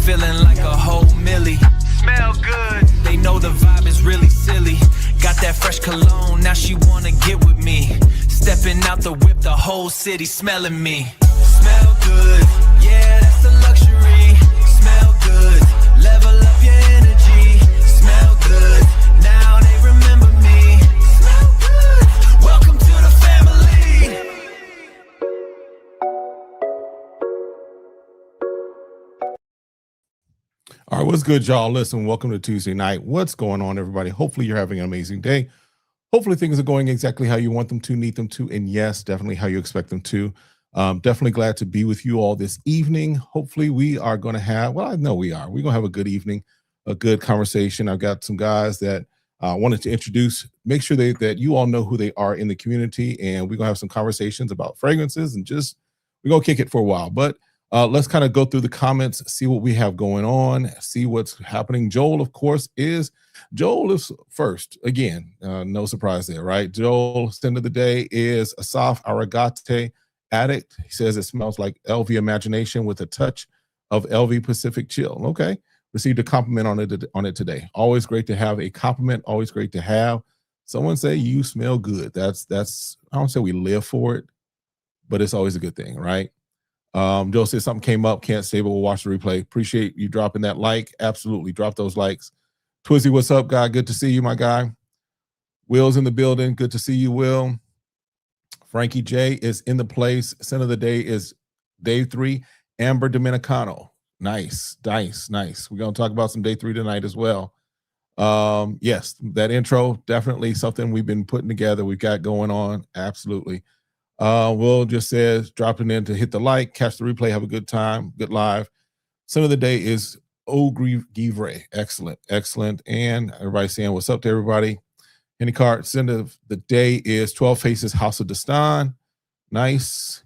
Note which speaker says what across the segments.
Speaker 1: feeling like a whole milli. Smell good. They know the vibe is really silly. Got that fresh cologne, now she wanna get with me. Stepping out the whip, the whole city smelling me. Smell good, yeah, that's a luxury. Smell good, level up your energy. Smell good, now they remember me. Smell good, welcome to the family.
Speaker 2: All right, what's good, y'all? Listen, welcome to Tuesday night. What's going on, everybody? Hopefully you're having an amazing day. Hopefully things are going exactly how you want them to, need them to, and yes, definitely how you expect them to. Definitely glad to be with you all this evening. Hopefully we are going to have, well, I know we are. We're going to have a good evening, a good conversation. I've got some guys that I wanted to introduce, make sure that you all know who they are in the community, and we're going to have some conversations about fragrances and just, we're going to kick it for a while. But let's kind of go through the comments, see what we have going on, see what's happening. Joel, of course, is first. Again, no surprise there, right? Joel, scent of the day is Asaf Aragate Addict. He says it smells like LV Imagination with a touch of LV Pacific Chill. Okay. Received a compliment on it today. Always great to have a compliment. Always great to have someone say you smell good. That's I don't say we live for it, but it's always a good thing, right? Joe says something came up, can't say, but we'll watch the replay. Appreciate you dropping that like. Absolutely. Drop those likes. Twizzy, what's up, guy? Good to see you, my guy. Will's in the building. Good to see you, Will. Frankie J is in the place. Scent of the day is day 3, Amber Dominicano. Nice. We're going to talk about some day 3 tonight as well. Yes, that intro, definitely something we've been putting together. We've got going on. Absolutely. Will just says, dropping in to hit the like, catch the replay, have a good time, good live. Scent of the day is Givre. Excellent. And everybody saying what's up to everybody. Any card, scent of the day is 12 Faces House of Destan. Nice.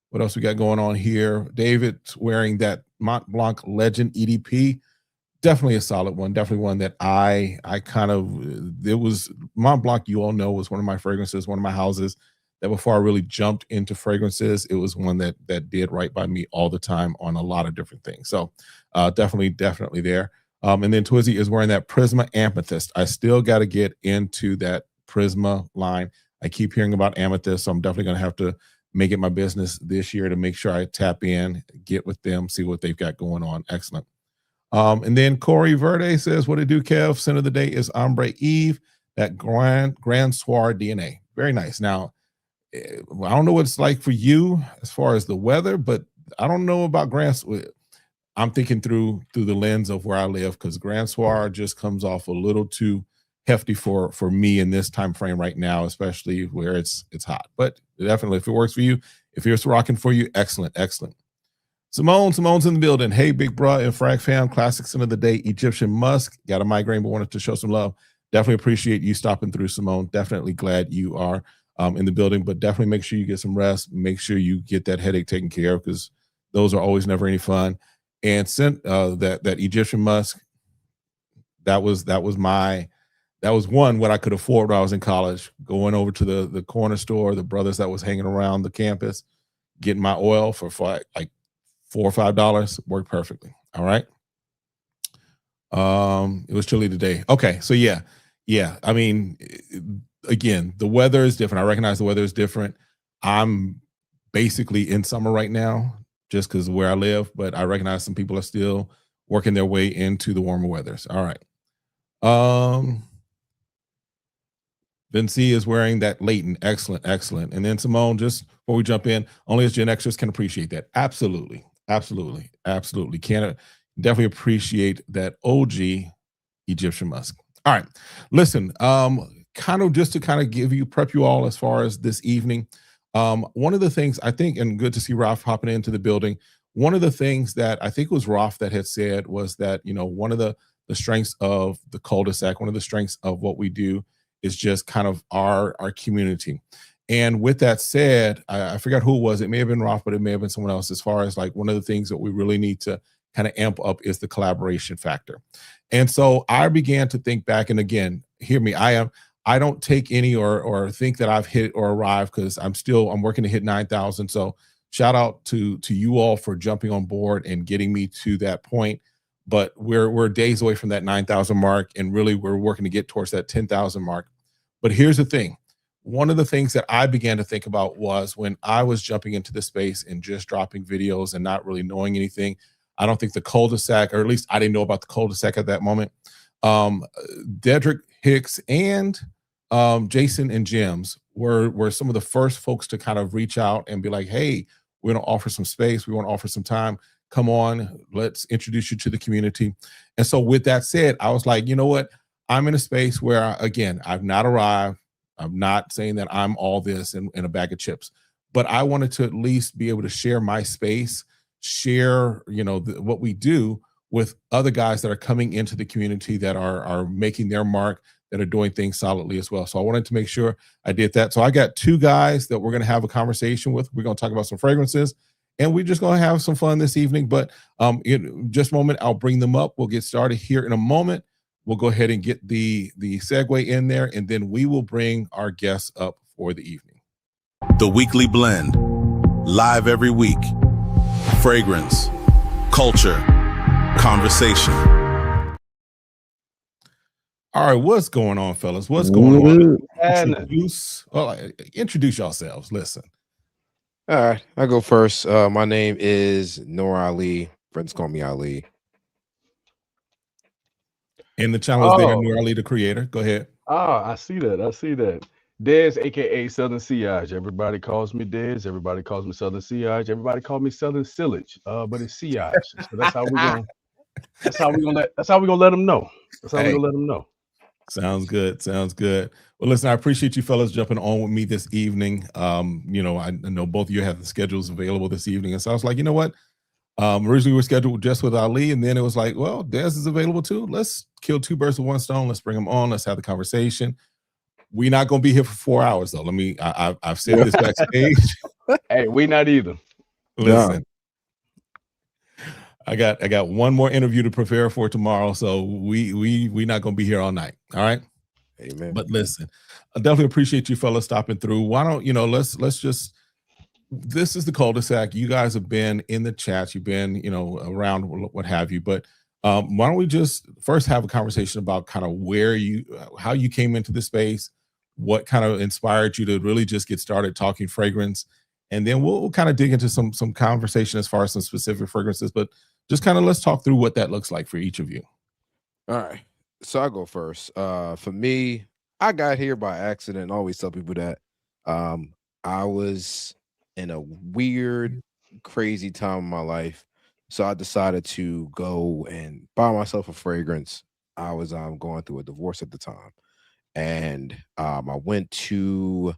Speaker 2: What else we got going on here? David wearing that Mont Blanc Legend EDP. Definitely a solid one. Definitely one that I kind of, it was Mont Blanc, you all know, was one of my fragrances, one of my houses that before I really jumped into fragrances, it was one that did right by me all the time on a lot of different things. So definitely there. And then Twizzy is wearing that Prisma Amethyst. I still got to get into that Prisma line. I keep hearing about Amethyst, so I'm definitely going to have to make it my business this year to make sure I tap in, get with them, see what they've got going on. Excellent. And then Corey Verde says, what it do, Kev? Scent of the day is Ombre Eve, that Grand Soir DNA. Very nice. Now, I don't know what it's like for you as far as the weather, but I don't know about Grand. I'm thinking through the lens of where I live, because Grand Soir just comes off a little too hefty for me in this time frame right now, especially where it's hot. But definitely, if it works for you, if it's rocking for you, excellent. Simone's in the building. Hey, big bruh and frag fam, classic scent of the day, Egyptian Musk. Got a migraine, but wanted to show some love. Definitely appreciate you stopping through, Simone. Definitely glad you are in the building, but definitely make sure you get some rest. Make sure you get that headache taken care of, because those are always never any fun. And sent that Egyptian Musk, that was one what I could afford when I was in college, going over to the corner store, the brothers that was hanging around the campus, getting my oil for like $4 or $5, worked perfectly. All right. It was chilly today. Okay, so yeah. I mean, again, the weather is different. I recognize the weather is different. I'm basically in summer right now, just because of where I live, but I recognize some people are still working their way into the warmer weathers. All right. Vinci is wearing that Leighton. Excellent. And then Simone, just before we jump in, only as Gen Xers can appreciate that. Absolutely. Can definitely appreciate that OG Egyptian Musk. All right. Listen, kind of just to kind of prep you all as far as this evening. One of the things I think, and good to see Ralph hopping into the building, one of the things that I think was Ralph that had said was that, one of the strengths of the cul-de-sac, one of the strengths of what we do is just kind of our community. And with that said, I forgot who it was. It may have been Ralph, but it may have been someone else, as far as like one of the things that we really need to kind of amp up is the collaboration factor. And so I began to think back, and again, hear me, I don't take any or think that I've hit or arrived, because I'm working to hit 9,000. So shout out to you all for jumping on board and getting me to that point. but we're days away from that 9,000 mark, and really we're working to get towards that 10,000 mark. But here's the thing. One of the things that I began to think about was when I was jumping into the space and just dropping videos and not really knowing anything. I don't think the cul-de-sac, or at least I didn't know about the cul-de-sac at that moment. Um, Dedrick Hicks and Jason and Jims were some of the first folks to kind of reach out and be like, "Hey, we're going to offer some space. We want to offer some time. Come on, let's introduce you to the community." And so, with that said, I was like, you know what? I'm in a space where, again, I've not arrived. I'm not saying that I'm all this in a bag of chips, but I wanted to at least be able to share my space, share, what we do with other guys that are coming into the community that are making their mark, that are doing things solidly as well. So I wanted to make sure I did that. So I got two guys that we're going to have a conversation with. We're going to talk about some fragrances, and we're just going to have some fun this evening. But in just a moment, I'll bring them up. We'll get started here in a moment. We'll go ahead and get the segue in there, and then we will bring our guests up for the evening.
Speaker 3: The Weekly Blend, live every week. Fragrance, culture, conversation.
Speaker 2: All right, what's going on, fellas? What's going on? Introduce yourselves. Listen.
Speaker 4: All right, I go first. My name is Noor Ali. Friends call me Ali.
Speaker 2: And the channel is there, Noor Ali, the creator. Go ahead.
Speaker 5: I see that. Dez, aka Southern Sillage. Everybody calls me Dez. Everybody calls me Southern Sillage. Everybody calls me Southern Sillage. But it's Sillage. So that's how we're gonna let them know. That's how we're gonna let them know.
Speaker 2: Sounds good. Well, listen, I appreciate you fellas jumping on with me this evening. I know both of you have the schedules available this evening, and so I was like, you know what? Originally we were scheduled just with Ali, and then it was like, well, Dez is available too. Let's kill two birds with one stone. Let's bring him on. Let's have the conversation. We're not going to be here for 4 hours, though. I've said this backstage.
Speaker 5: Hey, we not either.
Speaker 2: Listen, I got one more interview to prepare for tomorrow, so we not going to be here all night. All right.
Speaker 4: Amen.
Speaker 2: But listen, I definitely appreciate you fellas stopping through. Why don't let's just. This is the cul-de-sac. You guys have been in the chats. You've been, around, what have you. But why don't we just first have a conversation about kind of how you came into the space, what kind of inspired you to really just get started talking fragrance, and then we'll kind of dig into some conversation as far as some specific fragrances. But just kind of let's talk through what that looks like for each of you.
Speaker 4: All right, so I go first. For me, I got here by accident. I always tell people that I was in a weird, crazy time in my life. So I decided to go and buy myself a fragrance. I was going through a divorce at the time. And I went to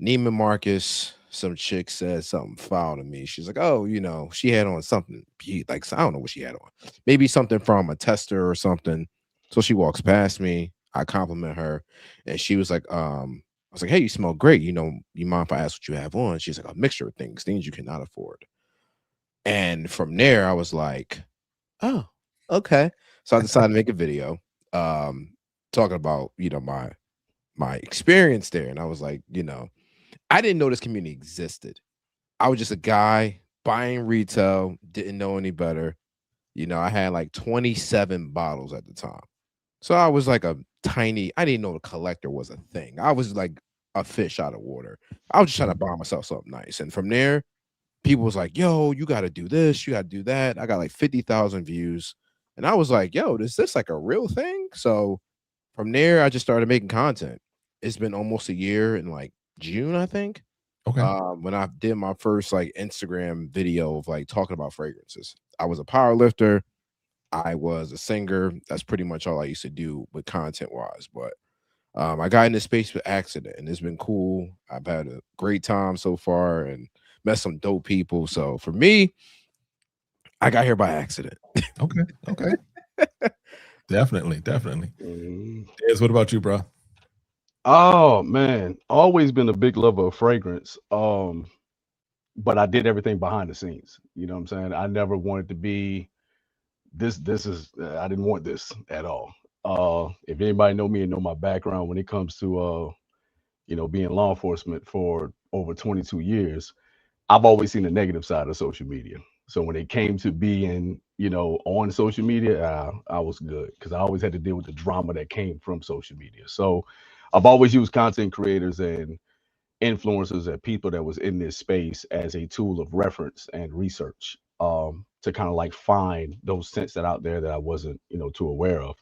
Speaker 4: Neiman Marcus. Some chick said something foul to me. She's like, oh, she had on something. Like, I don't know what she had on. Maybe something from a tester or something. So she walks past me. I compliment her. And she was like, I was like, hey, you smell great. You mind if I ask what you have on? She's like, a mixture of things you cannot afford. And from there, I was like, oh, okay. So I decided to make a video talking about, my experience there. And I was like, I didn't know this community existed. I was just a guy buying retail, didn't know any better. I had like 27 bottles at the time. So I was like I didn't know the collector was a thing. I was like a fish out of water. I was just trying to buy myself something nice. And from there, people was like, yo, you got to do this. You got to do that. I got like 50,000 views. And I was like, yo, is this like a real thing? So from there, I just started making content. It's been almost a year in like June, I think.
Speaker 2: Okay.
Speaker 4: When I did my first like Instagram video of like talking about fragrances. I was a power lifter. I was a singer. That's pretty much all I used to do with content wise. But I got in this space with accident, and it's been cool. I've had a great time so far and met some dope people. So for me, I got here by accident.
Speaker 2: Okay. Definitely. Yes, what about you, bro?
Speaker 5: Oh man, always been a big lover of fragrance. But I did everything behind the scenes. You know what I'm saying? I never wanted to be this is I didn't want this at all. If anybody know me and know my background when it comes to being law enforcement for over 22 years, I've always seen the negative side of social media. So when it came to being, you know, on social media, I was good because I always had to deal with the drama that came from social media. So I've always used content creators and influencers and people that was in this space as a tool of reference and research, to kind of like find those scents that out there that I wasn't, you know, too aware of.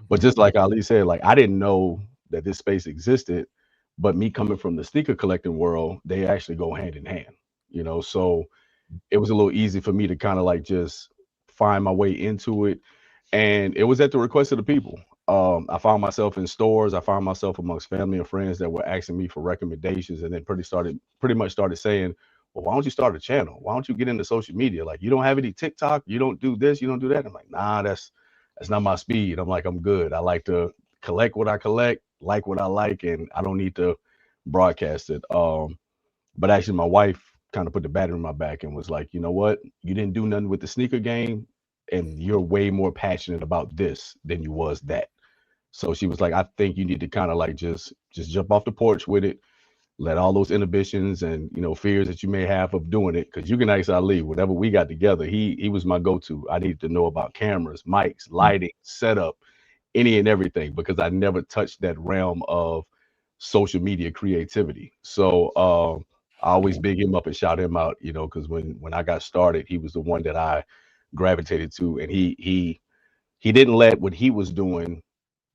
Speaker 5: But just like Ali said, like I didn't know that this space existed, but me coming from the sneaker collecting world, they actually go hand in hand, you know. So it was a little easy for me to kind of like just find my way into it. And it was at the request of the people. I found myself in stores. I found myself amongst family and friends that were asking me for recommendations, and then pretty much started saying, "Well, why don't you start a channel? Why don't you get into social media? Like, you don't have any TikTok, you don't do this, you don't do that." I'm like, "Nah, that's not my speed." I'm like, "I'm good. I like to collect what I collect, like what I like, and I don't need to broadcast it." But actually, my wife kind of put the battery in my back and was like, "You know what? You didn't do nothing with the sneaker game, and you're way more passionate about this than you was that." So she was like, "I think you need to kind of like just jump off the porch with it, let all those inhibitions and, you know, fears that you may have of doing it, because you can ask Ali. Whatever we got together, he was my go-to. I needed to know about cameras, mics, lighting, setup, any and everything, because I never touched that realm of social media creativity. So I always big him up and shout him out, you know, because when I got started, he was the one that I gravitated to, and he didn't let what he was doing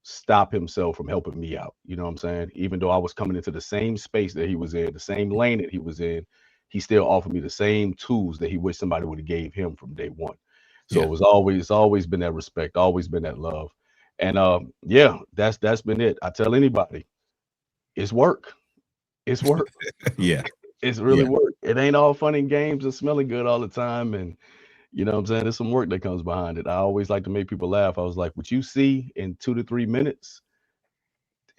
Speaker 5: stop himself from helping me out. You know what I'm saying? Even though I was coming into the same space that he was in, the same lane that he was in, he still offered me the same tools that he wished somebody would have gave him from day one. So
Speaker 2: Yeah.
Speaker 5: it was always been that respect, always been that love. And yeah, that's been it. I tell anybody, it's work. It's work.
Speaker 2: Yeah.
Speaker 5: It's really
Speaker 2: Yeah.
Speaker 5: work. It ain't all fun and games and smelling good all the time. And you know what I'm saying? There's some work that comes behind it. I always like to make people laugh. I was like, what you see in 2 to 3 minutes,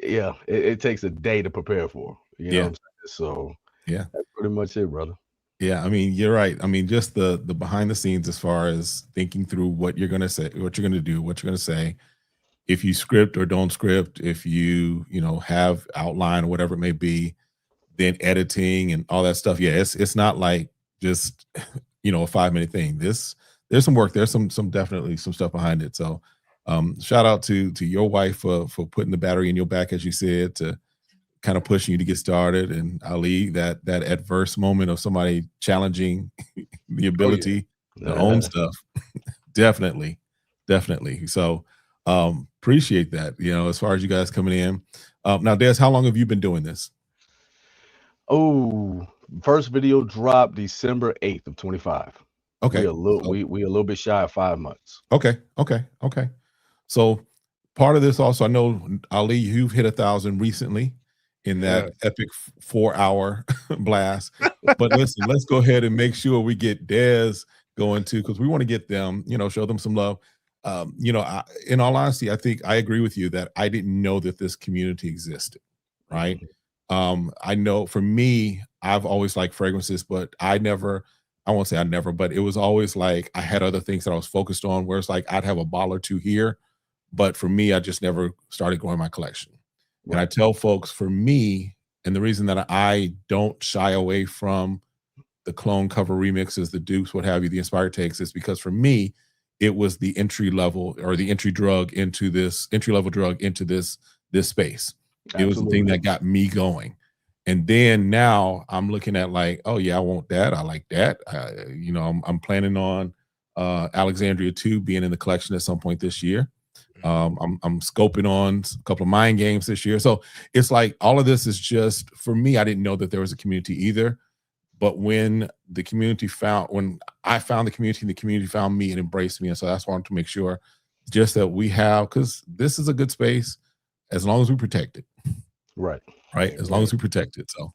Speaker 5: yeah, it takes a day to prepare for. You know what
Speaker 2: Yeah.
Speaker 5: I'm saying? So
Speaker 2: Yeah.
Speaker 5: that's pretty much it, brother.
Speaker 2: Yeah, I mean, you're right. I mean, just the behind the scenes as far as thinking through what you're gonna say, what you're gonna do, what you're gonna say. If you script or don't script, if you know, have outline or whatever it may be, then editing and all that stuff. Yeah, it's not like just you know, a 5 minute thing. There's some work, there's some definitely some stuff behind it. So shout out to your wife for putting the battery in your back, as you said, to kind of pushing you to get started. And Ali, that adverse moment of somebody challenging the
Speaker 4: Oh yeah.
Speaker 2: ability to own stuff. Definitely, definitely. So appreciate that, you know, as far as you guys coming in. Now, Des, how long have you been doing this?
Speaker 5: Oh, first video dropped December 8th of 25. We
Speaker 2: Okay.
Speaker 5: a little
Speaker 2: So,
Speaker 5: we a little bit shy of 5 months.
Speaker 2: okay. So part of this also, I know Ali, you've hit 1,000 recently in that epic 4 hour blast. But listen, let's go ahead and make sure we get Des going too, because we want to get them, you know, show them some love. You know, in all honesty, I think I agree with you that I didn't know that this community existed, right? I know for me, I've always liked fragrances, but I won't say I never, but it was always like I had other things that I was focused on, where it's like I'd have a bottle or two here, but for me, I just never started growing my collection. And I
Speaker 5: Right.
Speaker 2: tell folks, for me, and the reason that I don't shy away from the clone cover remixes, the dupes, what have you, the inspired takes, is because for me, it was the entry level or the entry level drug into this space. It was the thing
Speaker 5: Absolutely.
Speaker 2: that got me going. And then now I'm looking at like, oh yeah, I want that. I like that. You know, I'm planning on Alexandria 2 being in the collection at some point this year. I'm scoping on a couple of mind games this year. So it's like all of this is just for me. I didn't know that there was a community either. But when I found the community and the community found me and embraced me. And so that's why I want to make sure just that we have, because this is a good space as long as we protect it,
Speaker 5: Right.
Speaker 2: right? As long as we protect it. So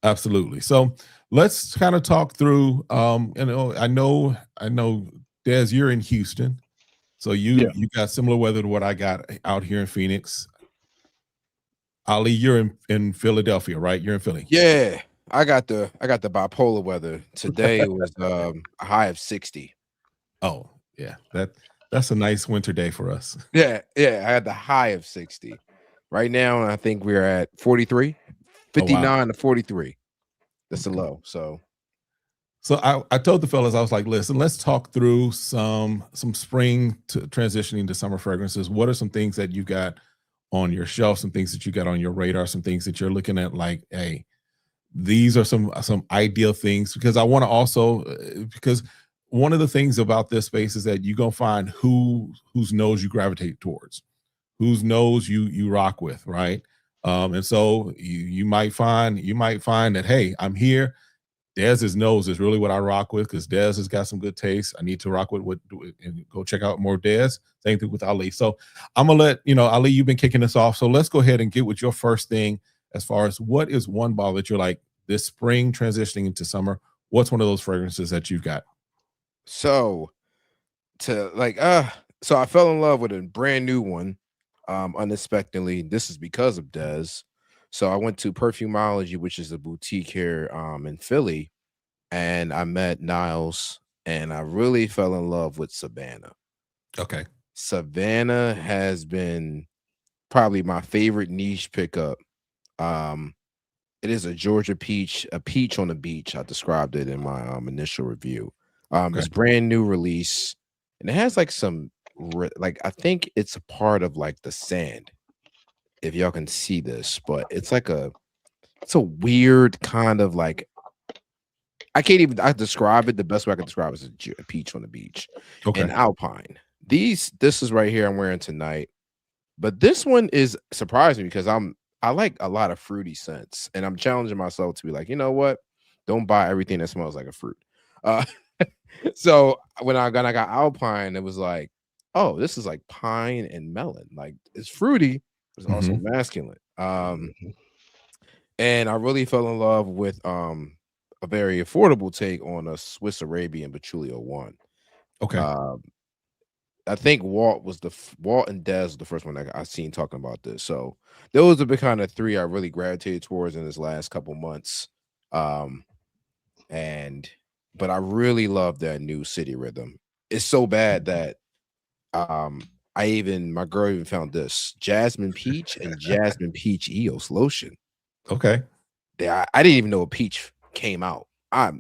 Speaker 2: absolutely. So let's kind of talk through, you know, I know Des, you're in Houston. So
Speaker 5: Yeah.
Speaker 2: you got similar weather to what I got out here in Phoenix. Ali, you're in Philadelphia, right? You're in Philly.
Speaker 4: Yeah. I got the bipolar weather. Today was a high of 60.
Speaker 2: Oh, yeah. That's a nice winter day for us.
Speaker 4: Yeah, I had the high of 60. Right now, I think we're at 43, 59 to 43. That's the low. So
Speaker 2: So I told the fellas, I was like, listen, let's talk through some spring to transitioning to summer fragrances. What are some things that you got on your shelf, some things that you got on your radar, some things that you're looking at like, hey, these are some ideal things, because I want to also because one of the things about this space is that you're gonna find whose nose you gravitate towards, whose nose you rock with, right? And so you might find that, hey, I'm here. Dez's nose is really what I rock with, because Dez has got some good taste. I need to rock with what, and go check out more Dez. Same thing with Ali. So I'm gonna let Ali, you've been kicking this off. So let's go ahead and get with your first thing as far as what is one bottle that you're like, this spring transitioning into summer. What's one of those fragrances that you've got?
Speaker 4: So so I fell in love with a brand new one, unexpectedly. This is because of Dez. So I went to Perfumology, which is a boutique here in Philly, and I met Niles, and I really fell in love with Savannah.
Speaker 2: Okay.
Speaker 4: Savannah has been probably my favorite niche pickup. It is a Georgia peach, a peach on the beach. I described it in my initial review.
Speaker 2: Okay.
Speaker 4: It's brand new release, and it has like some I think it's a part of like the sand, if y'all can see this, but it's a weird kind of like, I can't even describe it. The best way I can describe it is a peach on the beach.
Speaker 2: Okay.
Speaker 4: And Alpine. This is right here I'm wearing tonight, but this one is surprising because I like a lot of fruity scents, and I'm challenging myself to be like, you know what? Don't buy everything that smells like a fruit. So when I got Alpine, it was like, oh, this is like pine and melon. Like, it's fruity, it's also masculine. And I really fell in love with a very affordable take on a Swiss Arabian Patchouli 01.
Speaker 2: Okay.
Speaker 4: I think Walt and Dez the first one that I seen talking about this. So those are the kind of three I really gravitated towards in this last couple months. But I really love that new City Rhythm. It's so bad that my girl even found this Jasmine Peach and Jasmine Peach EOS lotion.
Speaker 2: Okay.
Speaker 4: I didn't even know a peach came out. Y'all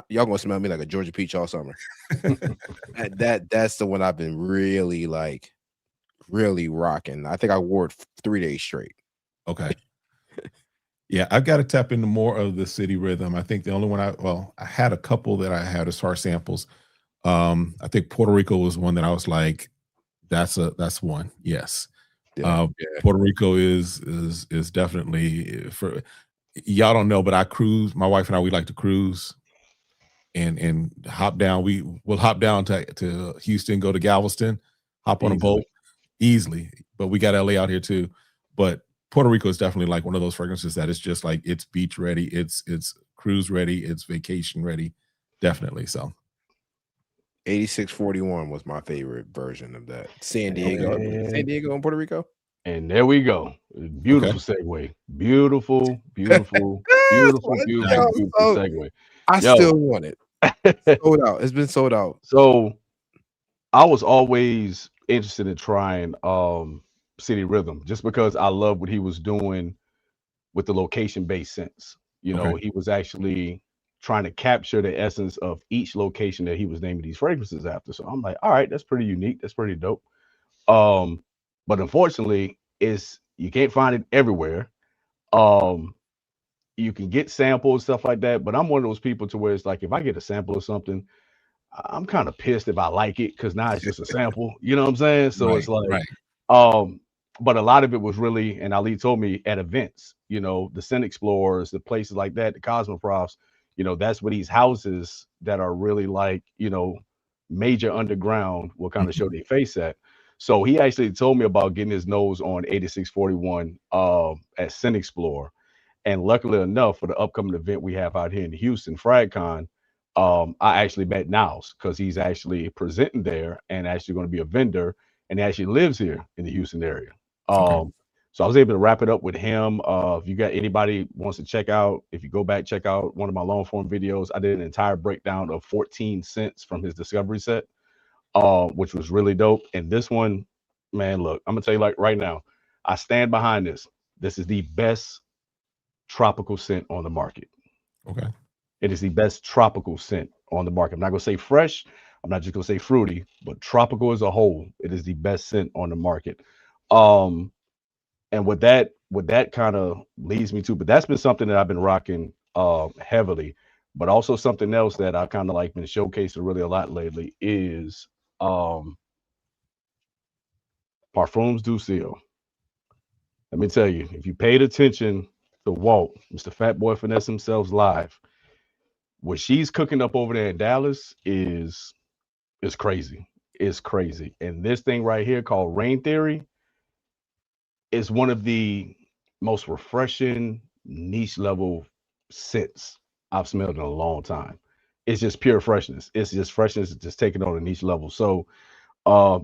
Speaker 4: gonna smell me like a Georgia peach all summer. That's the one I've been really rocking. I think I wore it 3 days straight.
Speaker 2: Okay. Yeah, I've got to tap into more of the City Rhythm. I think the only one I had a couple that I had as far as samples. I think Puerto Rico was one that I was like, that's one. Yes.
Speaker 4: Yeah.
Speaker 2: Puerto Rico is definitely, for y'all don't know, but I cruise. My wife and I, we like to cruise and hop down. We'll hop down to Houston, go to Galveston, hop on a boat easily. But we got LA out here too. But Puerto Rico is definitely like one of those fragrances that is just like, it's beach ready, it's cruise ready, it's vacation ready, definitely. So
Speaker 4: 8641 was my favorite version of that. San Diego and Puerto Rico.
Speaker 5: And there we go. Beautiful segue. Beautiful segue.
Speaker 4: I still want it. Sold out. It's been sold out.
Speaker 5: So I was always interested in trying City Rhythm, just because I love what he was doing with the location-based scents. He was actually trying to capture the essence of each location that he was naming these fragrances after. So I'm like, all right, that's pretty unique. That's pretty dope. But unfortunately, you can't find it everywhere. You can get samples, stuff like that. But I'm one of those people to where it's like, if I get a sample of something, I'm kind of pissed if I like it, because now it's just a sample. You know what I'm saying? So it's like, but a lot of it was really, and Ali told me, at events, the Scent Explorers, the places like that, the Cosmoprofs, that's where these houses that are really like, major underground will kind of show their face at. So he actually told me about getting his nose on 8641 at Scent Explorer. And luckily enough, for the upcoming event we have out here in Houston, FragCon, I actually met Niles, because he's actually presenting there and actually going to be a vendor, and he actually lives here in the Houston area. So I was able to wrap it up with him. If you got anybody wants to check out, if you go back, check out one of my long form videos. I did an entire breakdown of 14 scents from his discovery set, which was really dope. And this one, man, look, I'm gonna tell you, like, right now, I stand behind this. This is the best tropical scent on the market.
Speaker 2: Okay.
Speaker 5: It is the best tropical scent on the market. I'm not gonna say fresh. I'm not just gonna say fruity, but tropical as a whole, it is the best scent on the market. And what that kind of leads me to, but that's been something that I've been rocking heavily. But also something else that I kind of like been showcasing really a lot lately is Parfums du Ciel. Let me tell you, if you paid attention to Walt, Mr. Fat Boy Finesse himself live, what she's cooking up over there in Dallas is crazy. It's crazy. And this thing right here called Rain Theory is one of the most refreshing niche level scents I've smelled in a long time. It's just pure freshness. It's just freshness, just taking on a niche level. So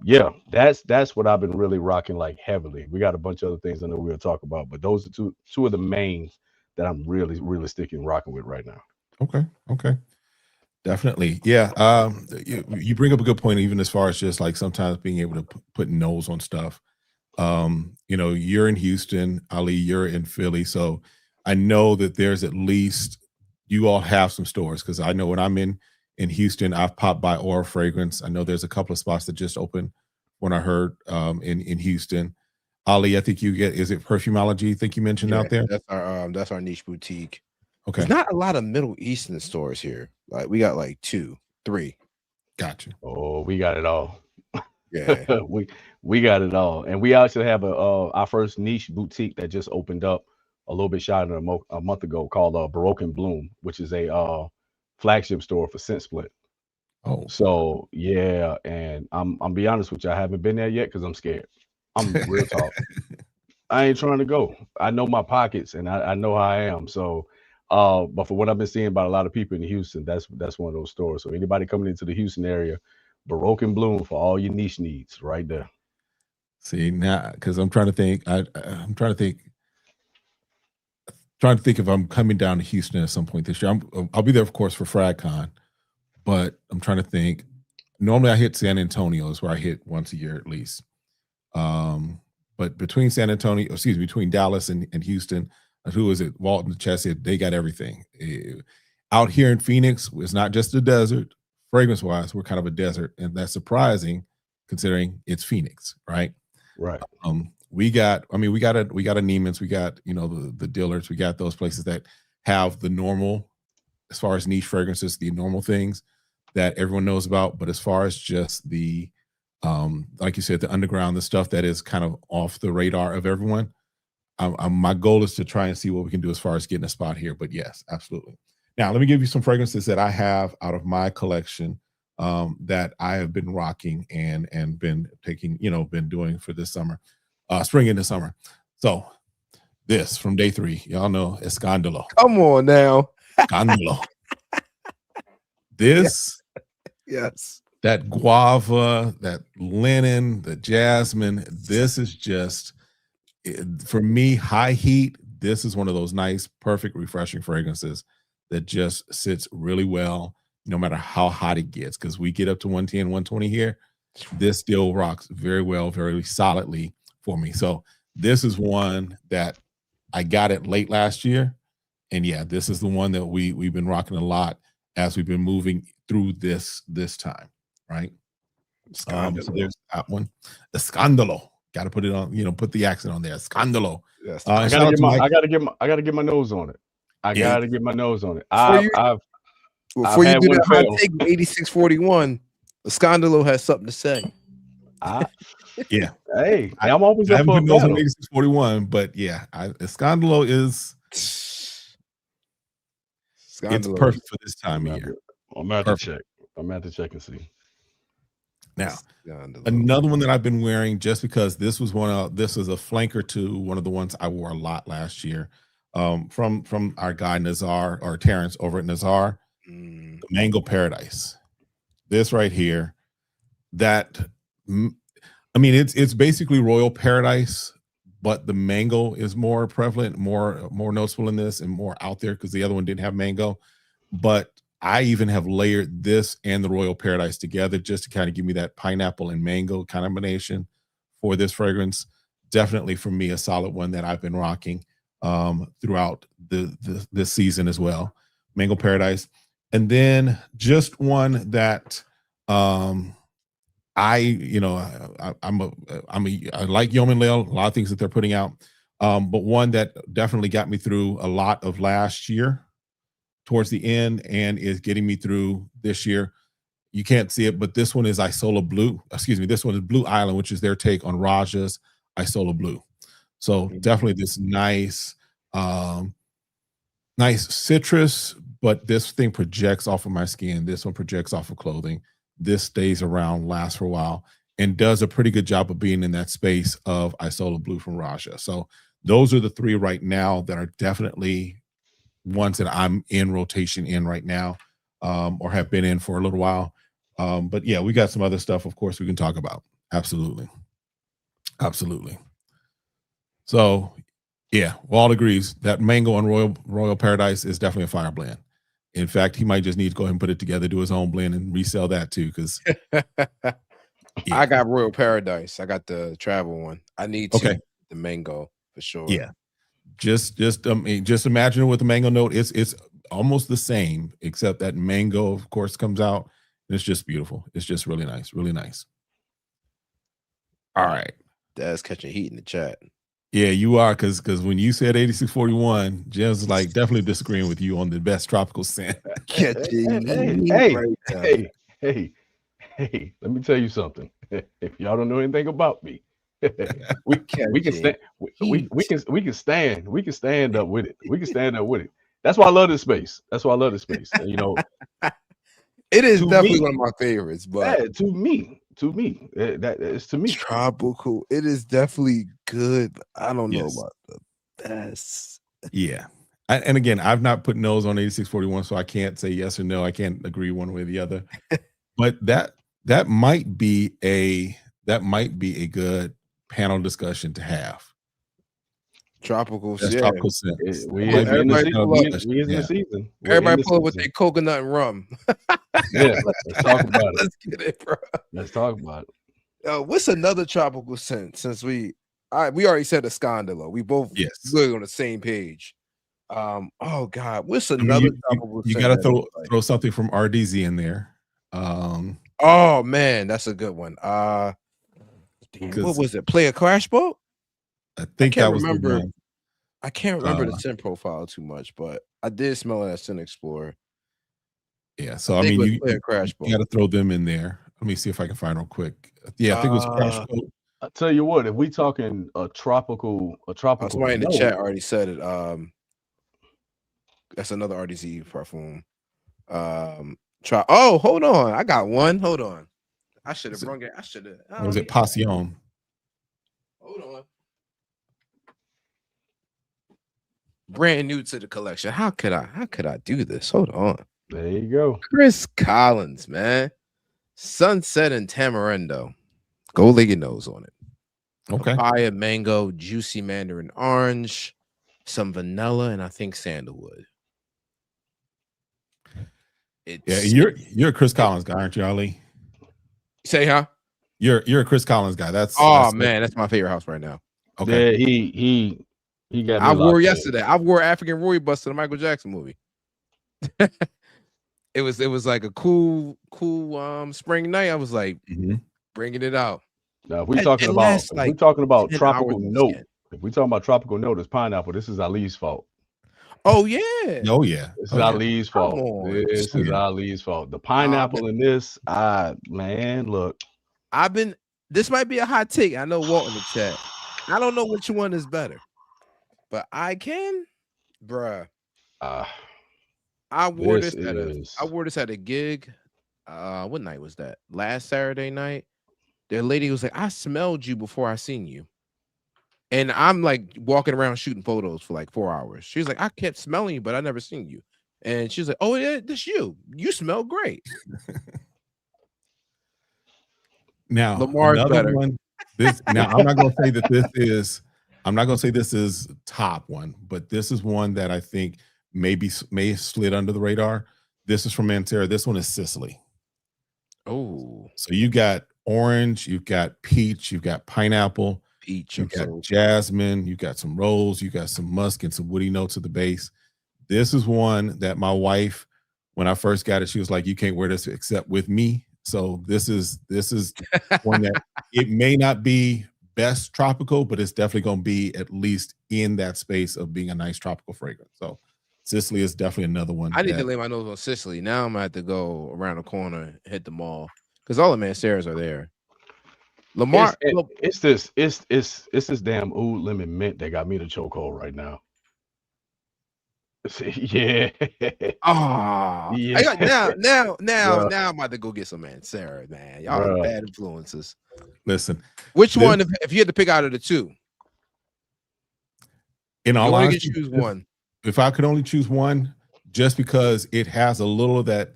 Speaker 5: yeah, that's what I've been really rocking like heavily. We got a bunch of other things I know we'll talk about, but those are two of the mains that I'm really sticking rocking with right now.
Speaker 2: Okay. Definitely. Yeah. You bring up a good point, even as far as just like sometimes being able to put nose on stuff. You're in Houston, Ali, you're in Philly. So I know that there's at least you all have some stores, because I know when I'm in Houston, I've popped by Aura Fragrance. I know there's a couple of spots that just opened when I heard in Houston. Ali, I think is it Perfumology? I think you mentioned out there.
Speaker 4: That's our niche boutique.
Speaker 2: Okay.
Speaker 4: There's not a lot of Middle Eastern stores here. Like we got like 2, 3.
Speaker 2: Gotcha.
Speaker 5: Oh, we got it all.
Speaker 4: Yeah.
Speaker 5: we got it all. And we actually have our first niche boutique that just opened up a little bit shy of a month ago called Baroque and Bloom, which is a flagship store for Scent Split.
Speaker 2: Oh,
Speaker 5: so yeah, and I'm be honest with you, I haven't been there yet because I'm scared. I'm real talk. I ain't trying to go. I know my pockets and I know how I am. So but for what I've been seeing about a lot of people in Houston, that's one of those stores. So anybody coming into the Houston area, Baroque and Bloom for all your niche needs right there.
Speaker 2: See, now, because I'm trying to think, I'm trying to think if I'm coming down to Houston at some point this year. I'll be there, of course, for FragCon, but I'm trying to think. Normally, I hit San Antonio is where I hit once a year at least. But between between Dallas and Houston, who is it? Walton, Chesed, they got everything. Out here in Phoenix, it's not just a desert. Fragrance-wise, we're kind of a desert, and that's surprising considering it's Phoenix, right?
Speaker 5: Right.
Speaker 2: We got a Neiman's, we got, the Dillards, we got those places that have the normal, as far as niche fragrances, the normal things that everyone knows about. But as far as just the, like you said, the underground, the stuff that is kind of off the radar of everyone, my goal is to try and see what we can do as far as getting a spot here. But yes, absolutely. Now, let me give you some fragrances that I have out of my collection that I have been rocking and been taking, been doing for this summer. Spring into summer. So this from day 3, y'all know Escandalo.
Speaker 4: Come on now.
Speaker 2: Escandalo. This,
Speaker 4: yes,
Speaker 2: that guava, that linen, the jasmine. This is just, for me, high heat. This is one of those nice, perfect, refreshing fragrances that just sits really well, no matter how hot it gets. Because we get up to 110, 120 here. This still rocks very well, very solidly for me. So this is one that I got it late last year, and yeah, this is the one that we've been rocking a lot as we've been moving through this time, right? So there's that one, Escandalo. Got to put it on, put the accent on there, Escandalo.
Speaker 4: Yes.
Speaker 5: I gotta get my nose on it. I gotta get my nose on it.
Speaker 4: Before you do that hot take 8641, Escandalo has something to say.
Speaker 2: Yeah.
Speaker 5: Hey, I'm always up for
Speaker 2: 8641, but yeah, Escandalo is it's perfect for this time of year.
Speaker 5: I'm at to check. I'm at to check and see.
Speaker 2: Now, another one that I've been wearing, just because this was this is a flanker to one of the ones I wore a lot last year, from our guy Nazar, or Terrence over at Nazar, the Mango Paradise. This right here, it's basically Royal Paradise, but the mango is more prevalent, more noticeable in this, and more out there because the other one didn't have mango. But I even have layered this and the Royal Paradise together just to kind of give me that pineapple and mango combination for this fragrance. Definitely for me, a solid one that I've been rocking throughout this season as well. Mango Paradise. And then just one that I like Yeoman Lil, a lot of things that they're putting out. But one that definitely got me through a lot of last year towards the end and is getting me through this year. You can't see it, but this one is Isola Blue. Excuse me, this one is Blue Island, which is their take on Raja's Isola Blue. So definitely this nice citrus, but this thing projects off of my skin. This one projects off of clothing. This stays around, lasts for a while, and does a pretty good job of being in that space of Isola Blue from Raja. So those are the three right now that are definitely ones that I'm in rotation in right now, or have been in for a little while. But yeah, we got some other stuff, of course, we can talk about. Absolutely. So yeah, Walt agrees that Mango and Royal Paradise is definitely a fire blend. In fact, he might just need to go ahead and put it together, do his own blend, and resell that too. Because
Speaker 4: I got Royal Paradise. I got the travel one. I need the mango for sure.
Speaker 2: Yeah, just imagine it with the mango note. It's almost the same, except that mango, of course, comes out, and it's just beautiful. It's just really nice, really nice. All right,
Speaker 4: Dad's catching heat in the chat.
Speaker 2: Yeah, you are, because when you said 8641, Jim's like definitely disagreeing with you on the best tropical scent.
Speaker 5: Hey, let me tell you something. If y'all don't know anything about me, we can stand up with it. We can stand up with it. That's why I love this space. And, you know,
Speaker 4: it is definitely one of my favorites, but
Speaker 5: to me, that is to me
Speaker 4: tropical. It is definitely good. But I don't know about the best.
Speaker 2: Yeah. And again, I've not put nose on 8641, so I can't say yes or no. I can't agree one way or the other. But that might be a good panel discussion to have.
Speaker 4: Tropical
Speaker 2: scent.
Speaker 4: Everybody pull up with their coconut and rum.
Speaker 5: Yeah, let's talk about it.
Speaker 4: Let's get it, bro.
Speaker 5: Let's talk about it.
Speaker 4: What's another tropical scent? Since we already said a Scandalo. We both really on the same page. Oh God, what's another tropical scent?
Speaker 2: You gotta throw something from RDZ in there.
Speaker 4: Oh man, that's a good one. What was it? Play a Crash Boat?
Speaker 2: I think that was
Speaker 4: remember. I can't remember the scent profile too much, but I did smell it at Scent Explorer.
Speaker 2: Yeah, so I mean, you got to throw them in there. Let me see if I can find real quick. Yeah, I think it was Crash Boat.
Speaker 5: I'll tell you what, if we talking a tropical.
Speaker 4: Somebody in the chat already said it. That's another RDZ perfume. Oh, hold on, I got one. Hold on, I should have brung it. I should have.
Speaker 2: Was it Passion?
Speaker 4: Hold on. Brand new to the collection. How could I do this? Hold on.
Speaker 5: There you go.
Speaker 4: Chris Collins, man. Sunset and Tamarindo. Go lay your nose on it.
Speaker 2: Okay.
Speaker 4: Papaya, mango, juicy mandarin orange, some vanilla, and I think sandalwood.
Speaker 2: You're a Chris Collins guy, aren't you, Ali?
Speaker 4: Say, huh?
Speaker 2: You're a Chris Collins guy. That's
Speaker 4: my favorite house right now.
Speaker 2: Okay.
Speaker 5: Yeah, he got.
Speaker 4: I wore yesterday. I wore African Roy Bus to the Michael Jackson movie. It was like a cool spring night. I was like bringing it out.
Speaker 5: Now, if we're talking about tropical note, it's pineapple. This is Ali's fault.
Speaker 4: Oh yeah.
Speaker 2: Oh yeah.
Speaker 5: This is Ali's fault. This is Ali's fault. The pineapple in this, look.
Speaker 4: This might be a hot take. I know Walt in the chat. I don't know which one is better, but I can, bruh. I wore this at a gig. What night was that? Last Saturday night. The lady was like, I smelled you before I seen you. And I'm like walking around shooting photos for like 4 hours. She's like, I kept smelling you, but I never seen you. And she's like, oh, yeah, that's you. You smell great.
Speaker 2: Now,
Speaker 4: Lamar's better.
Speaker 2: Now, I'm not going to say that this is top one, but this is one that I think may have slid under the radar. This is from Manterra. This one is Sicily.
Speaker 4: Oh,
Speaker 2: so you got orange, you've got peach, you've got pineapple, you've got jasmine, you've got some rose, you got some musk and some woody notes at the base. This is one that my wife, when I first got it, she was like, "You can't wear this except with me." So this is one that it may not be best tropical, but it's definitely going to be at least in that space of being a nice tropical fragrance. So Sicily is definitely another one.
Speaker 4: I need to lay my nose on Sicily. Now I'm gonna have to go around the corner and hit the mall because all the Manceras are there. Lamar,
Speaker 5: it's this damn oud lemon mint that got me the chokehold right now. Yeah.
Speaker 4: oh,
Speaker 5: Yeah.
Speaker 4: I got now
Speaker 5: Bruh.
Speaker 4: I'm about to go get some Mancera, man. Y'all are
Speaker 5: Bruh.
Speaker 4: bad influences.
Speaker 2: Listen,
Speaker 4: Which one, if you had to pick out of the two?
Speaker 2: In all
Speaker 4: only
Speaker 2: honesty,
Speaker 4: can choose one.
Speaker 2: If I could only choose one, just because it has a little of that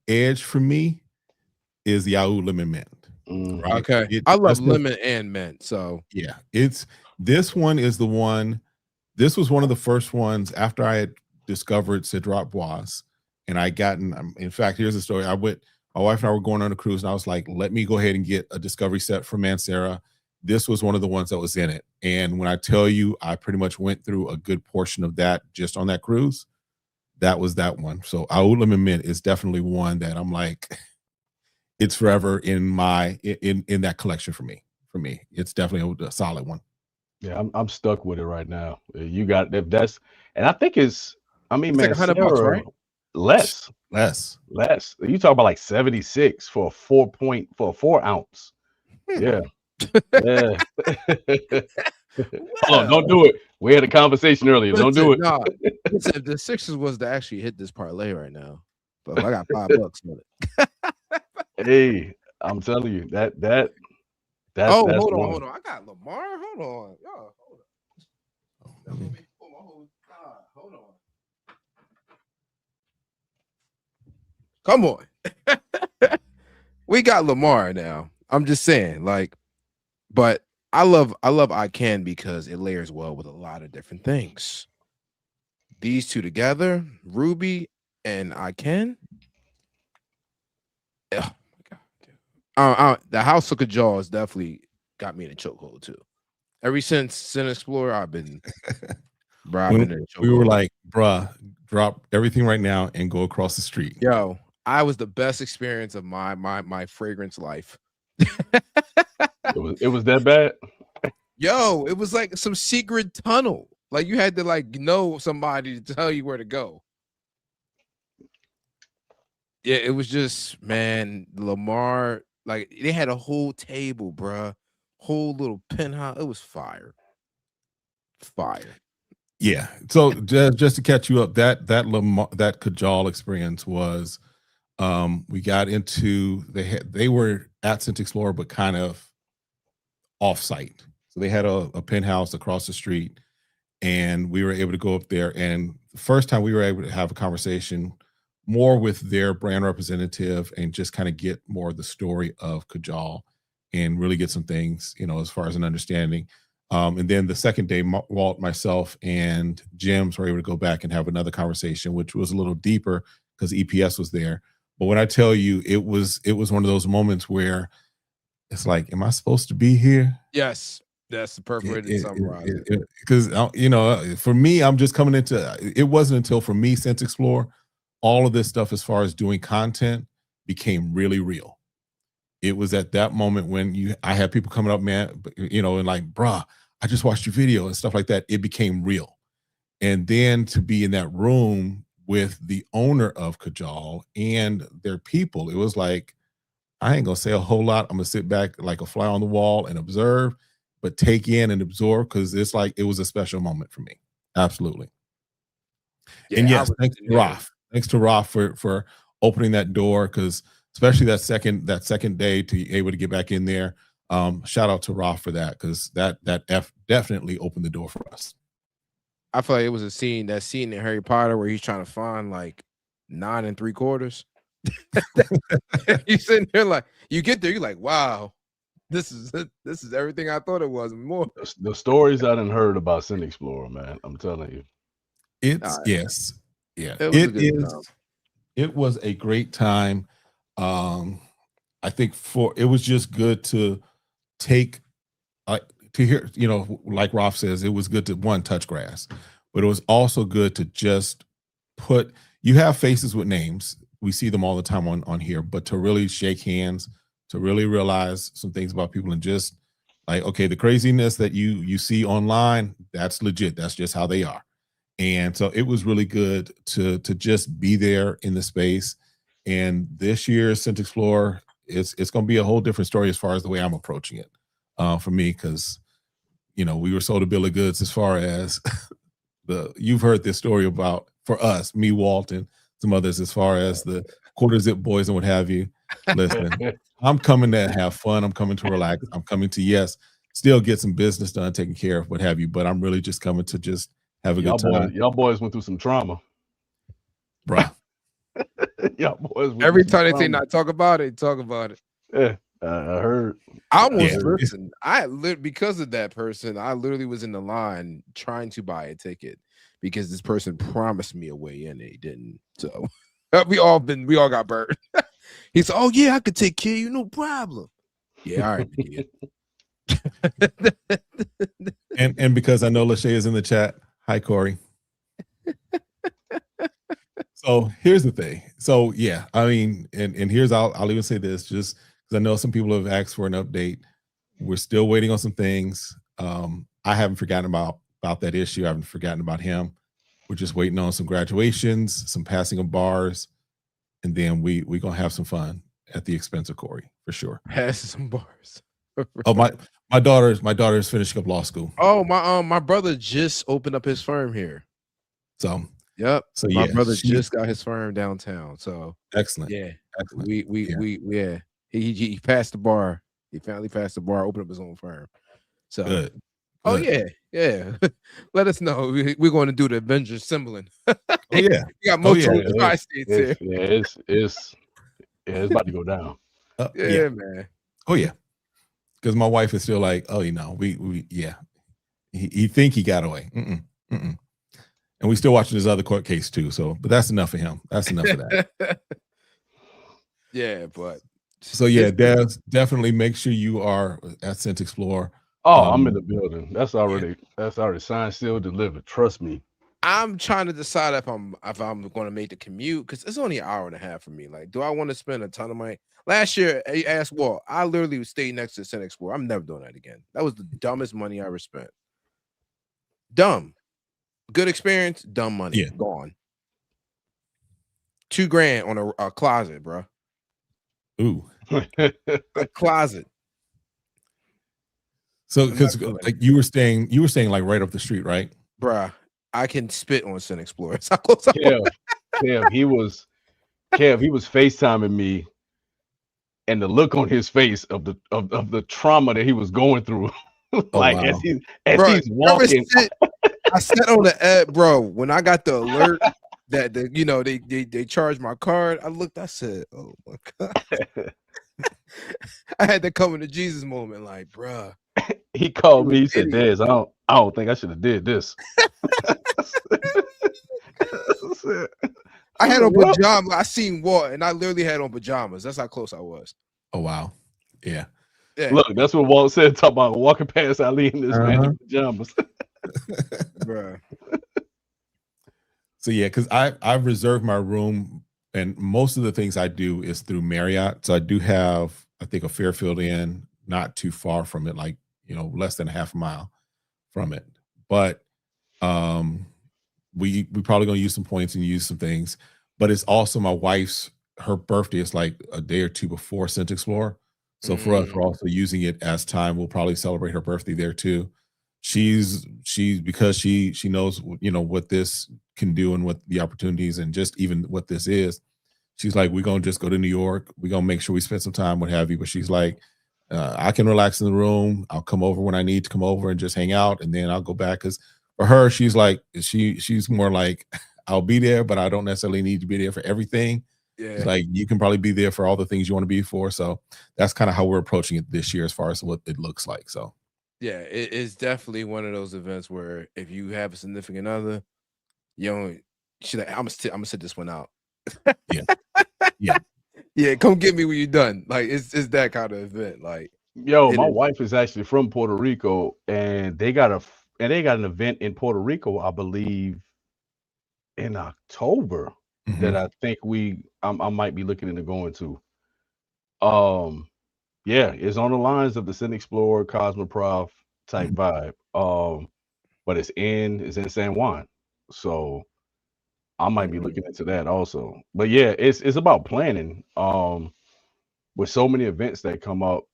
Speaker 2: edge for me, is the oud lemon mint. Right?
Speaker 4: Okay, I love lemon and mint. So
Speaker 2: yeah, this one is the one. This was one of the first ones after I had discovered Cedroc Bois, and I gotten. In fact, here's the story. My wife and I were going on a cruise, and I was like, "Let me go ahead and get a discovery set from Mancera." This was one of the ones that was in it, and when I tell you, I pretty much went through a good portion of that just on that cruise. That was that one. So oud lemon mint is definitely one that I'm like, it's forever in that collection for me. For me, it's definitely a solid one.
Speaker 5: Yeah, I'm stuck with it right now. You got if that's, and I think it's
Speaker 4: like $100, right?
Speaker 5: Less. You talk about like 76 for a 4 ounce. Yeah. Yeah. Hold on, don't do it. We had a conversation earlier. Don't do it.
Speaker 4: No, the Sixers was to actually hit this parlay right now. But I got $5 on it.
Speaker 5: Hey, I'm telling you that's
Speaker 4: hold on. I got Lamar. Hold on. Yo, hold on. Hold on. Come on. We got Lamar now. I'm just saying, like, but I love I Can because it layers well with a lot of different things. These two together, Ruby and I Can. Oh my God. The House of Kajal has definitely got me in a chokehold too. Ever since Sin Explorer, I've been
Speaker 2: we were like, bruh, drop everything right now and go across the street.
Speaker 4: Yo, I was the best experience of my fragrance life.
Speaker 5: It was that bad.
Speaker 4: Yo, it was like some secret tunnel. Like you had to like know somebody to tell you where to go. Yeah, it was just, man, Lamar, like they had a whole table, bruh. Whole little penthouse. It was fire. Fire.
Speaker 2: Yeah. So just to catch you up, that Kajal experience was we got into they were at Scent Explorer, but kind of off-site. So they had a penthouse across the street, and we were able to go up there. And the first time we were able to have a conversation more with their brand representative and just kind of get more of the story of Kajal and really get some things, as far as an understanding. And then the second day, Walt, myself, and Jims were able to go back and have another conversation, which was a little deeper because EPS was there. But when I tell you, it was one of those moments where it's like, am I supposed to be here?
Speaker 4: Yes, that's the perfect way to summarize it.
Speaker 2: Because for me, I'm just coming into. It wasn't until for me, Scent Explorer, all of this stuff as far as doing content became really real. It was at that moment when I had people coming up, man, and like, bruh, I just watched your video and stuff like that. It became real. And then to be in that room with the owner of Kajal and their people, it was like, I ain't gonna say a whole lot. I'm gonna sit back like a fly on the wall and observe, but take in and absorb, because it's like it was a special moment for me. Absolutely. Yeah, and yes, thanks to Raf. Thanks to Raf for opening that door, because especially that second day to be able to get back in there. Shout out to Raf for that, because that definitely opened the door for us.
Speaker 4: I feel like it was that scene in Harry Potter where he's trying to find like 9 3/4. You sitting there like, you get there, you're like, wow, this is everything I thought it was and more.
Speaker 5: The stories I done heard about Scent Explorer, man, I'm telling you,
Speaker 2: yes, yeah, it was a great time. I think it was just good to take to hear, like Rolf says, it was good to touch grass, but it was also good to just put. You have faces with names. We see them all the time on here, but to really shake hands, to really realize some things about people, and just like, okay, the craziness that you see online, that's legit. That's just how they are. And so it was really good to just be there in the space. And this year's Scent Explorer, it's going to be a whole different story as far as the way I'm approaching it, for me, because we were sold a bill of goods as far as you've heard this story about, for us, me, Walt, and some others, as far as the quarter zip boys and what have you. Listen, I'm coming to have fun. I'm coming to relax. I'm coming to, yes, still get some business done, taken care of, what have you. But I'm really just coming to just have a good time.
Speaker 5: Y'all boys went through some trauma.
Speaker 2: Bruh.
Speaker 5: Y'all boys went
Speaker 4: Every
Speaker 5: through some
Speaker 4: time they say
Speaker 5: trauma.
Speaker 4: not talk about it, talk about it.
Speaker 5: Yeah, I heard.
Speaker 4: I almost
Speaker 2: Yeah.
Speaker 4: listen. Because of that person, I literally was in the line trying to buy a ticket because this person promised me a way in, they didn't. So we all got burned. He said, "Oh yeah, I could take care of you, no problem." Yeah, all right. Yeah.
Speaker 2: And because I know Lachey is in the chat. Hi, Corey. So here's the thing. So yeah, I mean, and here's I'll even say this, just because I know some people have asked for an update. We're still waiting on some things. I haven't forgotten about that issue. I haven't forgotten about him. We're just waiting on some graduations, some passing of bars, and then we're gonna have some fun at the expense of Corey, for sure.
Speaker 4: Pass some bars.
Speaker 2: Oh, my daughter's finishing up law school.
Speaker 4: Oh, my brother just opened up his firm here.
Speaker 2: So
Speaker 4: Yep.
Speaker 2: So
Speaker 4: My
Speaker 2: yeah,
Speaker 4: brother just got his firm downtown. So
Speaker 2: excellent.
Speaker 4: yeah,
Speaker 2: Excellent.
Speaker 4: he passed the bar. He finally passed the bar, opened up his own firm. So
Speaker 2: Good.
Speaker 4: oh
Speaker 2: Good.
Speaker 4: yeah. Let us know. We're going to do the Avengers symboling.
Speaker 2: Oh yeah.
Speaker 4: We got
Speaker 2: Oh, yeah.
Speaker 4: multiple tri-states here.
Speaker 5: It's about to go down.
Speaker 4: Yeah, man.
Speaker 2: Oh yeah. Because my wife is still like, oh, we yeah. He think he got away. Mm-mm. And we still watching his other court case too. So, but that's enough for him. That's enough of that.
Speaker 4: Yeah, but
Speaker 2: So yeah, definitely make sure you are at Scent Explorer.
Speaker 5: Oh, I'm in the building. That's already signed, sealed, delivered. Trust me.
Speaker 4: I'm trying to decide if I'm going to make the commute, because it's only an hour and a half for me. Like, do I want to spend a ton of money? Last year, I asked Walt, I literally stayed next to Scent Explorer. I'm never doing that again. That was the dumbest money I ever spent. Dumb. Good experience, dumb money.
Speaker 2: Yeah.
Speaker 4: Gone. $2,000 on a closet, bro.
Speaker 2: Ooh.
Speaker 4: A closet.
Speaker 2: So because like you were staying like right up the street, right?
Speaker 4: Bruh, I can spit on Scent Explorer. That's how close I was.
Speaker 5: Kev, he was FaceTiming me, and the look on his face of the trauma that he was going through, like
Speaker 2: wow.
Speaker 5: as he's
Speaker 4: Bro,
Speaker 5: walking.
Speaker 4: I sat on the ad, bro. When I got the alert that they charged my card, I looked. I said, "Oh my god!" I had to come into Jesus moment, like, bruh.
Speaker 5: He called me. He said, "Dez, I don't think I should have did this."
Speaker 4: I had on pajamas. I seen Walt, and I literally had on pajamas. That's how close I was.
Speaker 2: Oh wow. Yeah.
Speaker 4: Yeah.
Speaker 5: Look, that's what Walt said. Talking about walking past Ali in this man in pajamas.
Speaker 4: Bruh.
Speaker 2: So yeah, because I've reserved my room, and most of the things I do is through Marriott. So I do have, I think, a Fairfield Inn not too far from it, like less than a half a mile from it. But we probably gonna use some points and use some things. But it's also my wife's, her birthday is like a day or two before Scent Explorer. So for us, we're also using it as time. We'll probably celebrate her birthday there too. She's because she knows what this can do and what the opportunities and just even what this is. She's like, we're gonna just go to New York. We're gonna make sure we spend some time, what have you. But she's like, I can relax in the room. I'll come over when I need to come over and just hang out, and then I'll go back. Because for her, she's like, she's more like, I'll be there, but I don't necessarily need to be there for everything.
Speaker 4: Yeah.
Speaker 2: It's like you can probably be there for all the things you want to be for. So that's kind of how we're approaching it this year as far as what it looks like. So
Speaker 4: Yeah, it is definitely one of those events where if you have a significant other, she's like, I'm gonna sit this one out. Yeah, come get me when you're done. Like it's that kind of event. Like,
Speaker 5: Yo, my wife is actually from Puerto Rico, and they got and they got an event in Puerto Rico, I believe, in October that I think I might be looking into going to. Yeah, it's on the lines of the Sin Explorer, Cosmoprof type vibe. But it's in San Juan, so I might be looking into that also. But yeah, it's about planning. With so many events that come up,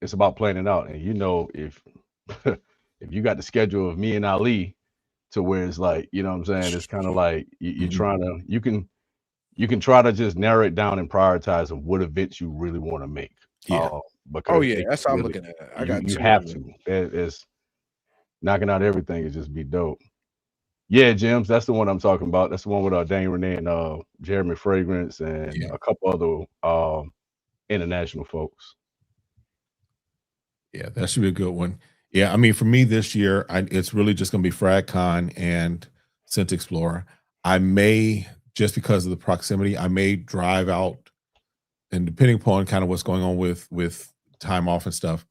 Speaker 5: it's about planning out. And you know, if if you got the schedule of me and Ali, to where it's like, you know what I'm saying, it's kind of like you're trying to, you can try to just narrow it down and prioritize of what events you really want to make. Because
Speaker 4: that's how I'm looking at it. I got
Speaker 5: you have to. It's knocking out everything is just be dope. Yeah, Jims, that's the one I'm talking about. That's the one with Dane Renee and Jeremy Fragrance and a couple other international folks.
Speaker 2: Yeah, that should be a good one. Yeah, I mean, for me this year, it's really just going to be FragCon and Scent Explorer. I may, just because of the proximity, I may drive out, and depending upon kind of what's going on with time off and stuff,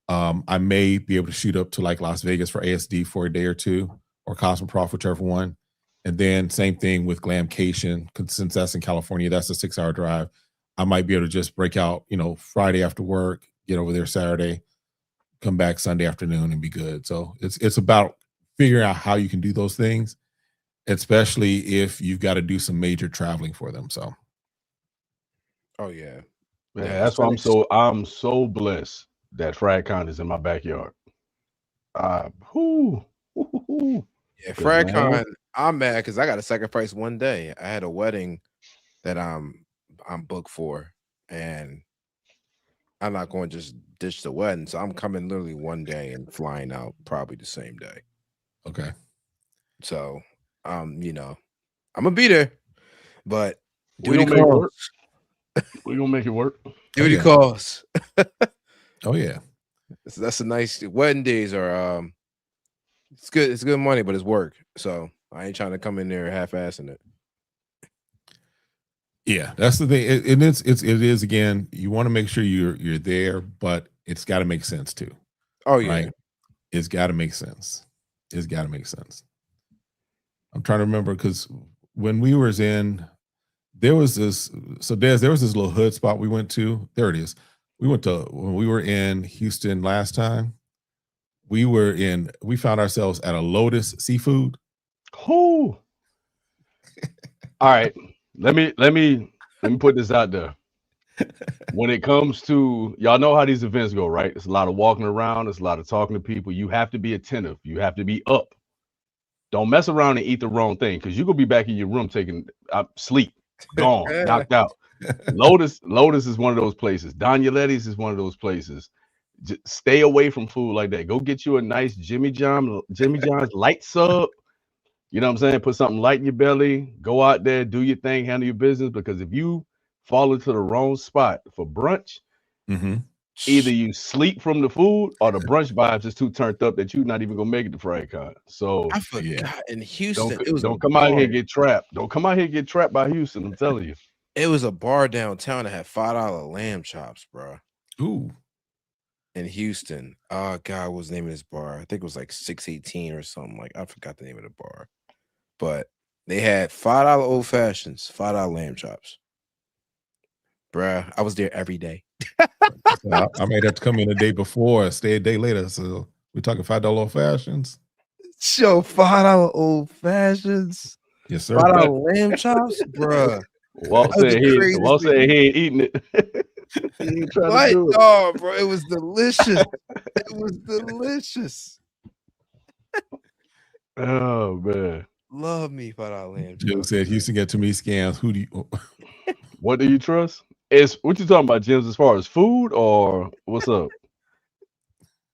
Speaker 2: I may be able to shoot up to like Las Vegas for ASD for a day or two, or Cosmoprof, whichever one. And then same thing with Glamcation, since that's in California, that's a 6-hour drive. I might be able to just break out, Friday after work, get over there Saturday, come back Sunday afternoon and be good. So it's about figuring out how you can do those things, especially if you've got to do some major traveling for them. So
Speaker 5: yeah, that's why I'm so blessed that FragCon is in my backyard.
Speaker 4: FragCon, I'm mad because I got to sacrifice one day. I had a wedding that I'm booked for, and I'm not going to just ditch the wedding. So I'm coming literally one day and flying out probably the same day.
Speaker 2: Okay.
Speaker 4: So, I'm gonna be there, but
Speaker 5: we're gonna make it work.
Speaker 4: Duty calls.
Speaker 2: Oh yeah.
Speaker 4: That's a nice wedding days are it's good. It's good money, but it's work. So I ain't trying to come in there half-assing it.
Speaker 2: Yeah, that's the thing. It is again, you want to make sure you're there, but it's got to make sense too.
Speaker 4: Oh yeah.
Speaker 2: Right? It's got to make sense. It's got to make sense. I'm trying to remember because when we was in, there was this little hood spot we went to. There it is. When we were in Houston last time, we found ourselves at a Lotus Seafood.
Speaker 5: All right. Let me put this out there. When it comes to, y'all know how these events go, right? It's a lot of walking around, it's a lot of talking to people. You have to be attentive, you have to be up. Don't mess around and eat the wrong thing, because you're gonna be back in your room taking sleep, gone, knocked out. Lotus is one of those places. Donioletti's is one of those places. Just stay away from food like that. Go get you a nice Jimmy John's light sub. You know what I'm saying? Put something light in your belly. Go out there, do your thing, handle your business. Because if you fall into the wrong spot for brunch, either you sleep from the food or the brunch vibes is too turned up that you're not even gonna make it to FragCon. So
Speaker 4: I forgot in Houston.
Speaker 5: Don't come out here and get trapped. Don't come out here and get trapped by Houston. I'm telling you.
Speaker 4: It was a bar downtown that had $5 lamb chops, bro.
Speaker 2: Ooh.
Speaker 4: In Houston. Oh God, what was the name of this bar? I think it was like 618 or something. Like I forgot the name of the bar. But they had $5 old fashions, $5 lamb chops. Bruh, I was there every day.
Speaker 2: I might have to come in a day before, stay a day later. So we're talking $5 old fashions.
Speaker 4: Show $5 old fashions.
Speaker 2: Yes, sir.
Speaker 4: $5 lamb chops, bruh.
Speaker 5: Walt said he ain't eating it.
Speaker 4: Oh, bro, it was delicious. It was delicious.
Speaker 5: Oh man,
Speaker 4: love me $5 lamb chops.
Speaker 2: Jim said Houston got too many scams. Who do you?
Speaker 5: What do you trust? It's what you talking about, James? As far as food or what's up?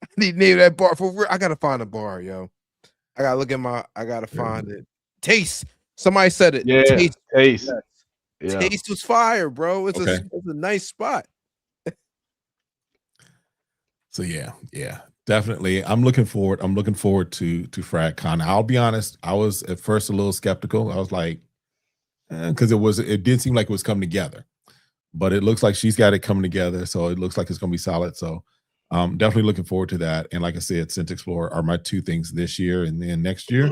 Speaker 4: I need to name that bar for real. I gotta find a bar, yo. I gotta look at I gotta find it. Taste. Somebody said it.
Speaker 5: Yeah, Taste.
Speaker 4: Yes.
Speaker 5: Yeah.
Speaker 4: Taste was fire, bro. It's a nice spot.
Speaker 2: So yeah, definitely. I'm looking forward to FragCon. I'll be honest, I was at first a little skeptical. I was like, because it did seem like it was coming together, but it looks like she's got it coming together. So it looks like it's gonna be solid. So Definitely looking forward to that. And like I said, Scent Explorer are my two things this year, and then next year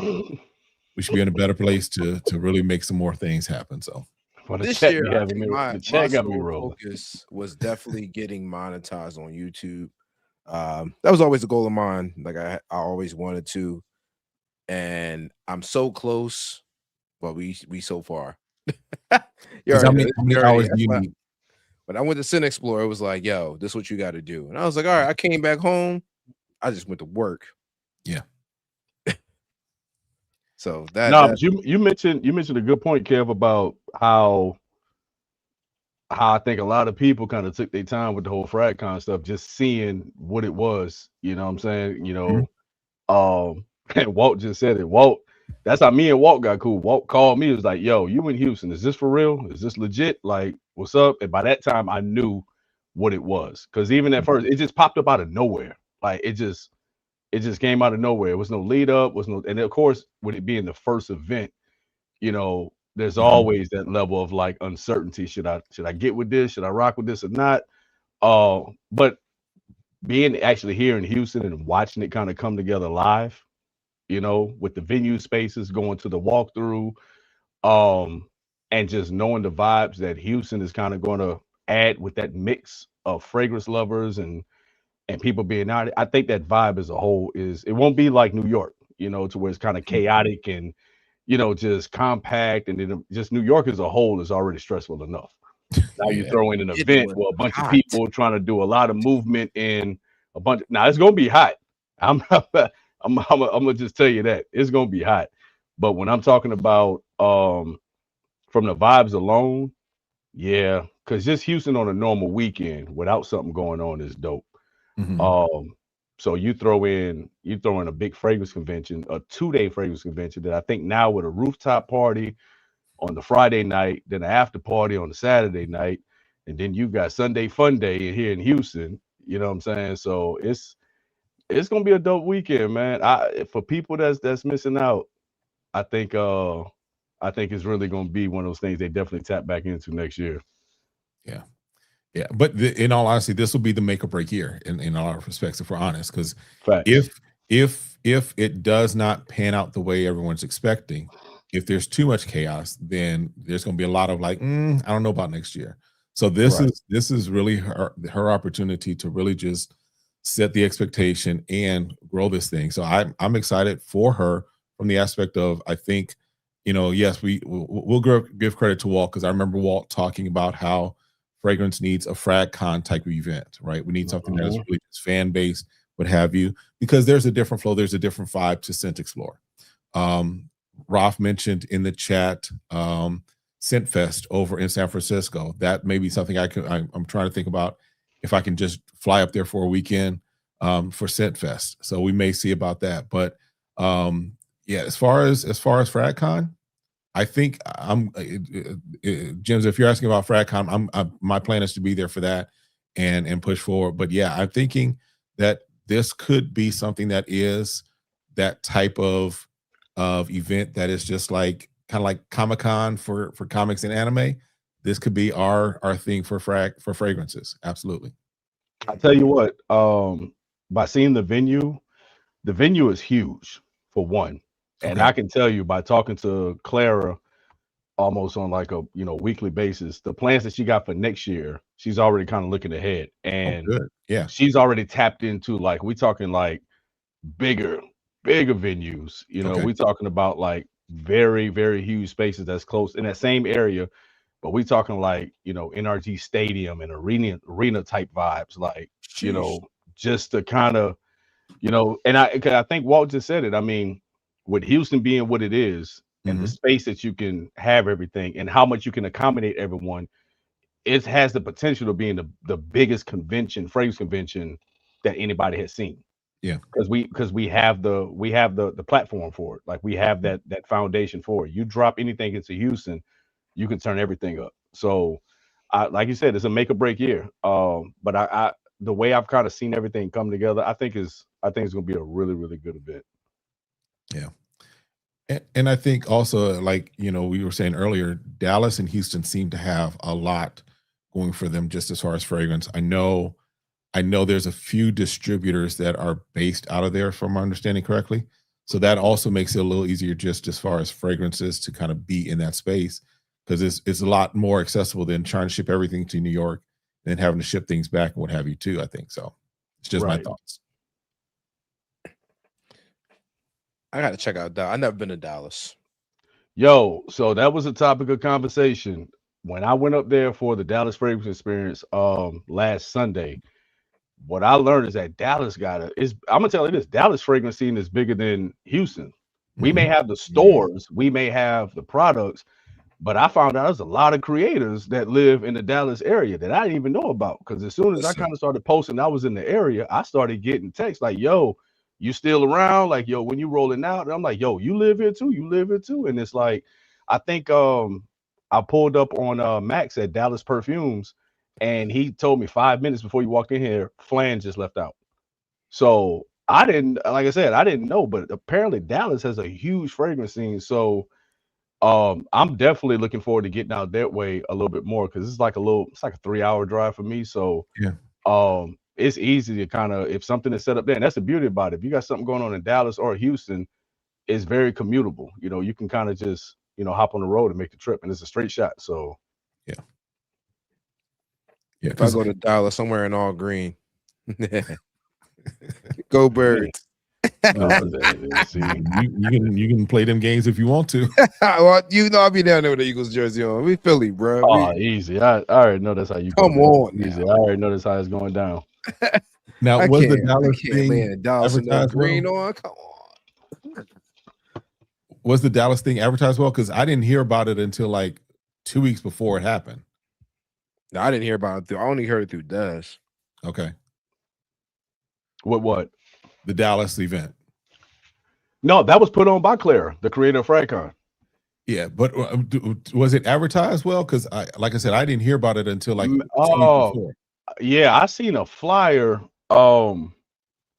Speaker 2: we should be in a better place to really make some more things happen. So
Speaker 5: For the
Speaker 4: This
Speaker 5: chat
Speaker 4: year,
Speaker 5: be
Speaker 4: I
Speaker 5: having
Speaker 4: think
Speaker 5: me,
Speaker 4: my
Speaker 5: the chat got me
Speaker 4: sole
Speaker 5: rolling.
Speaker 4: focus was definitely getting monetized on YouTube. That was always a goal of mine. Like I always wanted to, and I'm so close, but we so far. You
Speaker 2: 'cause
Speaker 4: already know,
Speaker 2: how many
Speaker 4: you already-
Speaker 2: hours do
Speaker 4: that's
Speaker 2: you
Speaker 4: why-
Speaker 2: need?
Speaker 4: When I went to Scent Explorer, it was like, yo, this is what you got to do. And I was like, all right, I came back home. I just went to work.
Speaker 2: Yeah.
Speaker 4: So
Speaker 5: No, but you mentioned a good point, Kev, about how I think a lot of people kind of took their time with the whole FragCon stuff, just seeing what it was. You know what I'm saying? You know, and Walt just said it. Walt, that's how me and Walt got cool. Walt called me, was like, yo, you in Houston, is this for real? Is this legit? Like, what's up? And by that time I knew what it was. Because even at first, it just popped up out of nowhere. Like it just came out of nowhere. It was no lead up, and of course, with it being the first event, you know, there's always that level of like uncertainty. Should I get with this? Should I rock with this or not? But being actually here in Houston and watching it kind of come together live, you know, with the venue spaces, going to the walkthrough, and just knowing the vibes that Houston is kind of going to add with that mix of fragrance lovers and people being out. I think that vibe as a whole it won't be like New York, you know, to where it's kind of chaotic and, you know, just compact, and then just New York as a whole is already stressful enough. Now you throw in an event where a bunch of people trying to do a lot of movement in a bunch. Now it's gonna be hot. I'm gonna just tell you that it's gonna be hot. But when I'm talking about from the vibes alone, yeah, because just Houston on a normal weekend without something going on is dope. So you throw in a big fragrance convention, a 2-day fragrance convention that I think now with a rooftop party on the Friday night, then an after party on the Saturday night, and then you got Sunday Fun Day here in Houston. You know what I'm saying? So it's gonna be a dope weekend, man. For people that's missing out, I think it's really gonna be one of those things they definitely tap back into next year.
Speaker 2: Yeah. Yeah, but in all honesty, this will be the make or break year in all respects, if we're honest. Because if it does not pan out the way everyone's expecting, if there's too much chaos, then there's going to be a lot of like, I don't know about next year. So this is really her opportunity to really just set the expectation and grow this thing. So I'm excited for her from the aspect of, I think, you know, yes, we'll give credit to Walt, because I remember Walt talking about how fragrance needs a FragCon type of event, right? We need something that is really just fan based, what have you, because there's a different flow, there's a different vibe to Scent Explorer. Ralph mentioned in the chat Scent Fest over in San Francisco. That may be something I'm trying to think about if I can just fly up there for a weekend for Scent Fest. So we may see about that. But yeah, as far as FragCon, I think James, if you're asking about FragCon, my plan is to be there for that and push forward. But yeah, I'm thinking that this could be something that is that type of event that is just like kind of like Comic-Con for comics and anime. This could be our thing for fragrances. Absolutely.
Speaker 5: I tell you what, by seeing the venue is huge for one. And I can tell you by talking to Clara almost on like a weekly basis, the plans that she got for next year, she's already kind of looking ahead. And she's already tapped into, like, we talking like bigger venues. You know, we talking about like very, very huge spaces that's close in that same area. But we talking like, NRG Stadium and arena type vibes, like, just to kind of, and I think Walt just said it. I mean, with Houston being what it is, and the space that you can have everything and how much you can accommodate everyone, it has the potential of being the biggest fragrance convention that anybody has seen.
Speaker 2: Yeah,
Speaker 5: because we have the platform for it. Like, we have that foundation for it. You drop anything into Houston, you can turn everything up. So, like you said, it's a make or break year. But I the way I've kind of seen everything come together, I think it's gonna be a really, really good event.
Speaker 2: Yeah. And I think also, like, we were saying earlier, Dallas and Houston seem to have a lot going for them just as far as fragrance. I know I know there's a few distributors that are based out of there, from my understanding correctly. So that also makes it a little easier, just as far as fragrances, to kind of be in that space, because it's a lot more accessible than trying to ship everything to New York and having to ship things back and what have you too. I think so. It's just my
Speaker 5: Right.
Speaker 2: thoughts.
Speaker 4: I gotta check out Dallas. I've never been to Dallas.
Speaker 5: Yo, so that was a topic of conversation when I went up there for the Dallas Fragrance Experience last Sunday. What I learned is that Dallas I'm gonna tell you this, Dallas fragrance scene is bigger than Houston. We may
Speaker 2: Mhm.
Speaker 5: have the stores, we may have the products, but I found out there's a lot of creators that live in the Dallas area that I didn't even know about. Because as soon as I
Speaker 4: Listen.
Speaker 5: kind of started posting, I was in the area, I started getting texts like, yo, you still around? Like, yo, when you rolling out? And I'm like, yo, you live here too? You live here too? And it's like, I think I pulled up on Max at Dallas Perfumes, and he told me 5 minutes before you walk in here, Flan just left out. So I didn't, like I said, I didn't know, but apparently Dallas has a huge fragrance scene. So I'm definitely looking forward to getting out that way a little bit more, because it's like a 3-hour drive for me. So
Speaker 2: Yeah.
Speaker 5: it's easy to kind of, if something is set up there, and that's the beauty about it. If you got something going on in Dallas or Houston, it's very commutable. You know, you can kind of just, hop on the road and make the trip, and it's a straight shot. So
Speaker 2: Yeah.
Speaker 4: If I go to Dallas, somewhere in all green. Go Birds.
Speaker 5: see,
Speaker 2: you can play them games if you want to.
Speaker 4: Well, I'll be down there with the Eagles jersey on. We Philly, bro.
Speaker 5: Easy. I already know that's how you
Speaker 4: come on.
Speaker 5: Easy. I already know that's how it's going down.
Speaker 2: Now, was the Dallas thing
Speaker 4: Dallas
Speaker 2: advertised
Speaker 4: green
Speaker 2: well?
Speaker 4: on? Come on.
Speaker 2: Was the Dallas thing advertised well? Because I didn't hear about it until like 2 weeks before it happened.
Speaker 4: No, I didn't hear about it I only heard it through Des.
Speaker 2: Okay.
Speaker 5: What?
Speaker 2: The Dallas event.
Speaker 5: No, that was put on by Claire, the creator of Fragcon.
Speaker 2: Yeah, but was it advertised well? Because like I said, I didn't hear about it until like 2 weeks before.
Speaker 5: Yeah, I seen a flyer.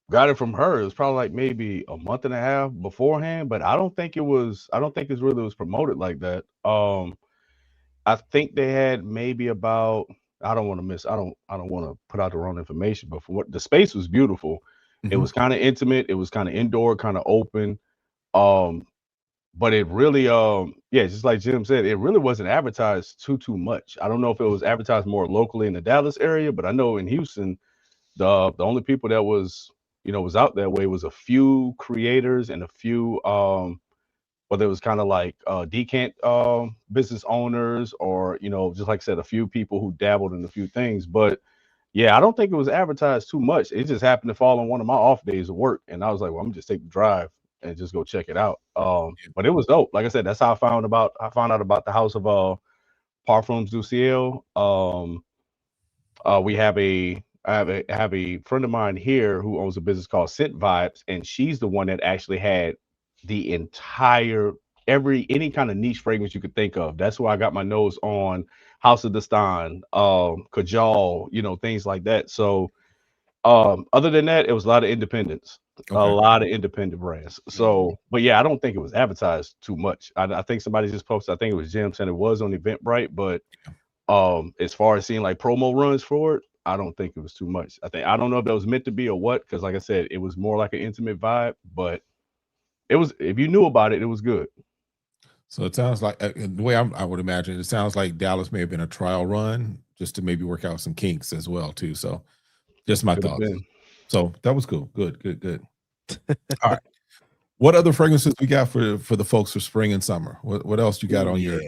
Speaker 5: Got it from her. It was probably like maybe a month and a half beforehand, but I don't think it's really was promoted like that. I think they had maybe about, I don't want to put out the wrong information, but for what the space was beautiful. It was kind of intimate, it was kind of indoor, kind of open. But it really, just like Jim said, it really wasn't advertised too much. I don't know if it was advertised more locally in the Dallas area, but I know in Houston, the only people that was out that way was a few creators and a few whether it was kind of like decant business owners, or just like I said, a few people who dabbled in a few things. But yeah, I don't think it was advertised too much. It just happened to fall on one of my off days of work, and I was like, well, I'm gonna just take the drive and just go check it out. But it was dope. Like I said, that's how I found out about the House of Parfums du Ciel. I have a friend of mine here who owns a business called Scent Vibes, and she's the one that actually had the entire any kind of niche fragrance you could think of. That's why I got my nose on House of Dastan, Kajal, things like that. So other than that, it was a lot of independents, a lot of independent brands. So, but yeah, I don't think it was advertised too much. I think somebody just posted, I think it was Jim, saying it was on Eventbrite, but as far as seeing like promo runs for it, I don't think it was too much. I don't know if that was meant to be or what, because like I said, it was more like an intimate vibe, but it was, if you knew about it, it was good.
Speaker 2: So it sounds like the way I would imagine, it sounds like Dallas may have been a trial run just to maybe work out some kinks as well too. So just my thoughts. So that was cool. Good. All right. What other fragrances we got for the folks for spring and summer? What else you got on your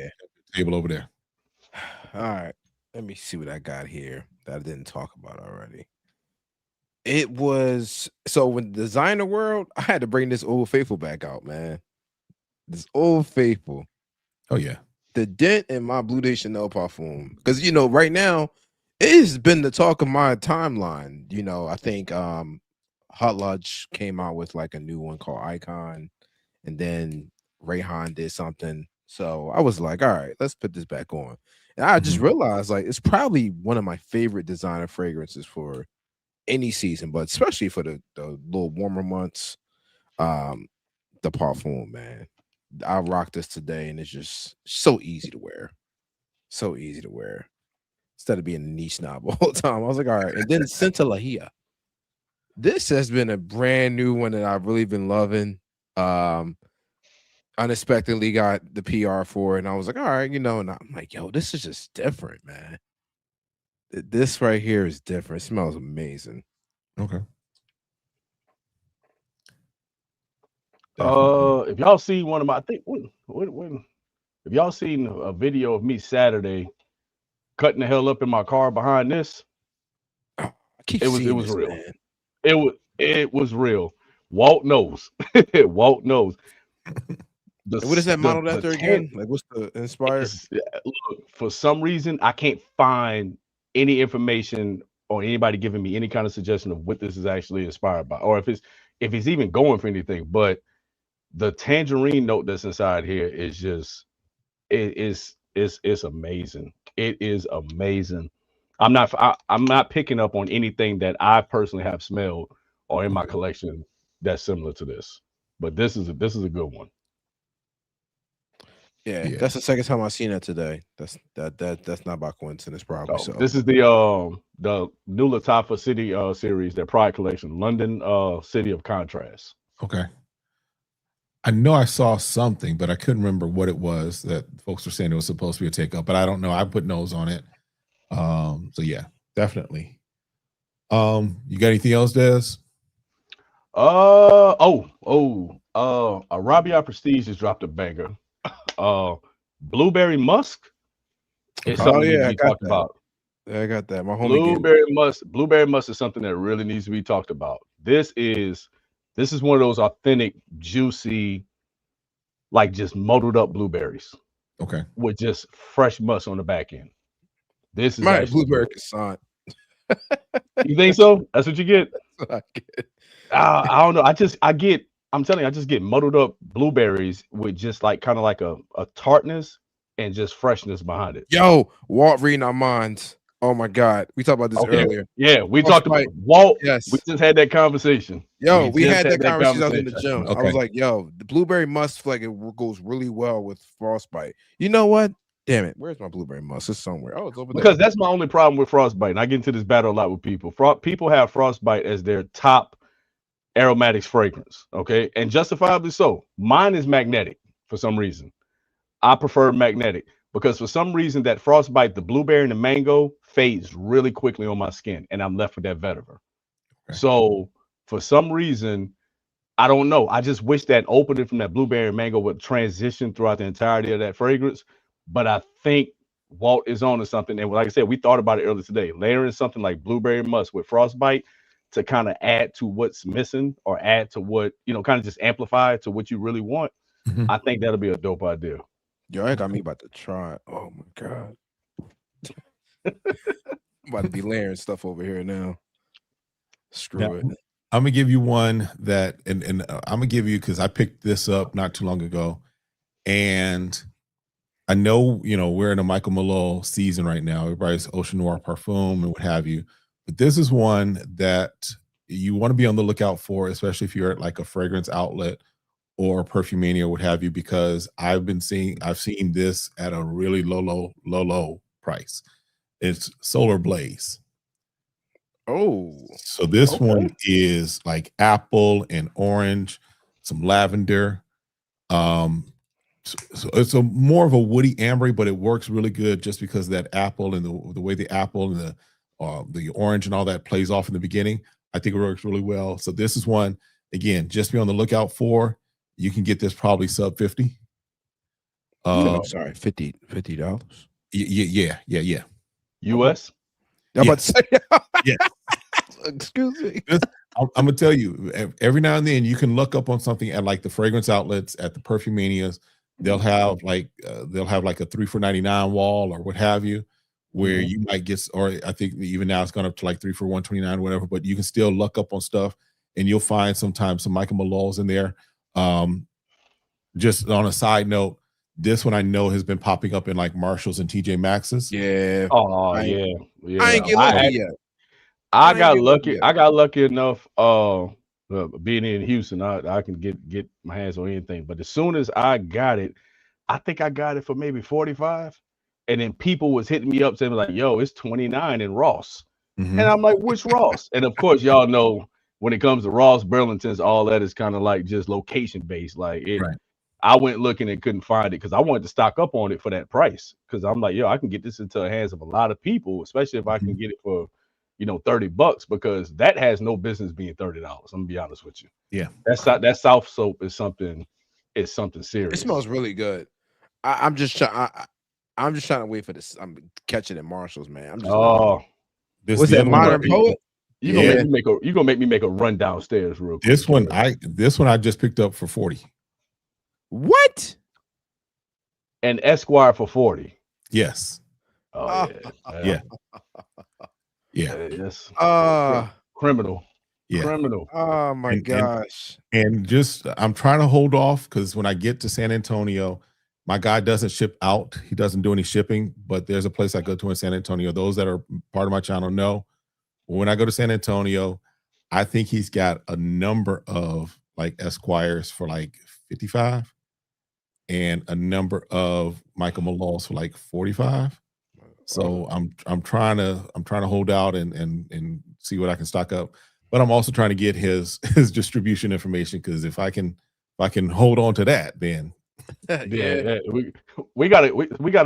Speaker 2: table over there?
Speaker 4: All right. Let me see what I got here that I didn't talk about already. It was, so when Designer World, I had to bring this Old Faithful back out, man. This Old Faithful.
Speaker 2: Oh yeah.
Speaker 4: The dent in my Blue de Chanel parfum. Because right now, it has been the talk of my timeline. I think Hot Lodge came out with like a new one called Icon, and then Rayhan did something. So I was like, all right, let's put this back on. And I just realized like it's probably one of my favorite designer fragrances for any season, but especially for the little warmer months. The parfum, man. I rocked this today, and it's just so easy to wear. So easy to wear. instead of being a niche snob all the time. I was like, all right. And then Scintillahia. This has been a brand new one that I've really been loving. Unexpectedly got the PR for it, and I was like, all right, and I'm like, yo, this is just different, man. This right here is different. It smells amazing.
Speaker 2: Okay.
Speaker 5: If y'all see one of my, I think when if y'all seen a video of me Saturday cutting the hell up in my car behind this, it was real. Man. It was real. Walt knows. Walt knows.
Speaker 4: What is that modeled after again? Like, what's the inspired?
Speaker 5: Look, for some reason, I can't find any information or anybody giving me any kind of suggestion of what this is actually inspired by, or if it's even going for anything. But the tangerine note that's inside here is just it's amazing. It is amazing. I'm not picking up on anything that I personally have smelled or in my collection that's similar to this. But this is a good one.
Speaker 4: Yeah, that's the second time I've seen that today. That's not by coincidence, probably. So
Speaker 5: this is the new Lattafa City series, their Pride collection, London City of Contrast.
Speaker 2: Okay. I know I saw something, but I couldn't remember what it was that folks were saying it was supposed to be a takeout, but I don't know. I put nose on it. So yeah, definitely. You got anything else, Des?
Speaker 5: Arabia Prestige just dropped a banger. Blueberry Musk is something that we talked about.
Speaker 4: Yeah, I got that. My homie
Speaker 5: Blueberry Musk is something that really needs to be talked about. This is one of those authentic, juicy, like just muddled up blueberries.
Speaker 2: Okay.
Speaker 5: With just fresh musk on the back end. This is
Speaker 4: my blueberry croissant.
Speaker 5: You think so? That's what you get? I don't know. I'm telling you, I just get muddled up blueberries with just like kind of like a tartness and just freshness behind it.
Speaker 4: Yo, Walt reading our minds. Oh my God. We talked about this earlier.
Speaker 5: Yeah, we talked about Walt.
Speaker 4: Yes.
Speaker 5: We just had that conversation.
Speaker 4: Yo, we had that conversation. I was in the gym. Okay. I was like, yo, the blueberry musk like it goes really well with frostbite. You know what? Damn it. Where's my blueberry musk? It's somewhere. Oh, it's over there.
Speaker 5: Because that's my only problem with frostbite. And I get into this battle a lot with people. People have frostbite as their top aromatics fragrance. Okay. And justifiably so. Mine is magnetic for some reason. I prefer magnetic because for some reason that frostbite, the blueberry and the mango fades really quickly on my skin. And I'm left with that vetiver. Okay. So for some reason, I don't know. I just wish that opening from that blueberry and mango would transition throughout the entirety of that fragrance. But I think Walt is on to something. And like I said, we thought about it earlier today. Layering something like blueberry musk with frostbite to kind of add to what's missing or add to what, kind of just amplify to what you really want. Mm-hmm. I think that'll be a dope idea.
Speaker 4: Yo, I got me about to try. Oh my God. I'm about to be layering stuff over here now. Screw it.
Speaker 2: I'm gonna give you one that, and I'm gonna give you because I picked this up not too long ago, and I know we're in a Michael Malone season right now. Everybody's Ocean Noir Parfum and what have you, but this is one that you want to be on the lookout for, especially if you're at like a fragrance outlet or Perfumania or what have you, because I've seen this at a really low price. It's Solar Blaze.
Speaker 4: Oh,
Speaker 2: so this one is like apple and orange, some lavender. So it's more of a woody ambery, but it works really good just because of that apple and the way the apple and the orange and all that plays off in the beginning. I think it works really well. So this is one, again, just be on the lookout for. You can get this probably sub 50.
Speaker 4: Sorry, $50.
Speaker 2: Yeah.
Speaker 5: US?
Speaker 4: I'm about to say,
Speaker 2: yeah.
Speaker 4: Excuse me.
Speaker 2: I'm gonna tell you, every now and then you can look up on something at like the fragrance outlets, at the Perfumanias. They'll have like a 3 for $99 wall or what have you, where you might get, or I think even now it's gone up to like 3 for $129 or whatever. But you can still look up on stuff, and you'll find sometimes some Michael Malone's in there. Just on a side note, this one I know has been popping up in like Marshalls and TJ Maxx's.
Speaker 4: Yeah.
Speaker 5: Oh yeah.
Speaker 4: I ain't get lucky yet.
Speaker 5: I got lucky. I got lucky enough. Being in Houston, I can get my hands on anything. But as soon as I got it, I think I got it for maybe $45, And then people was hitting me up saying like, "Yo, it's 29 in Ross,"
Speaker 2: Mhm.
Speaker 5: and I'm like, "Which Ross?" And of course, y'all know when it comes to Ross, Burlington's, all that is kind of like just location based. Like it,
Speaker 2: Right.
Speaker 5: I went looking and couldn't find it because I wanted to stock up on it for that price. Because I'm like, yo, I can get this into the hands of a lot of people, especially if I can get it for, $30, because that has no business being $30. I'm gonna be honest with you.
Speaker 2: Yeah.
Speaker 5: That South soap is something serious.
Speaker 4: It smells really good. I'm just trying. I'm just trying to wait for this. I'm catching it, Marshalls, man. I'm just.
Speaker 5: Oh,
Speaker 2: This
Speaker 4: Was
Speaker 2: the
Speaker 4: that
Speaker 2: other one
Speaker 4: Modern
Speaker 2: right-
Speaker 4: Poet?
Speaker 5: you gonna
Speaker 4: Yeah.
Speaker 5: make me make a run downstairs real quick.
Speaker 2: This one I just picked up for 40.
Speaker 4: What?
Speaker 5: And Esquire for 40.
Speaker 2: Yes.
Speaker 5: Oh
Speaker 2: Yeah. Yeah.
Speaker 5: Yes.
Speaker 4: Ah.
Speaker 5: Criminal.
Speaker 2: Yeah.
Speaker 5: Criminal.
Speaker 4: Oh my
Speaker 2: And-
Speaker 4: gosh.
Speaker 2: And just I'm trying to hold off because when I get to San Antonio, my guy doesn't ship out. He doesn't do any shipping, but there's a place I go to in San Antonio. Those that are part of my channel know when I go to San Antonio, I think he's got a number of like Esquires for like 55 and a number of Michael Malone for like 45. So I'm trying to hold out and see what I can stock up. But I'm also trying to get his distribution information because if I can hold on to that, then
Speaker 5: Yeah. We gotta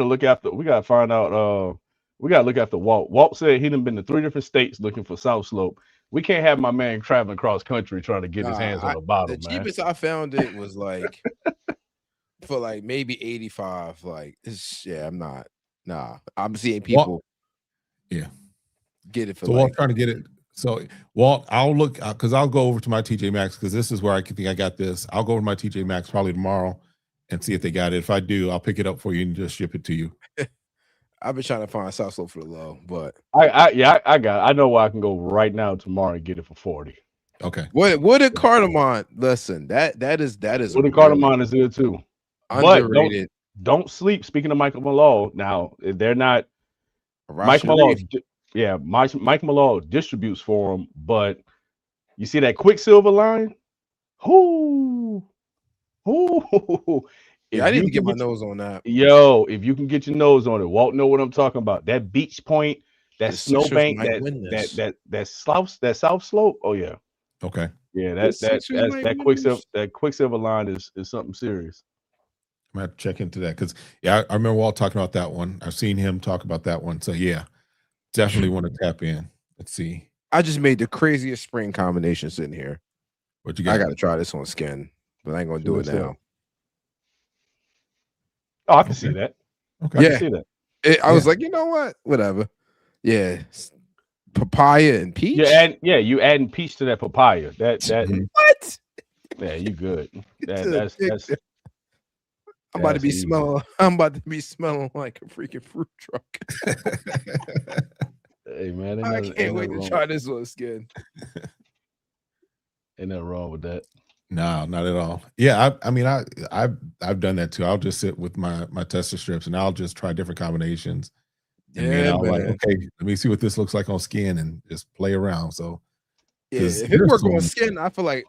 Speaker 5: look after. We gotta find out. We gotta look after Walt. Walt said he done been to 3 different states looking for South Slope. We can't have my man traveling cross country trying to get his hands on a bottle,
Speaker 4: The
Speaker 5: man.
Speaker 4: cheapest I found it was like for like maybe 85. Like, I'm not. Nah, I'm seeing people.
Speaker 2: Yeah.
Speaker 4: Get it for.
Speaker 2: So
Speaker 4: like,
Speaker 2: Walt trying to get it. So Walt, I'll look because I'll go over to my TJ Maxx because this is where I think I got this. I'll go over to my TJ Maxx probably tomorrow and see if they got it. If I do, I'll pick it up for you and just ship it to you.
Speaker 4: I've been trying to find South Slope for the low, but
Speaker 5: I got it. I know where I can go right now tomorrow and get it for 40.
Speaker 2: Okay.
Speaker 4: Wooded Cardamom. Listen, that is
Speaker 5: Wooded Cardamom is there too.
Speaker 4: underrated.
Speaker 5: But don't sleep. Speaking of Michael Malone, now they're not. Mike Malone, Mike Malone distributes for them, but you see that Quicksilver line? Whoo.
Speaker 4: Yeah, I need to get my nose on that.
Speaker 5: Yo, if you can get your nose on it, Walt know what I'm talking about. That Beach Point, that
Speaker 4: The
Speaker 5: snowbank,
Speaker 4: Sixers might win this.
Speaker 5: that South Slope. Oh yeah,
Speaker 2: Okay.
Speaker 5: yeah.
Speaker 4: The Sixers might
Speaker 5: That
Speaker 4: win this.
Speaker 5: Quicksilver line is something serious.
Speaker 2: I'm gonna have to check into that because I remember Walt talking about that one. I've seen him talk about that one. So yeah, definitely want to tap in. Let's see
Speaker 4: I just made the craziest spring combination sitting here.
Speaker 2: what you got.
Speaker 4: I got to try this on skin, but I ain't gonna do it now.
Speaker 5: Oh, I can see that.
Speaker 2: Okay.
Speaker 5: I can see that.
Speaker 4: I was like, you know what? Whatever. Yeah, papaya and peach.
Speaker 5: You adding peach to that papaya. That
Speaker 2: Mhm.
Speaker 4: What?
Speaker 5: yeah, you good.
Speaker 4: That's
Speaker 5: That's
Speaker 4: I'm about to be
Speaker 5: easy.
Speaker 4: smelling. I'm about to be smelling like a freaking fruit truck.
Speaker 5: Hey man,
Speaker 4: I can't wait to try this on skin.
Speaker 5: Ain't nothing wrong with that.
Speaker 2: No, not at all. Yeah, I mean, I've done that too. I'll just sit with my tester strips and I'll just try different combinations. And then I'll like, okay, let me see what this looks like on skin and just play around. So
Speaker 4: Yeah,
Speaker 2: 'cause
Speaker 4: if it
Speaker 2: there's
Speaker 4: works
Speaker 2: so
Speaker 4: on
Speaker 2: many-
Speaker 4: skin, I feel like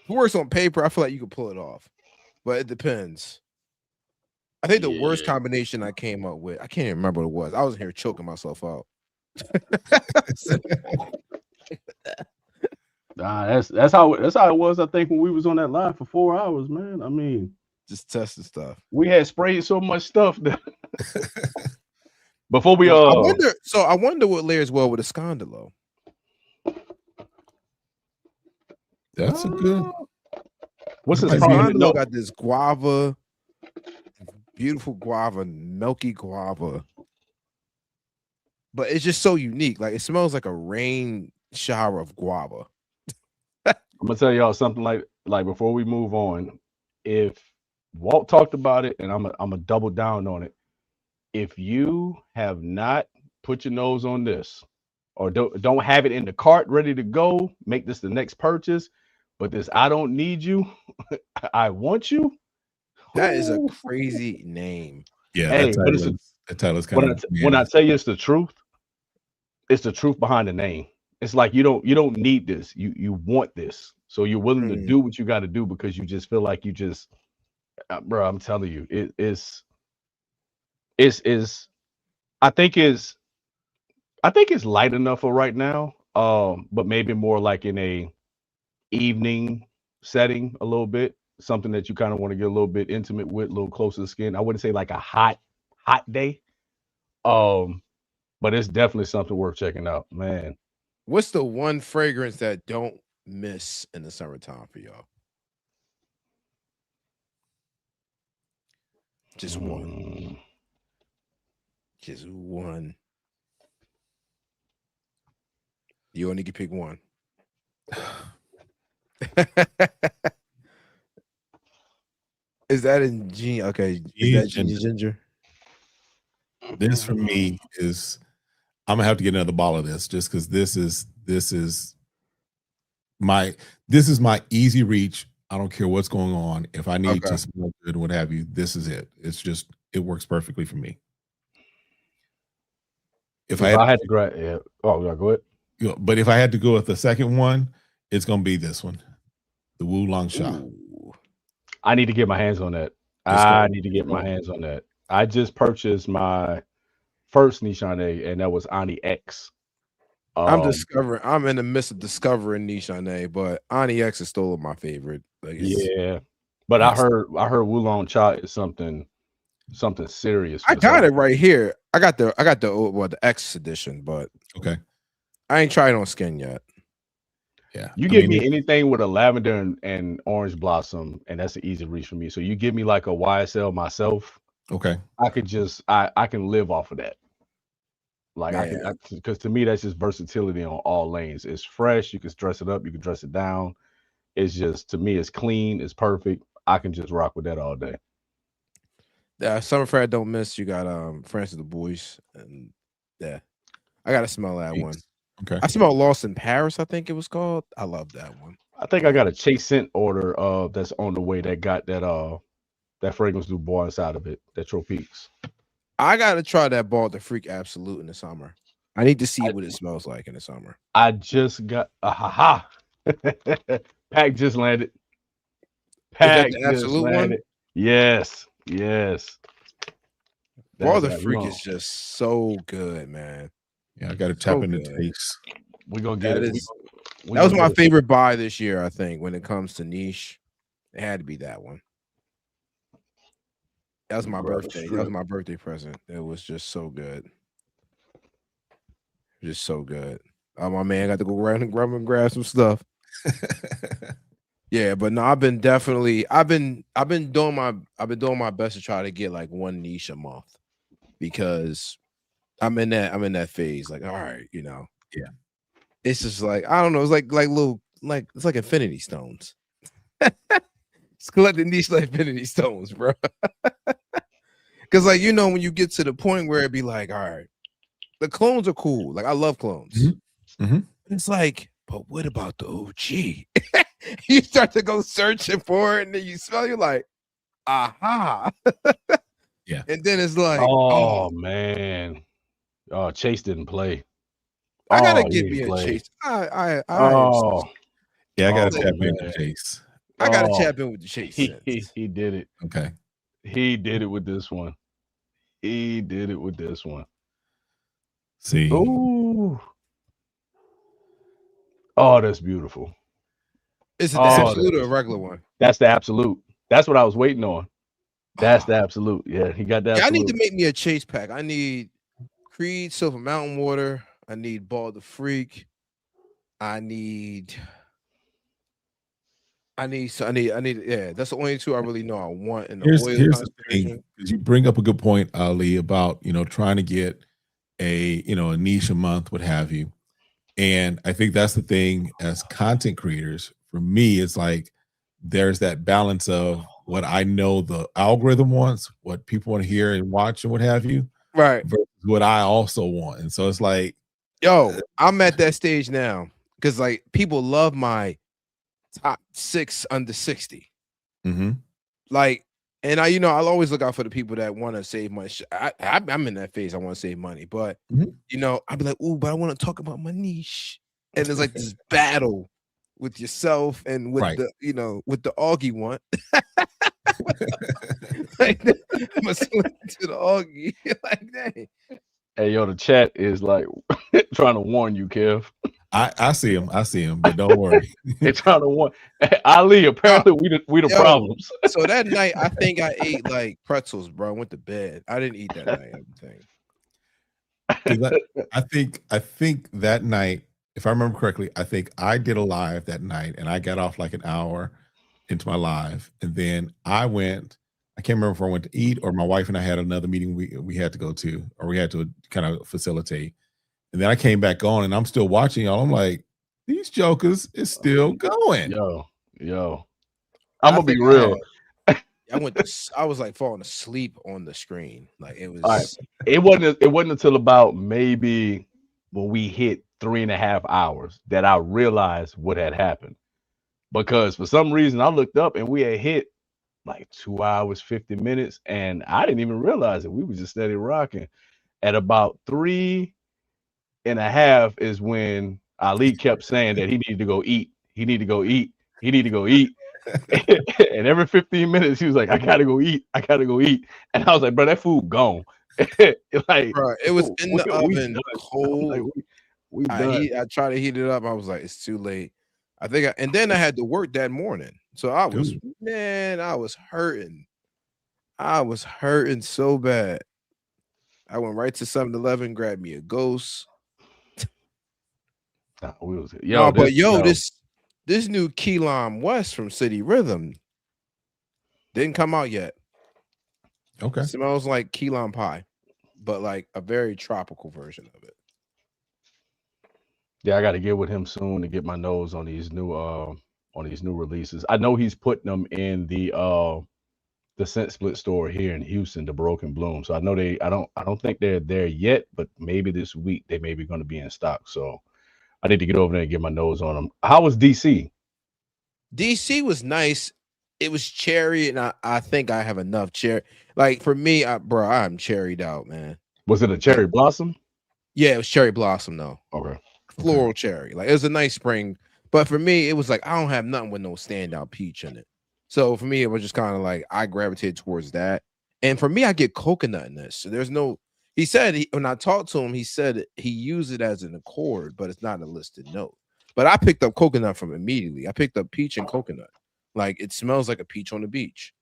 Speaker 4: if it works on paper, I feel like you could pull it off. But it depends. I think the worst
Speaker 5: Yeah.
Speaker 4: combination I came up with, I can't even remember what it was. I was here choking myself out.
Speaker 5: Nah, that's how it was. I think when we was on that line for 4 hours, man. I mean,
Speaker 4: Just testing stuff.
Speaker 5: we had sprayed so much stuff that before we
Speaker 4: I wonder what layers well with a scondalo.
Speaker 2: That's a good.
Speaker 5: What's his
Speaker 2: Might be-
Speaker 5: problem?
Speaker 4: Scondalo got this guava, beautiful guava, milky guava. But it's just so unique. Like it smells like a rain shower of guava.
Speaker 5: I'm gonna tell y'all something like before we move on. If Walt talked about it, and I'm a double down on it. If you have not put your nose on this, or don't have it in the cart ready to go, make this the next purchase. But this I don't need you, I want you.
Speaker 4: That is a
Speaker 5: Ooh.
Speaker 4: crazy name.
Speaker 2: Yeah,
Speaker 5: Hey, but
Speaker 2: that title's kind
Speaker 5: when I tell you it's the truth behind the name. It's like you don't need this. You want this. So you're willing to do what you got to do because you just feel like you just bro, I'm telling you, it's is I think is it's light enough for right now. But maybe more like in a evening setting a little bit, something that you kind of want to get a little bit intimate with, a little closer to the skin. I wouldn't say like a hot day. But it's definitely something worth checking out, man.
Speaker 4: What's the one fragrance that don't miss in the summertime for y'all? Just one. Just one. You only can pick one. Is that in Gene? Okay, is that ginger?
Speaker 2: This for me is I'm gonna have to get another bottle of this just because this is my easy reach. I don't care what's going on. If I need to smell good, what have you, this is it. It's just it works perfectly for me. If I had to
Speaker 5: grab, yeah. Oh, yeah, go ahead.
Speaker 2: But if I had to go with the second one, it's gonna be this one, the Wu Long Sha.
Speaker 5: I need to get my hands on that. I need to get my hands on that. I just purchased my first Nishane, and that was Ani X.
Speaker 4: I'm in the midst of discovering Nishane, but Ani X is still my favorite. Like,
Speaker 5: yeah, but I heard Wulong Cha is something serious.
Speaker 4: I got it right here. I got the X edition, but
Speaker 2: okay,
Speaker 4: I ain't tried on skin yet.
Speaker 5: Yeah, you give me anything with a lavender and orange blossom, and that's an easy reach for me. So you give me like a YSL myself.
Speaker 2: Okay,
Speaker 5: I could just I can live off of that. Like because to me that's just versatility on all lanes. It's fresh. You can dress it up. You can dress it down. It's just, to me, it's clean. It's perfect. I can just rock with that all day.
Speaker 4: Summer Fair don't miss. You got Francis the Boys, and I gotta smell that one.
Speaker 2: Okay,
Speaker 4: I smell Lost in Paris. I think it was called. I love that one.
Speaker 5: I think I got a Chase Scent order that's on the way that got that fragrance du bois inside of it. That Tropiques.
Speaker 4: I gotta try that Bald the Freak Absolute in the summer. I need to see what it smells like in the summer.
Speaker 5: I just got Pack just landed.
Speaker 4: Pack the Absolute landed. One.
Speaker 5: Yes.
Speaker 4: Bald the Freak is just so good, man.
Speaker 2: Yeah, I got to tap into taste.
Speaker 5: We're gonna get it.
Speaker 4: That was my favorite buy this year. I think when it comes to niche, it had to be that one. That was my birthday. That was my birthday present. It was just so good. Just so good. My man got to go around and grab some stuff. Yeah, but no, I've been doing my best to try to get like one niche a month, because I'm in that phase. Like, all right, yeah. It's just like, I don't know. It's like little, like it's like Infinity Stones. It's collecting niche like Infinity Stones, bro. Because like, when you get to the point where it'd be like, all right, the clones are cool. Like, I love clones.
Speaker 2: Mm-hmm.
Speaker 4: It's like, but what about the OG? You start to go searching for it, and then you smell, you're like, aha.
Speaker 2: Yeah.
Speaker 4: And then it's like,
Speaker 5: oh man. Oh, Chase didn't play.
Speaker 4: I gotta get me a Chase.
Speaker 2: I gotta tap into Chase.
Speaker 4: I gotta tap in with the Chase.
Speaker 5: He did it.
Speaker 2: Okay.
Speaker 5: He did it with this one.
Speaker 2: See.
Speaker 5: Ooh. Oh, that's beautiful.
Speaker 4: Is it the Absolute or a regular one?
Speaker 5: That's the Absolute. That's what I was waiting on. That's the Absolute. Yeah, he got that.
Speaker 4: Yeah, I need to make me a Chase pack. I need Creed Silver Mountain Water. I need Bald the Freak. I need. Yeah, that's the only two I really know I want in the
Speaker 2: here's
Speaker 4: oil.
Speaker 2: The thing, because you bring up a good point, Ali, about trying to get a niche a month, what have you. And I think that's the thing as content creators. For me, it's like there's that balance of what I know the algorithm wants, what people want to hear and watch and what have you,
Speaker 4: right?
Speaker 2: Versus what I also want. And so it's like,
Speaker 4: I'm at that stage now, because like people love my top 6 under 60.
Speaker 2: Mm-hmm.
Speaker 4: Like, and I'll always look out for the people that want to save money. I'm in that phase. I want to save money, but I'd be like, ooh, but I want to talk about my niche. And there's like this battle with yourself and with the with the Augie one. Like I'm a slip to the Augie. Like dang.
Speaker 5: Hey, yo, the chat is like trying to warn you, Kev.
Speaker 2: I see him, but don't worry.
Speaker 5: They're trying to warn Ali. Apparently, we the
Speaker 4: Yo,
Speaker 5: problems.
Speaker 4: So that night, I think I ate like pretzels, bro. I went to bed. I didn't eat that night. Everything.
Speaker 2: I think that night, if I remember correctly, I think I did a live that night, and I got off like an hour into my live, and then I can't remember if I went to eat or my wife and I had another meeting we had to go to, or we had to kind of facilitate. And then I came back on, and I'm still watching y'all. I'm like, these jokers is still going.
Speaker 5: Yo, I'm gonna be real.
Speaker 4: I was like falling asleep on the screen. Like it was.
Speaker 5: Right. It wasn't until about maybe when we hit 3.5 hours that I realized what had happened. Because for some reason I looked up and we had hit like 2 hours 50 minutes, and I didn't even realize it. We were just steady rocking. At about 3.5 is when Ali kept saying that he needed to go eat. He needed to go eat. He needed to go eat. And every 15 minutes he was like, I gotta go eat. I gotta go eat. And I was like, bro, that food gone. Like,
Speaker 4: bro, it was in the oven cold.
Speaker 5: Like, we done.
Speaker 4: I tried to heat it up. I was like, it's too late. And then I had to work that morning. So I was hurting. I was hurting so bad. I went right to 7-Eleven, grabbed me a Ghost. This new Key Lime West from City Rhythm didn't come out yet.
Speaker 2: Okay.
Speaker 4: It smells like key lime pie, but like a very tropical version of it.
Speaker 5: Yeah, I got to get with him soon to get my nose on these new releases. I know he's putting them in the Scent Split store here in Houston, the Broken Bloom. So I know I don't think they're there yet, but maybe this week they may be going to be in stock. So I need to get over there and get my nose on them. How was DC?
Speaker 4: DC was nice. It was cherry, and I think I have enough cherry. Like for me, I'm cherried out, man.
Speaker 5: Was it a cherry blossom?
Speaker 4: Yeah, it was cherry blossom though.
Speaker 5: Okay.
Speaker 4: Floral cherry. Like it was a nice spring. But for me, it was like I don't have nothing with no standout peach in it. So for me, it was just kind of like I gravitated towards that. And for me, I get coconut in this. So there's no. He said when I talked to him, he said he used it as an accord, but it's not a listed note. But I picked up coconut from immediately. I picked up peach and coconut. Like it smells like a peach on the beach.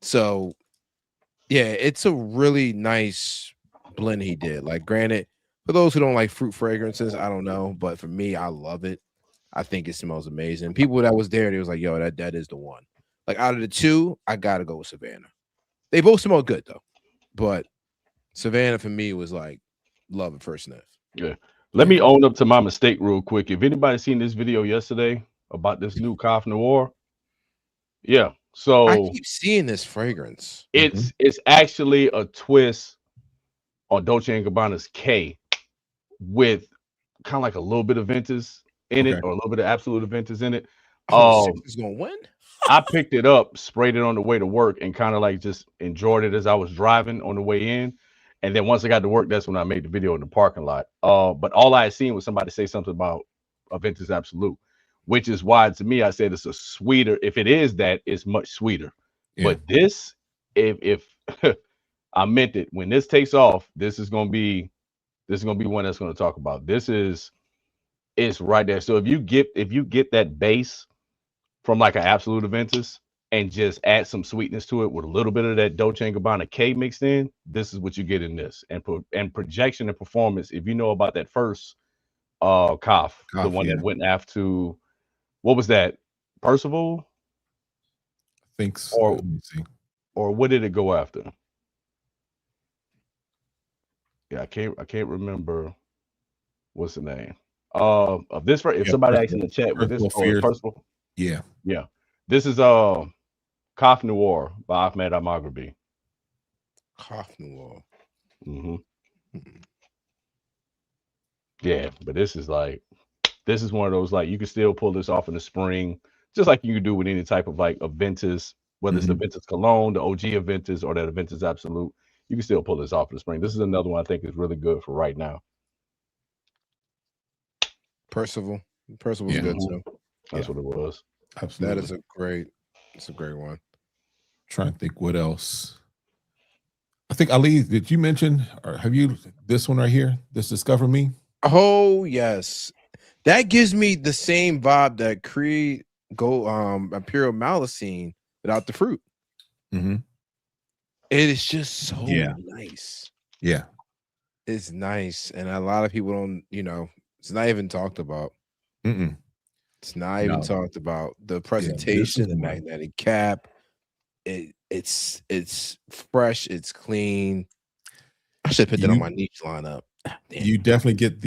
Speaker 4: So yeah, it's a really nice blend he did. Like granted, for those who don't like fruit fragrances, I don't know, but for me, I love it. I think it smells amazing. People that was there, they was like, yo, that is the one. Like out of the two, I gotta go with Savannah. They both smell good though. But Savannah for me was like love at first sniff.
Speaker 5: Yeah. Let me own up to my mistake real quick. If anybody seen this video yesterday about this new Cough Noir, yeah. So
Speaker 4: I keep seeing this fragrance.
Speaker 5: It's actually a twist on Dolce & Gabbana's K with kind of like a little bit of Ventus in it, or a little bit of Absolute Ventus in it.
Speaker 4: Is gonna win.
Speaker 5: I picked it up, sprayed it on the way to work, and kind of like just enjoyed it as I was driving on the way in. And then once I got to work, that's when I made the video in the parking lot. But all I had seen was somebody say something about a Ventus Absolute, which is why to me I said it's a sweeter. If it is that, it's much sweeter. Yeah. But this, if I meant it, when this takes off, this is gonna be one that's gonna talk about. It's right there. So if you get that base from like an Absolute Ventus and just add some sweetness to it with a little bit of that Dolce & Gabbana K mixed in, this is what you get in this. And projection and performance, if you know about that first Cough, the one that went after, what was that? Percival?
Speaker 2: Thanks.
Speaker 5: Or what did it go after? Yeah, I can't remember what's the name. Of this, if somebody asks in the chat with this Percival.
Speaker 2: Yeah.
Speaker 5: This is Cough Noir by Ahmed Al-Maghribi.
Speaker 4: Cough Noir.
Speaker 5: Yeah, but this is one of those, like, you can still pull this off in the spring, just like you can do with any type of like a Ventus, whether it's the Ventus Cologne, the OG Ventus, or that Ventus Absolute. You can still pull this off in the spring. This is another one I think is really good for right now.
Speaker 4: Percival's good too.
Speaker 5: That's what it was.
Speaker 2: Absolutely.
Speaker 4: That is a great. It's a great one.
Speaker 2: Trying to think what else. I think Ali, did you mention or have you this one right here? This Discover Me?
Speaker 4: Oh yes, that gives me the same vibe that Creed Imperial Malacine without the fruit.
Speaker 2: Mm-hmm.
Speaker 4: It is just so
Speaker 2: Yeah.
Speaker 4: nice.
Speaker 2: Yeah.
Speaker 4: It's nice, and a lot of people don't. It's not even talked about.
Speaker 2: Mm-mm.
Speaker 4: It's not even
Speaker 2: No.
Speaker 4: talked about. The
Speaker 2: this
Speaker 4: presentation,
Speaker 2: is
Speaker 4: the
Speaker 2: one.
Speaker 4: magnetic cap. It's fresh. It's clean. I should put that on
Speaker 2: You-
Speaker 4: my niche lineup. Damn.
Speaker 2: You definitely get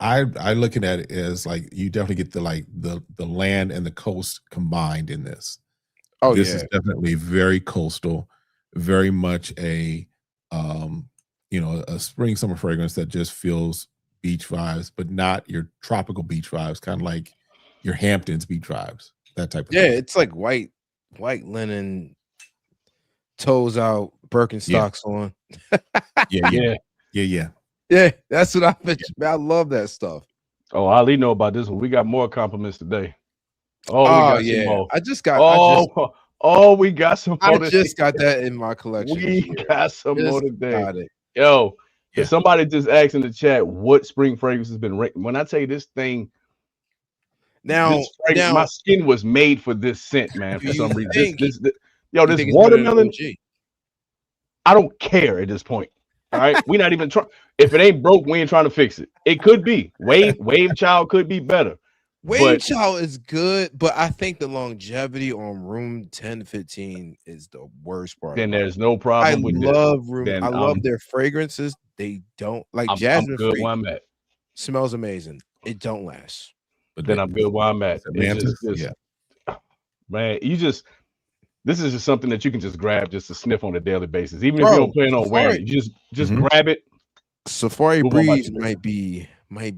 Speaker 2: I looking at it as like you definitely get the land and the coast combined in this.
Speaker 4: Oh
Speaker 2: This
Speaker 4: yeah.
Speaker 2: is definitely very coastal, very much a a spring summer fragrance that just feels beach vibes, but not your tropical beach vibes, kind of like your Hamptons beach vibes, that type of
Speaker 4: Yeah,
Speaker 2: thing.
Speaker 4: it's like white linen, toes out, Birkenstocks on.
Speaker 2: Yeah.
Speaker 4: Yeah, that's what I picture. Man, I love that stuff.
Speaker 5: Oh, Ali know about this one. We got more compliments today. Oh,
Speaker 4: Oh
Speaker 5: we got some
Speaker 4: yeah,
Speaker 5: more.
Speaker 4: I just got.
Speaker 5: We got some
Speaker 4: I
Speaker 5: more
Speaker 4: just
Speaker 5: today.
Speaker 4: got that in my collection.
Speaker 5: We
Speaker 4: this year.
Speaker 5: got some more
Speaker 4: Just
Speaker 5: today.
Speaker 4: got it.
Speaker 5: Yo,
Speaker 2: Yeah.
Speaker 5: somebody just asked in the chat what spring fragrance has been ranked. When I tell you this thing,
Speaker 4: Now,
Speaker 5: my skin was made for this scent, man.
Speaker 4: Do
Speaker 5: For some
Speaker 4: you
Speaker 5: reason,
Speaker 4: think-
Speaker 5: this
Speaker 4: you
Speaker 5: this
Speaker 4: think it's better than
Speaker 5: watermelon.
Speaker 4: OG?
Speaker 5: I don't care at this point. All right, we're not even trying. If it ain't broke, we ain't trying to fix it. It could be Wave Child could be better.
Speaker 4: Wave Child is good, but I think the longevity on room 10, 15 is the worst part.
Speaker 5: Then
Speaker 4: about
Speaker 5: there's
Speaker 4: it.
Speaker 5: no problem
Speaker 4: I
Speaker 5: with
Speaker 4: love room.
Speaker 5: Then
Speaker 4: I love their fragrances. They don't like
Speaker 5: I'm
Speaker 4: Jasmine
Speaker 5: good
Speaker 4: Freak
Speaker 5: where I'm at.
Speaker 4: smells amazing. It don't last.
Speaker 2: But
Speaker 5: Then I'm good where I'm at. It's
Speaker 2: Atlantis,
Speaker 5: just, man, this is just something that you can just grab just to sniff on a daily basis. Even if you don't plan on wearing it, you just
Speaker 2: Mhm.
Speaker 5: grab it.
Speaker 4: Safari
Speaker 5: Move on by
Speaker 4: Breeze
Speaker 5: today.
Speaker 4: might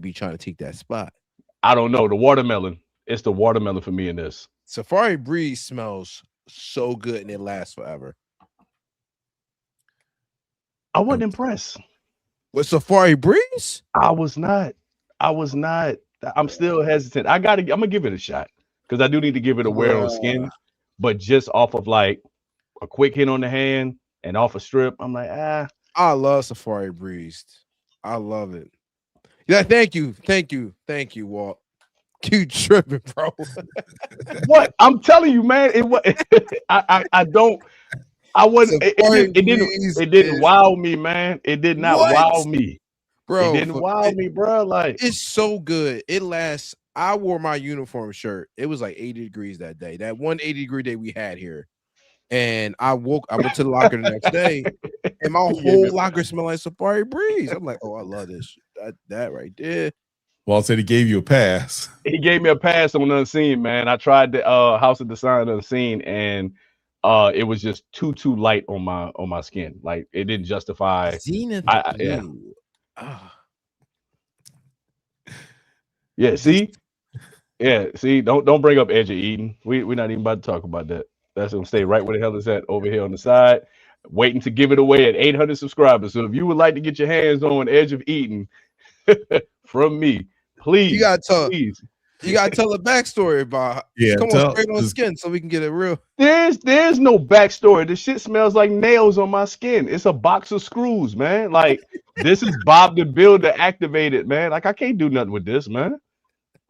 Speaker 4: be trying to take that spot.
Speaker 5: I don't know. The watermelon. It's the watermelon for me in this.
Speaker 4: Safari Breeze smells so good and it lasts forever.
Speaker 5: I wasn't impressed.
Speaker 4: With Safari Breeze?
Speaker 5: I was not. I'm still hesitant. I'm gonna give it a shot because I do need to give it a wear on skin. But just off of like a quick hit on the hand and off a strip, I'm like,
Speaker 4: I love Safari Breeze. I love it. Yeah, thank you, Walt. You tripping, bro?
Speaker 5: What? I'm telling you, man. It was. I don't. I wasn't. It didn't wow me, man. It did not wow me,
Speaker 4: bro.
Speaker 5: It didn't wow me, bro. Like
Speaker 4: it's so good. It lasts. I wore my uniform shirt. It was like 80 degrees that day. That 180-degree day we had here. And I went to the locker the next day, and my whole locker smelled like Safari Breeze. I'm like, oh, I love this. That right there.
Speaker 2: Walt said he gave you a pass.
Speaker 5: He gave me a pass on Unseen, man. I tried the House of Design Unseen, and it was just too light on my skin. Like it didn't justify.
Speaker 4: Zenith
Speaker 5: yeah.
Speaker 4: Blue.
Speaker 5: Yeah. See. Yeah. See. Don't bring up Edge of Eden. We're not even about to talk about that. That's gonna stay right where the hell is at over here on the side, waiting to give it away at 800 subscribers. So if you would like to get your hands on Edge of Eden from me, please,
Speaker 4: you gotta tell a backstory about come on straight on skin so we can get it real.
Speaker 5: There's no backstory. The shit smells like nails on my skin. It's a box of screws, man. Like this is Bob the Builder activated, man. Like I can't do nothing with this, man.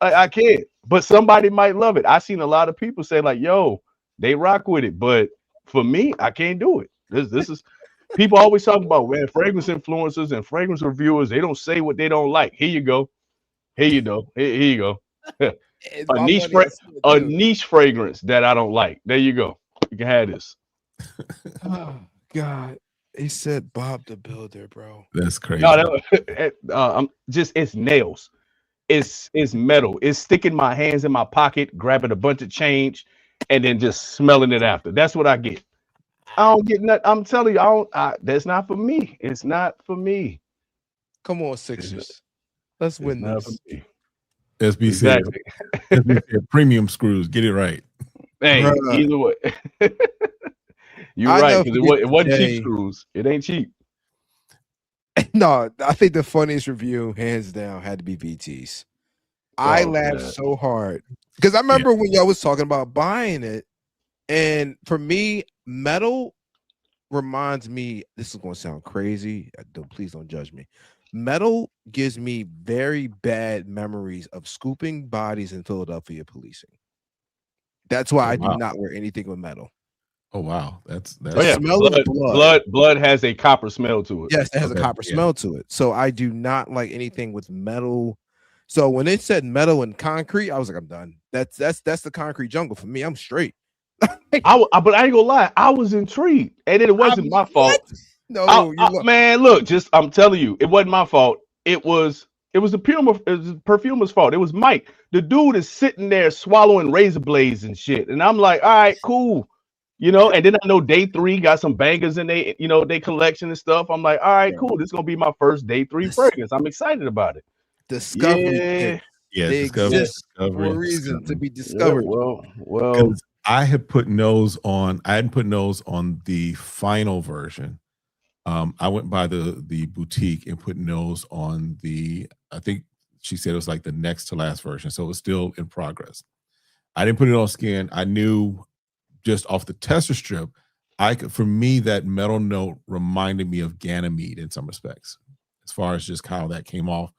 Speaker 5: I can't. But somebody might love it. I seen a lot of people say like, yo, they rock with it, but for me, I can't do it. This is people always talk about, man, fragrance influencers and fragrance reviewers. They don't say what they don't like. Here you go. Here you go. A niche fragrance that I don't like. There you go. You can have this.
Speaker 4: Oh God, he said Bob the Builder, bro.
Speaker 2: That's crazy.
Speaker 5: No, it's nails. It's metal. It's sticking my hands in my pocket, grabbing a bunch of change, and then just smelling it after. That's what I get. I don't get nothing. I'm telling you, that's not for me. It's not for me.
Speaker 4: Come on, Sixers. Let's win this.
Speaker 2: SBC,
Speaker 5: exactly.
Speaker 2: SBC premium screws. Get it right.
Speaker 5: Hey, either way. You're right, because it wasn't cheap screws. It ain't cheap.
Speaker 4: No, I think the funniest review, hands down, had to be VT's. I
Speaker 5: Oh,
Speaker 4: laughed
Speaker 5: man.
Speaker 4: so hard because I remember when y'all was talking about buying it, and for me, metal reminds me. This is going to sound crazy. Please don't judge me. Metal gives me very bad memories of scooping bodies in Philadelphia policing. That's why
Speaker 2: Oh,
Speaker 4: I do
Speaker 2: wow.
Speaker 4: not wear anything with metal.
Speaker 2: Oh wow, that's
Speaker 4: The
Speaker 5: Oh yeah,
Speaker 4: smell of
Speaker 5: blood has a copper smell to it.
Speaker 4: Yes, it has a
Speaker 2: Okay,
Speaker 4: copper
Speaker 2: yeah.
Speaker 4: smell to it. So I do not like anything with metal. So when it said metal and concrete, I was like, I'm done. That's the concrete jungle for me. I'm straight.
Speaker 5: But I ain't gonna lie, I was intrigued, and it wasn't my fault.
Speaker 4: No,
Speaker 5: Man, look, just I'm telling you, it wasn't my fault. It was the perfumer's fault. It was Mike. The dude is sitting there swallowing razor blades and shit, and I'm like, all right, cool. You know, and then I know Day 3 got some bangers in they, you know, they collection and stuff. I'm like, all right, cool. This is gonna be my first Day 3 fragrance. I'm excited about it.
Speaker 4: Discovery.
Speaker 5: Yeah,
Speaker 2: Yeah,
Speaker 4: They
Speaker 2: discovery,
Speaker 4: exist for a reason to be
Speaker 5: yeah,
Speaker 4: discovered.
Speaker 5: well,
Speaker 2: 'Cause I had put nose on. I hadn't put nose on the final version. I went by the boutique and put nose on the. I think she said it was like the next to last version, so it was still in progress. I didn't put it on skin. I knew just off the tester strip, for me that metal note reminded me of Ganymede in some respects, as far as just how that came off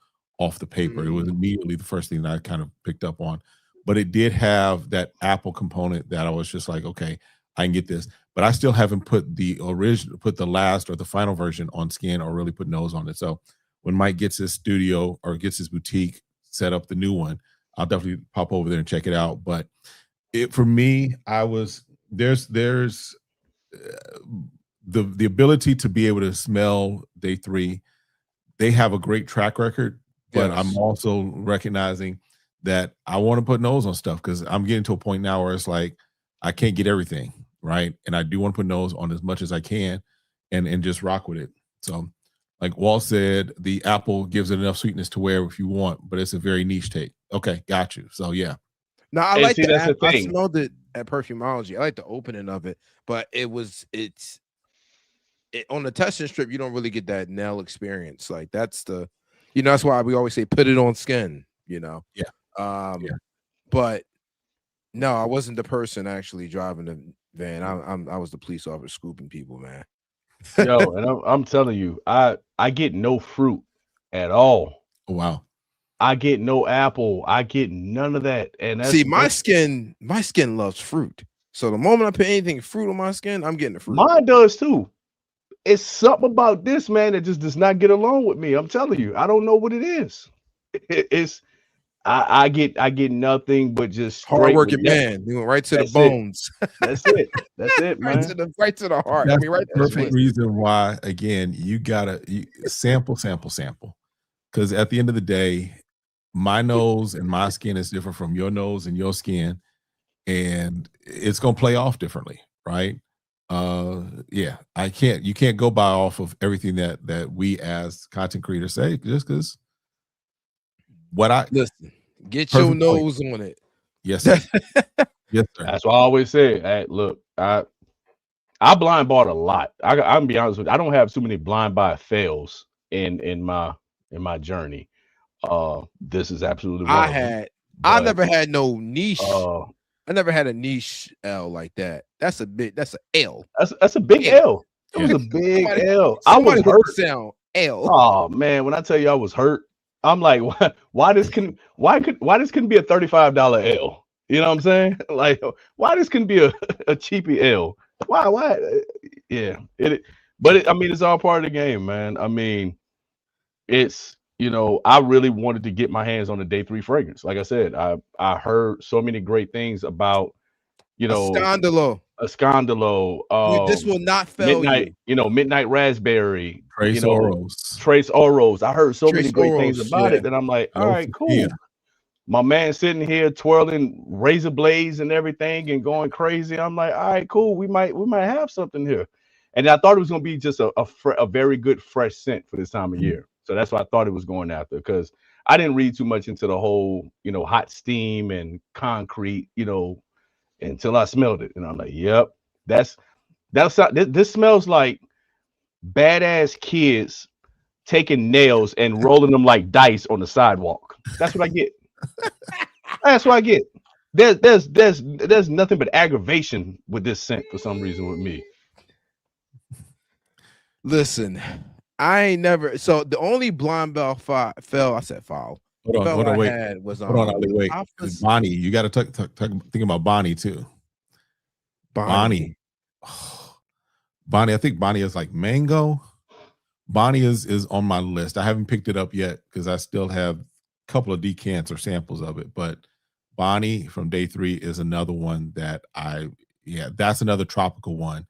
Speaker 2: the paper. It was immediately the first thing that I kind of picked up on, but it did have that apple component that I was just like, okay, I can get this. But I still haven't put the last or the final version on skin or really put nose on it. So when Mike gets his studio or gets his boutique set up, the new one, I'll definitely pop over there and check it out. But for me, there's the ability to be able to smell Day 3. They have a great track record, but I'm also recognizing that I want to put nose on stuff because I'm getting to a point now where it's like I can't get everything right, and I do want to put nose on as much as I can, and just rock with it. So, like Walt said, the apple gives it enough sweetness to wear if you want, but it's a very niche take. Okay, got you. So yeah.
Speaker 4: Now I
Speaker 5: And
Speaker 4: like
Speaker 5: see, that's the
Speaker 4: I
Speaker 5: thing.
Speaker 4: smelled it at Perfumology. I like the opening of it, but on the testing strip, you don't really get that nail experience. Like that's that's why we always say put it on skin,
Speaker 2: Yeah.
Speaker 4: But no, I wasn't the person actually driving the van. I was the police officer scooping people, man.
Speaker 5: Yo, and I'm telling you, I get no fruit at all.
Speaker 2: Oh, wow.
Speaker 5: I get no apple. I get none of that. And
Speaker 4: See, my skin loves fruit. So the moment I put anything fruit on my skin, I'm getting the fruit.
Speaker 5: Mine does too. It's something about this, man, that just does not get along with me. I'm telling you, I don't know what it is. I get nothing but just
Speaker 4: hardworking man. He went right to the bones.
Speaker 5: That's it. That's it, man.
Speaker 4: right to the heart.
Speaker 2: That's
Speaker 4: right
Speaker 2: the perfect reason why, again, you gotta sample. Because at the end of the day, my nose and my skin is different from your nose and your skin, and it's gonna play off differently, right? You can't go by off of everything that we as content creators say just because
Speaker 4: listen, get your nose on it.
Speaker 2: Yes, sir. Yes, sir.
Speaker 5: That's why I always say, hey, look, I blind bought a lot. I'm gonna be honest with you, I don't have too many blind buy fails in my journey. This is absolutely
Speaker 4: I never had no niche. I never had a niche L like that. That's an L.
Speaker 5: That's a big L. It was a big L. I was hurt.
Speaker 4: Sound L.
Speaker 5: Oh man, when I tell you I was hurt, I'm like, why this couldn't be a $35 L? You know what I'm saying? Like, why this couldn't be a cheapy L? Why? Yeah, I mean, it's all part of the game, man. I mean, it's, I really wanted to get my hands on the Day 3 fragrance. Like I said, I heard so many great things about, a Scandalo.
Speaker 4: This will not fail
Speaker 5: Midnight,
Speaker 4: you.
Speaker 5: Midnight Raspberry.
Speaker 2: Trace Oros.
Speaker 5: Trace Oros. I heard so many great things about it that I'm like, all right, cool.
Speaker 2: Yeah.
Speaker 5: My man sitting here twirling razor blades and everything and going crazy. I'm like, all right, cool. We might have something here. And I thought it was going to be just a very good fresh scent for this time of year. So that's what I thought it was going after, because I didn't read too much into the whole, hot steam and concrete, until I smelled it. And I'm like, yep, this smells like badass kids taking nails and rolling them like dice on the sidewalk. That's what I get. That's what I get. There's nothing but aggravation with this scent for some reason with me.
Speaker 4: Listen, I ain't never. So the only blind bell fell. I said foul.
Speaker 2: Hold on, wait.
Speaker 4: Had was
Speaker 2: Hold on, Ali, wait. 'Cause Bonnie, you got to think about Bonnie too. Bonnie. Bonnie, I think Bonnie is like mango. Bonnie is on my list. I haven't picked it up yet because I still have a couple of decants or samples of it. But Bonnie from Day 3 is another one that that's another tropical one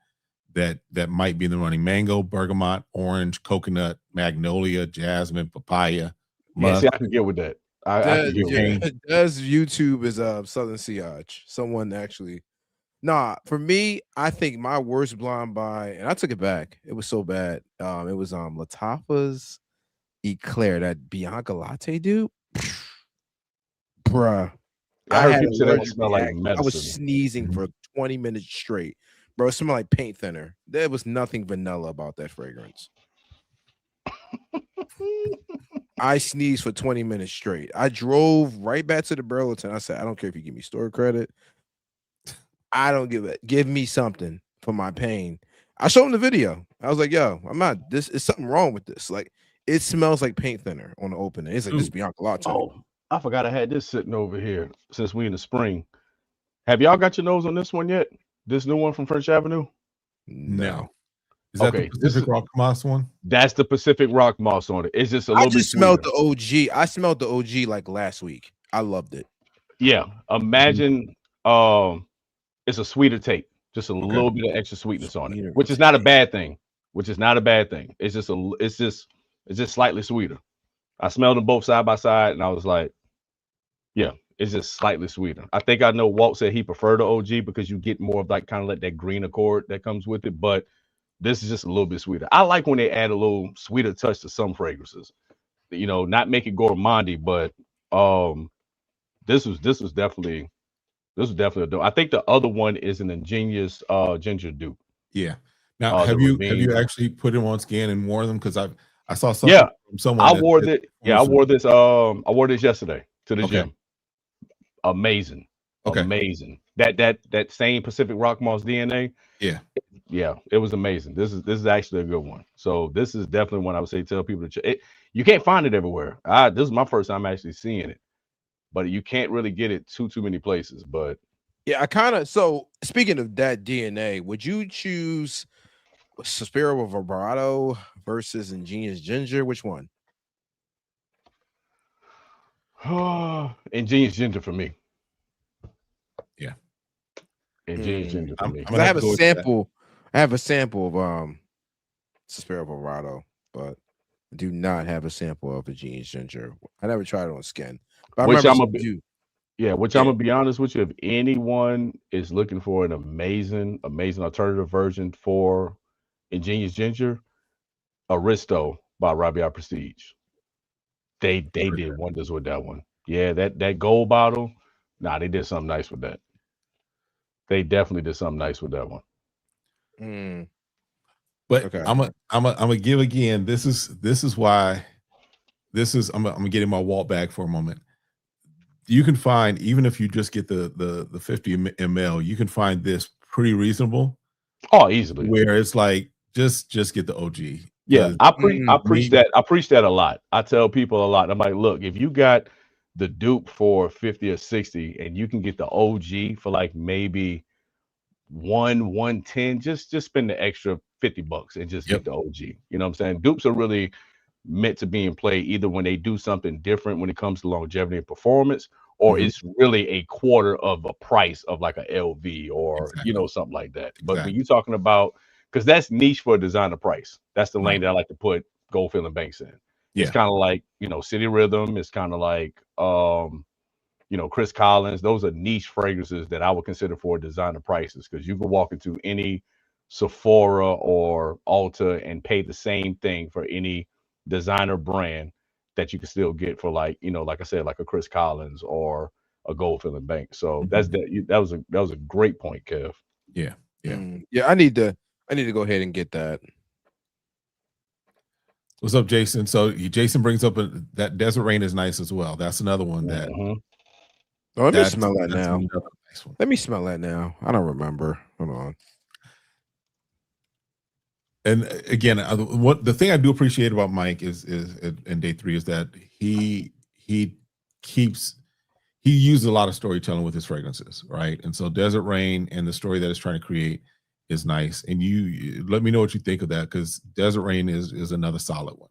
Speaker 2: that might be in the running. Mango, bergamot, orange, coconut, magnolia, jasmine, papaya.
Speaker 5: Yeah, see, I can get with that.
Speaker 4: Does YouTube is Southern Siage. Someone actually. Nah, for me, I think my worst blind buy, and I took it back. It was so bad. It was Lattafa's Eclair, that Bianca latte, dude. Bruh.
Speaker 5: I heard people say that smell like medicine.
Speaker 4: I was sneezing for 20 minutes straight. Bro, it smelled like paint thinner. There was nothing vanilla about that fragrance. I sneezed for 20 minutes straight. I drove right back to the Burlington. I said, I don't care if you give me store credit. I don't give it. Give me something for my pain. I showed him the video. I was like, yo, I'm not, this is something wrong with this. Like, it smells like paint thinner on the opening. It's like this Bianca latte.
Speaker 5: Oh, I forgot I had this sitting over here since we in the spring. Have y'all got your nose on this one yet? This new one from French Avenue?
Speaker 2: No. Is that the Pacific Rock Moss one?
Speaker 5: That's the Pacific Rock Moss on it. It's just a little bit.
Speaker 4: I just smelled the OG. I smelled the OG like last week. I loved it.
Speaker 5: Yeah. Imagine it's a sweeter take, just a little bit of extra sweetness on it, which is not a bad thing. It's just slightly sweeter. I smelled them both side by side, and I was like, yeah, it's just slightly sweeter. I think I know Walt said he preferred the OG because you get more of like kind of like that green accord that comes with it, but this is just a little bit sweeter. I like when they add a little sweeter touch to some fragrances, you know, not make it gourmandy, but this was definitely a dope. I think the other one is an Ingenious ginger dupe.
Speaker 2: Yeah. Now, have you actually put them on scan and worn them? Because I saw something from someone.
Speaker 5: I wore this yesterday to the gym. Amazing. Amazing. That same Pacific Rock Moss DNA. Yeah, it was amazing. This is actually a good one. So this is definitely one I would say tell people to check. You can't find it everywhere. This is my first time actually seeing it, but you can't really get it too many places. But
Speaker 4: yeah, I kind of. So speaking of that DNA, would you choose Suspiro Vibrato versus Ingenious Ginger? Which one?
Speaker 5: Ingenious Ginger for me.
Speaker 2: Yeah,
Speaker 5: Ingenious Ginger for me.
Speaker 4: I have a sample. I have a sample of Suspiro Vibrato, but I do not have a sample of Ingenious Ginger. I never tried it on skin. But
Speaker 5: I'm gonna be honest with you. If anyone is looking for an amazing alternative version for Ingenious Ginger, Aristo by Rabia Prestige. They did wonders with that one. Yeah, that gold bottle. Nah, they did something nice with that. They definitely did something nice with that one.
Speaker 2: But I'm gonna give again. This is why. I'm gonna get in my Walt bag for a moment. You can find, even if you just get the 50 ml, you can find this pretty reasonable.
Speaker 5: Oh, easily.
Speaker 2: Where it's like just get the OG.
Speaker 5: Yeah, I preach that. I preach that a lot. I tell people a lot. I'm like, look, if you got the dupe for 50 or 60 and you can get the OG for like maybe 110, just spend the extra $50 and just get the OG. You know what I'm saying? Dupes are really meant to be in play either when they do something different when it comes to longevity and performance, or it's really a quarter of a price of like a LV or you know, something like that. But when you're talking about, because that's niche for a designer price, that's the lane that I like to put Goldfield and Banks in. It's kind of like, you know, City Rhythm. It's kind of like you know, Chris Collins. Those are niche fragrances that I would consider for designer prices, because you can walk into any Sephora or Ulta and pay the same thing for any designer brand that you can still get for, like, you know, like I said, like a Chris Collins or a Goldfield and Banks. So that was a great point, Kev.
Speaker 4: Yeah. I need to go ahead and get that.
Speaker 2: What's up, Jason? So Jason brings up that Desert Rain is nice as well. That's another one that.
Speaker 5: Mhm.
Speaker 4: Oh, let me
Speaker 2: that's-
Speaker 4: smell that
Speaker 2: that's
Speaker 4: now.
Speaker 2: another nice one.
Speaker 4: Let me smell that now. I don't remember. Hold on.
Speaker 2: And again, what the thing I do appreciate about Mike is in day 3 is that he uses a lot of storytelling with his fragrances, right? And so Desert Rain and the story that it's trying to create is nice. And you let me know what you think of that, because Desert Rain is another solid one.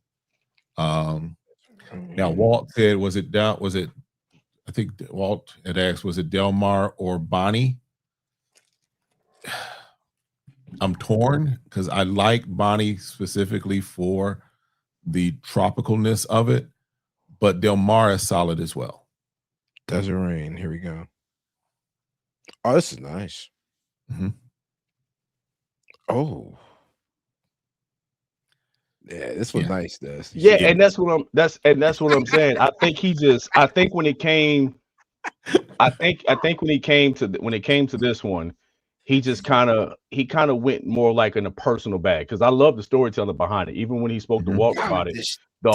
Speaker 2: Now Walt said, I think Walt had asked, was it Del Mar or Bonnie? I'm torn because I like Bonnie specifically for the tropicalness of it, but Del Mar is solid as well.
Speaker 4: Desert Rain. Here we go. Oh, this is nice.
Speaker 2: Mhm.
Speaker 4: Oh. Yeah, this was
Speaker 2: Yeah.
Speaker 4: nice. This.
Speaker 5: Yeah,
Speaker 2: Yeah.
Speaker 5: and that's what I'm saying. I think when it came to this one, he just kind of went more like in a personal bag, because I love the storytelling behind it. Even when he spoke to
Speaker 2: Mhm.
Speaker 5: Walt
Speaker 4: God,
Speaker 5: about it,
Speaker 4: this
Speaker 5: the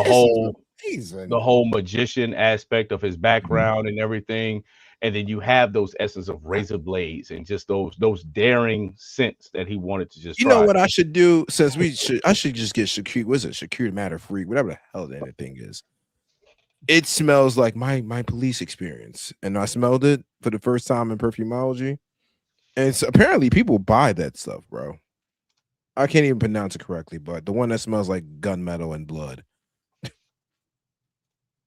Speaker 4: is amazing.
Speaker 5: whole magician aspect of his background and everything, and then you have those essence of razor blades and just those daring scents that he wanted to just
Speaker 4: You
Speaker 5: try.
Speaker 4: know what I should do? Since I should just get Shakir. What's it? Shakir Matter Free, whatever the hell that thing is. It smells like my police experience, and I smelled it for the first time in Perfumology, and so apparently people buy that stuff, bro. I can't even pronounce it correctly, but the one that smells like gunmetal and blood.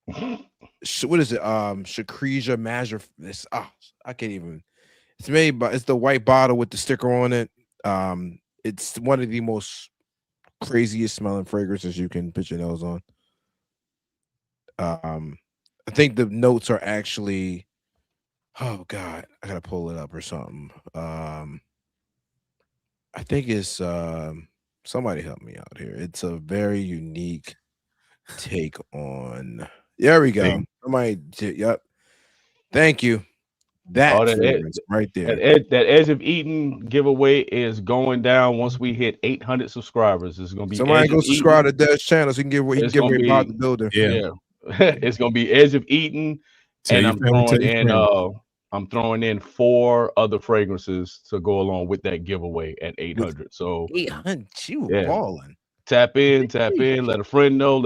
Speaker 4: What is it? Shakresia Major. This I can't even. It's made by. It's the white bottle with the sticker on it. It's one of the most craziest smelling fragrances you can put your nose on. I think the notes are actually. Oh God, I gotta pull it up or something. I think it's somebody help me out here. It's a very unique take on. There we go.
Speaker 2: Thing.
Speaker 4: Somebody, yep. Thank you. That fragrance right there.
Speaker 5: That Edge of Eden giveaway is going down once we hit 800 subscribers. It's gonna be
Speaker 4: Somebody
Speaker 5: Edge
Speaker 4: go
Speaker 5: of
Speaker 4: subscribe
Speaker 5: Eden.
Speaker 4: to Dad's channel so he can give away about the builder.
Speaker 2: Yeah.
Speaker 5: It's gonna be Edge of Eden,
Speaker 2: Tell
Speaker 5: and
Speaker 2: your family, tell your friends.
Speaker 5: I'm throwing in 4 other fragrances to go along with that giveaway at 800. So
Speaker 4: 800, you
Speaker 5: Yeah.
Speaker 4: balling.
Speaker 5: tap in, let a friend know.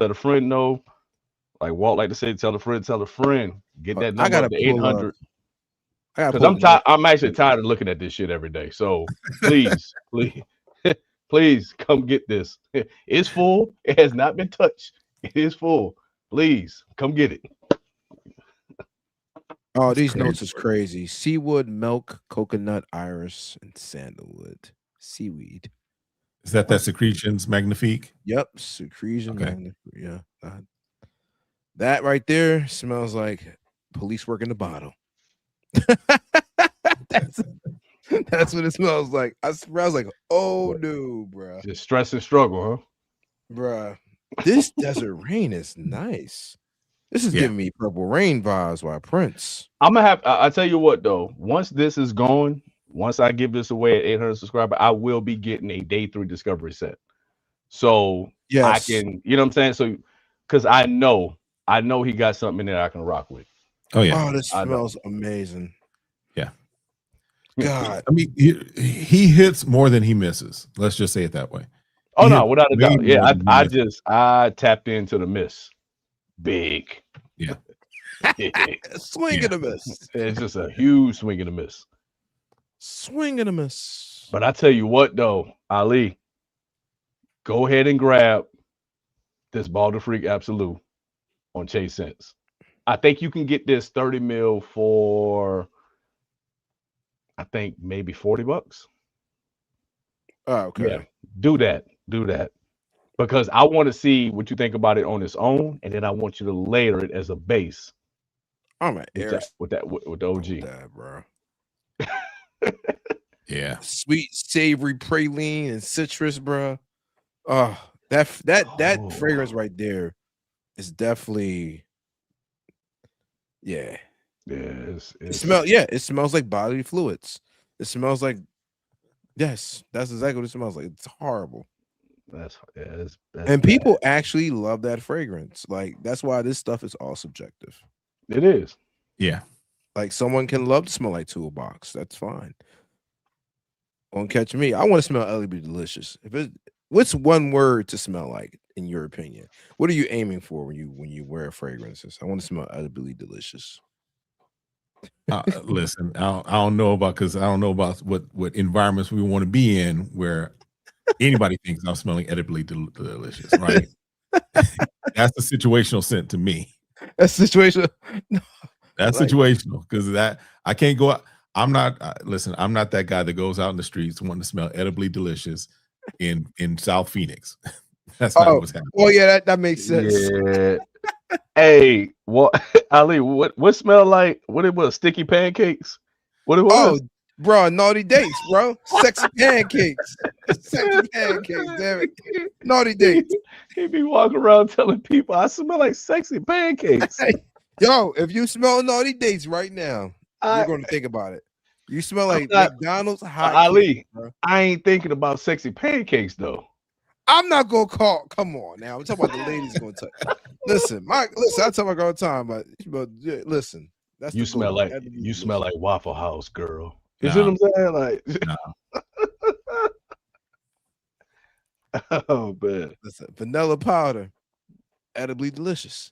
Speaker 5: Like Walt like to say, tell a friend, get that
Speaker 4: I
Speaker 5: number
Speaker 4: gotta
Speaker 5: up to
Speaker 4: pull up.
Speaker 5: 800.
Speaker 4: I gotta
Speaker 5: Because
Speaker 4: pull
Speaker 5: I'm
Speaker 4: up
Speaker 5: tired. I'm actually tired of looking at this shit every day. So please, please come get this. It's full. It has not been touched. It is full. Please come get it.
Speaker 4: Oh, these
Speaker 2: crazy.
Speaker 4: notes is crazy. Seawood, milk, coconut, iris, and sandalwood. Seaweed.
Speaker 2: Is that Secretions Magnifique?
Speaker 4: Yep, secretion.
Speaker 2: Okay.
Speaker 4: Yeah, that right there smells like police work in the bottle. that's what it smells like. I was like, oh no, bruh.
Speaker 5: Just stress and struggle, huh?
Speaker 4: Bruh. This Desert Rain is nice. This is
Speaker 2: Yeah.
Speaker 4: giving me Purple Rain vibes by Prince.
Speaker 5: I'm gonna have. I tell you what though. Once this is gone, once I give this away at 800 subscribers, I will be getting a day 3 discovery set. So
Speaker 4: Yes.
Speaker 5: I can, you know what I'm saying? So because I know he got something in there I can rock with.
Speaker 2: Oh yeah.
Speaker 4: Oh, this
Speaker 5: I know.
Speaker 4: smells amazing.
Speaker 2: Yeah.
Speaker 4: God.
Speaker 2: I mean, he hits more than he misses. Let's just say it that way.
Speaker 5: Oh
Speaker 2: He
Speaker 5: no,
Speaker 2: hit
Speaker 5: without a
Speaker 2: way
Speaker 5: doubt. Yeah,
Speaker 2: more than he misses.
Speaker 5: I tapped into the miss. Big.
Speaker 2: Yeah.
Speaker 4: Swing and a miss.
Speaker 5: It's just a huge swing and a miss.
Speaker 4: Swing and a miss.
Speaker 5: But I tell you what though, Ali, go ahead and grab this Balder Freak Absolute on Chase Sense. I think you can get this 30 mil for I think maybe $40.
Speaker 4: Oh, okay.
Speaker 5: Yeah. Do that. Because I want to see what you think about it on its own, and then I want you to layer it as a base
Speaker 4: I'm an air
Speaker 5: with the OG.
Speaker 4: that, bro.
Speaker 2: Yeah.
Speaker 4: Sweet, savory praline and citrus, bro. Oh, that fragrance right there is definitely, yeah.
Speaker 5: Yes.
Speaker 4: It smells like bodily fluids. It smells like, yes, that's exactly what it smells like. It's horrible.
Speaker 5: That's
Speaker 4: And
Speaker 5: bad.
Speaker 4: people actually love that fragrance. Like that's why this stuff is all subjective.
Speaker 5: It is.
Speaker 2: Yeah.
Speaker 4: Like someone can love to smell like Toolbox. That's fine. Won't catch me. I want to smell Edible Delicious. What's one word to smell like in your opinion? What are you aiming for when you wear fragrances? I want to smell Edibly Delicious.
Speaker 2: Listen, I don't know about because I don't know about what environments we want to be in where anybody thinks I'm smelling edibly delicious, right? That's a situational scent to me.
Speaker 4: That's situational.
Speaker 2: That's
Speaker 4: Like-
Speaker 2: situational because that I can't go out. I'm not listen. I'm not that guy that goes out in the streets wanting to smell edibly delicious in South Phoenix. That's not what's happening.
Speaker 4: Well, yeah, that makes sense.
Speaker 5: Yeah. Hey, what Ali? What smell like? What it was? Sticky pancakes? What it was?
Speaker 4: Oh, bro, naughty dates, bro. Sexy pancakes. Sexy pancakes, damn it. Naughty dates.
Speaker 5: He be walking around telling people I smell like sexy pancakes.
Speaker 4: Yo, if you smell naughty dates right now,
Speaker 5: I-
Speaker 4: you're going to think about it. You smell like
Speaker 5: not-
Speaker 4: McDonald's hot
Speaker 5: Ali,
Speaker 4: cakes, bro.
Speaker 5: I ain't thinking about sexy pancakes though.
Speaker 4: I'm not gonna call. Come on, now I'm talking about the ladies going to listen. I tell my girl all the time, but yeah, listen. That's
Speaker 5: You
Speaker 4: the
Speaker 5: smell
Speaker 4: goal.
Speaker 5: like
Speaker 4: That'd be
Speaker 5: you smell like Waffle House, girl. You
Speaker 2: Nah.
Speaker 5: see what I'm saying? Like,
Speaker 2: Nah.
Speaker 5: oh man,
Speaker 4: listen, vanilla powder, edibly delicious.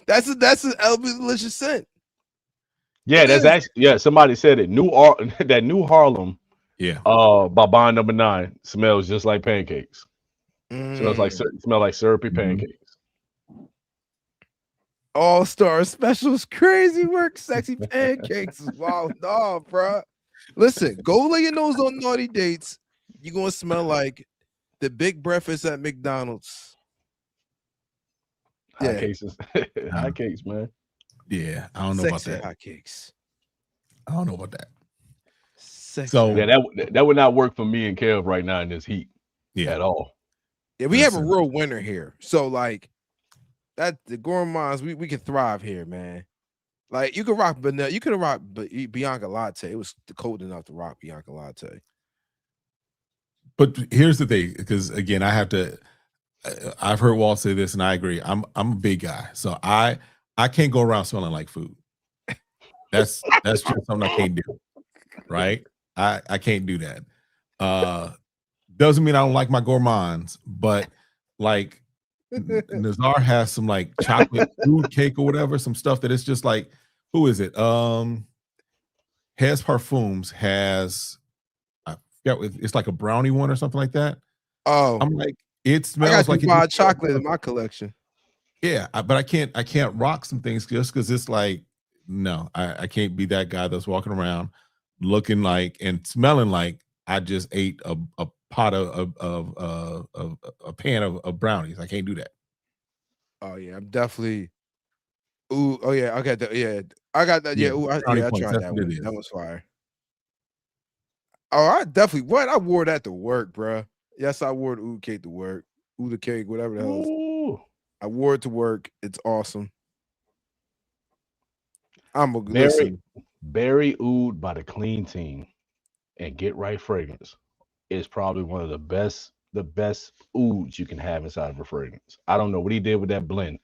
Speaker 4: that's an edibly delicious scent.
Speaker 5: yeah,
Speaker 4: It
Speaker 5: that's
Speaker 4: is.
Speaker 5: actually Somebody said it. That New Harlem,
Speaker 2: Yeah.
Speaker 5: by Bond Number 9 smells just like pancakes. Smells like smell like syrupy
Speaker 2: Mhm.
Speaker 5: pancakes.
Speaker 4: All-Star Specials, crazy work, sexy pancakes. Wow, no, bro. Listen, go lay your nose on naughty dates. You're gonna smell like the big breakfast at McDonald's.
Speaker 5: Hot
Speaker 4: Yeah.
Speaker 5: cakes, hot cakes, man.
Speaker 2: Yeah. I don't know about
Speaker 4: Sexy
Speaker 2: that.
Speaker 4: hotcakes.
Speaker 2: I don't know about that.
Speaker 4: Sexy.
Speaker 2: So
Speaker 5: Yeah, that would not work for me and Kev right now in this heat
Speaker 2: yeah.
Speaker 5: at all.
Speaker 4: Yeah, we have a
Speaker 2: Listen.
Speaker 4: real winner here. So like that the gourmands, we can thrive here, man. Like you could rock vanilla, you could have rocked Bianca Latte. It was cold enough to rock Bianca Latte.
Speaker 2: But here's the thing, because again, I've heard Walt say this, and I agree. I'm a big guy, so I can't go around smelling like food. That's just something I can't do, right? I can't do that. Doesn't mean I don't like my gourmands, but like Nazar has some like chocolate food cake or whatever, some stuff that it's just like, who is it? Hez Parfums has, it's like a brownie one or something like that.
Speaker 4: Oh,
Speaker 2: I'm like, it
Speaker 4: I
Speaker 2: smells
Speaker 4: got
Speaker 2: like
Speaker 4: Dubai
Speaker 2: it just-
Speaker 4: chocolate in my collection.
Speaker 2: Yeah, but I can't rock some things just because it's like, no, I can't be that guy that's walking around looking like and smelling like I just ate a pot of a pan of brownies. I can't do that.
Speaker 4: Oh yeah, I'm definitely. Ooh, oh yeah, I got that. Yeah, I got that. Yeah,
Speaker 2: Yeah,
Speaker 4: ooh, I
Speaker 2: brownie points,
Speaker 4: tried
Speaker 2: that's
Speaker 4: that
Speaker 2: what it
Speaker 4: one.
Speaker 2: is.
Speaker 4: That was fire. Oh, I definitely. What I wore that to work, bruh. Yes, I wore the oud cake to work. Oud cake, whatever the hell.
Speaker 5: Ooh.
Speaker 4: I wore it to work. It's awesome. I'm a
Speaker 5: Very,
Speaker 4: listen.
Speaker 5: Berry Oud by the Clean Team and Get Right Fragrance is probably one of the best ouds you can have inside of a fragrance. I don't know what he did with that blend,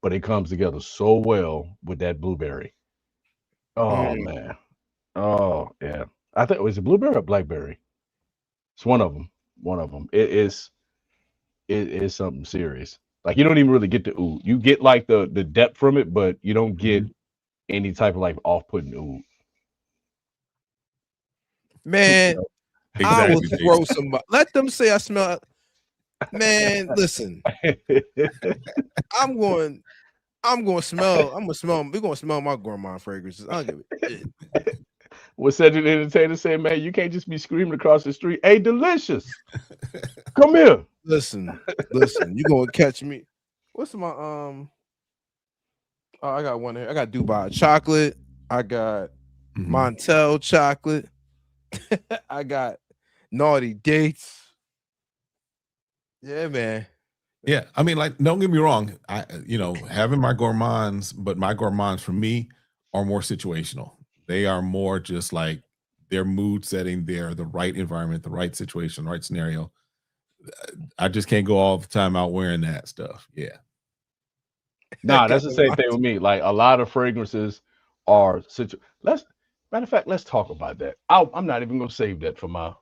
Speaker 5: but it comes together so well with that blueberry. Oh man. Oh yeah. I think it was a blueberry or blackberry. It's one of them. One of them. It is something serious. Like you don't even really get the oud. You get like the depth from it, but you don't get any type of like off-putting oud.
Speaker 4: Man, I will
Speaker 2: Exactly.
Speaker 4: throw somebody. Let them say I smell. Man, listen. I'm going to smell. We're going to smell my gourmand fragrances. I'll give it.
Speaker 5: What Cedric the Entertainer said, man, you can't just be screaming across the street, hey, delicious. Come here.
Speaker 4: Listen. You going to catch me. What's my Oh, I got one here. I got Dubai chocolate. I got Montel chocolate. I got naughty dates. Yeah, man.
Speaker 2: Yeah, I mean, like, don't get me wrong. Having my gourmands, but my gourmands for me are more situational. They are more just like their mood setting, the right environment, the right situation, the right scenario. I just can't go all the time out wearing that stuff. Yeah.
Speaker 5: Nah, that's the same thing with me. Like a lot of fragrances are matter of fact, let's talk about that. I'm not even gonna save that for my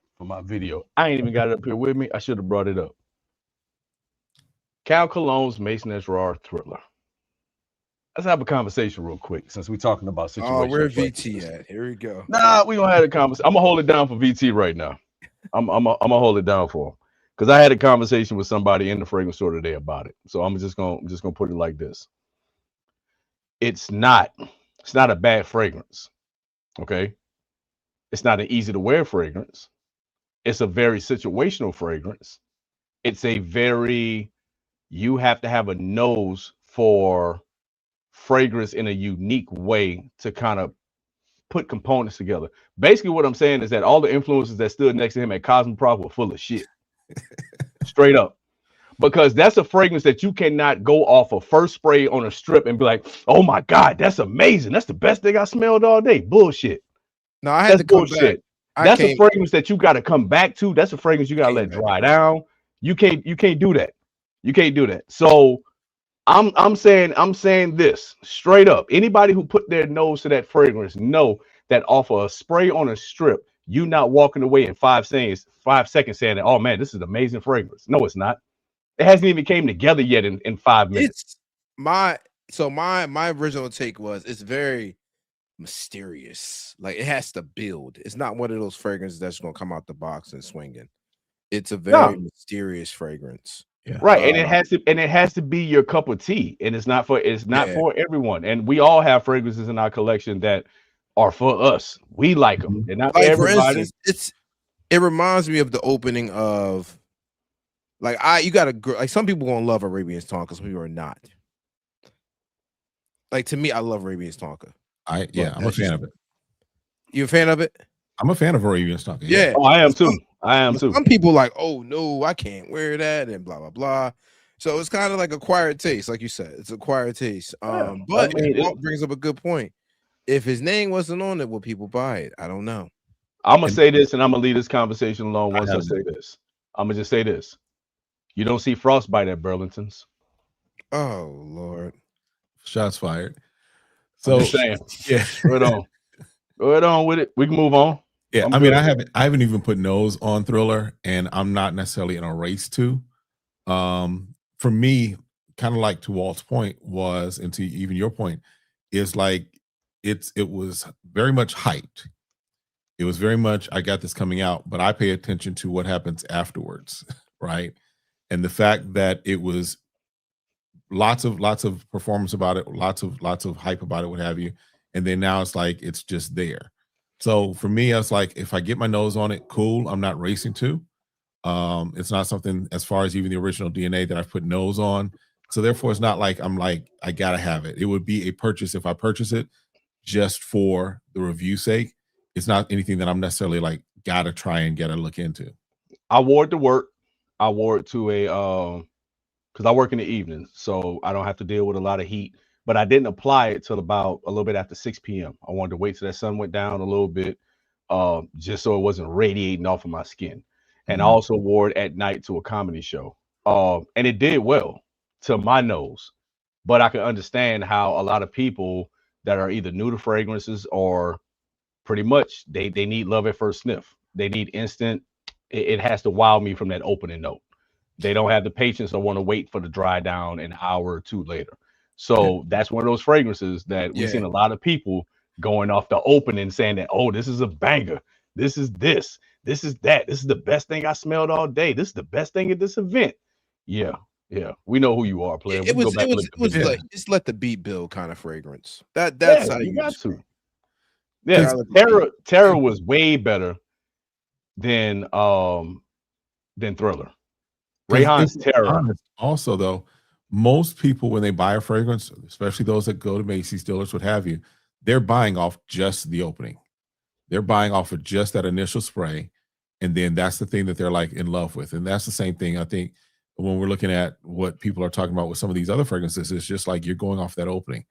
Speaker 5: video. I ain't even got it up here with me. I should have brought it up. Cal Cologne's Maison Esrar Thriller. Let's have a conversation real quick since we're talking about situations.
Speaker 4: Oh, where VT at? Here we go.
Speaker 5: Nah, we gonna have a conversation. I'm gonna hold it down for VT right now. I'm gonna hold it down for him because I had a conversation with somebody in the fragrance store today about it. So I'm just gonna put it like this. It's not a bad fragrance. Okay. It's not an easy to wear fragrance. It's a very situational fragrance. It's a very, you have to have a nose for fragrance in a unique way to kind of put components together. Basically, what I'm saying is that all the influences that stood next to him at Cosmoprof were full of shit. Straight up. Because that's a fragrance that you cannot go off a first spray on a strip and be like, oh my God, that's amazing. That's the best thing I smelled all day. Bullshit.
Speaker 4: No, I had to come back.
Speaker 5: That's a fragrance that you got to come back to. That's a fragrance you got to let dry down. You can't do that. You can't do that. So I'm saying this straight up. Anybody who put their nose to that fragrance know that off a spray on a strip, you not walking away in 5 seconds saying that, oh man, this is an amazing fragrance. No, it's not. It hasn't even came together yet in 5 minutes.
Speaker 4: My original take was it's very mysterious. Like it has to build. It's not one of those fragrances that's gonna come out the box and swinging. It's a very mysterious fragrance.
Speaker 2: Yeah.
Speaker 5: Right. And it has to be your cup of tea. And it's not for everyone. And we all have fragrances in our collection that are for us. We like them. They're not for everybody.
Speaker 4: For instance, it reminds me of the opening of some people gonna love Arabian Tonka, some people are not. Like to me, I love Arabian Tonka.
Speaker 2: I'm a fan of it.
Speaker 4: You a fan of it?
Speaker 2: I'm a fan of Arabian Tonka.
Speaker 4: Yeah.
Speaker 5: Oh, I am too. Some
Speaker 4: people like, oh no, I can't wear that, and blah blah blah. So it's kind of like acquired taste, like you said. It's acquired taste. But it brings up a good point. If his name wasn't on it, would people buy it? I don't know.
Speaker 5: I'm gonna say this, and I'm gonna leave this conversation alone once I say this. I'm gonna just say this. You don't see frostbite at Burlington's.
Speaker 4: Oh Lord.
Speaker 2: Shots fired. So
Speaker 5: saying, yeah, go ahead on with it. We can move on.
Speaker 2: Yeah, I mean, I haven't even put nose on Thriller, and I'm not necessarily in a race to. For me, kind of like to Walt's point was, and to even your point, is like it was very much hyped. It was very much I got this coming out, but I pay attention to what happens afterwards, right? And the fact that it was lots of performance about it, lots of hype about it, what have you, and then now it's like it's just there. So for me, I was like, if I get my nose on it, cool. I'm not racing to. It's not something as far as even the original DNA that I've put nose on. So therefore, it's not like I'm like I gotta have it. It would be a purchase if I purchase it just for the review sake. It's not anything that I'm necessarily like gotta try and get a look into.
Speaker 5: I wore it to work. I wore it to a because I work in the evening, so I don't have to deal with a lot of heat. But I didn't apply it till about a little bit after 6 p.m. I wanted to wait till that sun went down a little bit, just so it wasn't radiating off of my skin. And I also wore it at night to a comedy show, and it did well to my nose. But I can understand how a lot of people that are either new to fragrances or pretty much they need love at first sniff. They need instant. It has to wow me from that opening note. They don't have the patience or want to wait for the dry down an hour or two later. So that's one of those fragrances that we've seen a lot of people going off the opening saying that, oh, this is a banger. This is this. This is that. This is the best thing I smelled all day. This is the best thing at this event. Yeah. We know who you are, player.
Speaker 4: It was like just let the beat build kind of fragrance. That's how
Speaker 5: you got to. Yeah, Terra was way better than Thriller. Rayhan's Terra.
Speaker 2: Also, though, most people when they buy a fragrance, especially those that go to Macy's, Dillard's, what have you, they're buying off just the opening. They're buying off of just that initial spray, and then that's the thing that they're like in love with. And that's the same thing I think when we're looking at what people are talking about with some of these other fragrances. It's just like you're going off that opening.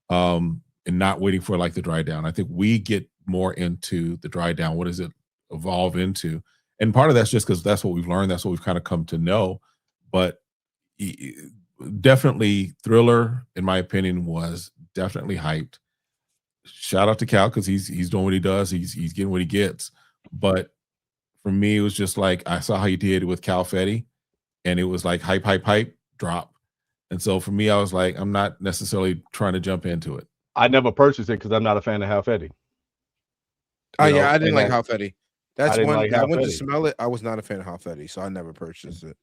Speaker 2: And and not waiting for like the dry down. I think we get more into the dry down. What does it evolve into? And part of that's just because that's what we've learned. That's what we've kind of come to know. But definitely Thriller, in my opinion, was definitely hyped. Shout out to Cal because he's doing what he does. He's getting what he gets. But for me, it was just like I saw how he did with Cal Fetty, and it was like hype, hype, hype, drop. And so for me, I was like, I'm not necessarily trying to jump into it.
Speaker 5: I never purchased it because I'm not a fan of Cal Fetty.
Speaker 4: Oh yeah, I didn't like Hal Fetty. That's
Speaker 5: didn't
Speaker 4: one.
Speaker 5: like
Speaker 4: I
Speaker 5: Hal
Speaker 4: went to
Speaker 5: Fetty.
Speaker 4: smell it. I was not a fan of Hal Fetty, so I never purchased it.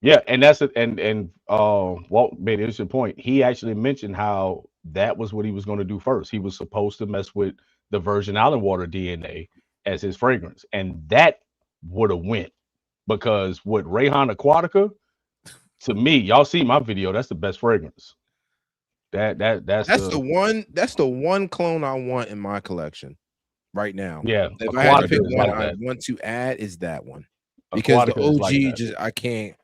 Speaker 5: Yeah, and that's it. And Walt made an interesting point. He actually mentioned how that was what he was going to do first. He was supposed to mess with the Virgin Island water DNA as his fragrance, and that would have went because with Rayhan Aquatica, to me, y'all see my video. That's the best fragrance. That's
Speaker 4: the one clone I want in my collection right now.
Speaker 5: Yeah,
Speaker 4: If I had to
Speaker 5: Aquatica
Speaker 4: pick
Speaker 5: is
Speaker 4: one,
Speaker 5: like
Speaker 4: I
Speaker 5: that.
Speaker 4: want to add is that one because the
Speaker 5: Aquatica is
Speaker 4: OG
Speaker 5: like that.
Speaker 4: just I can't.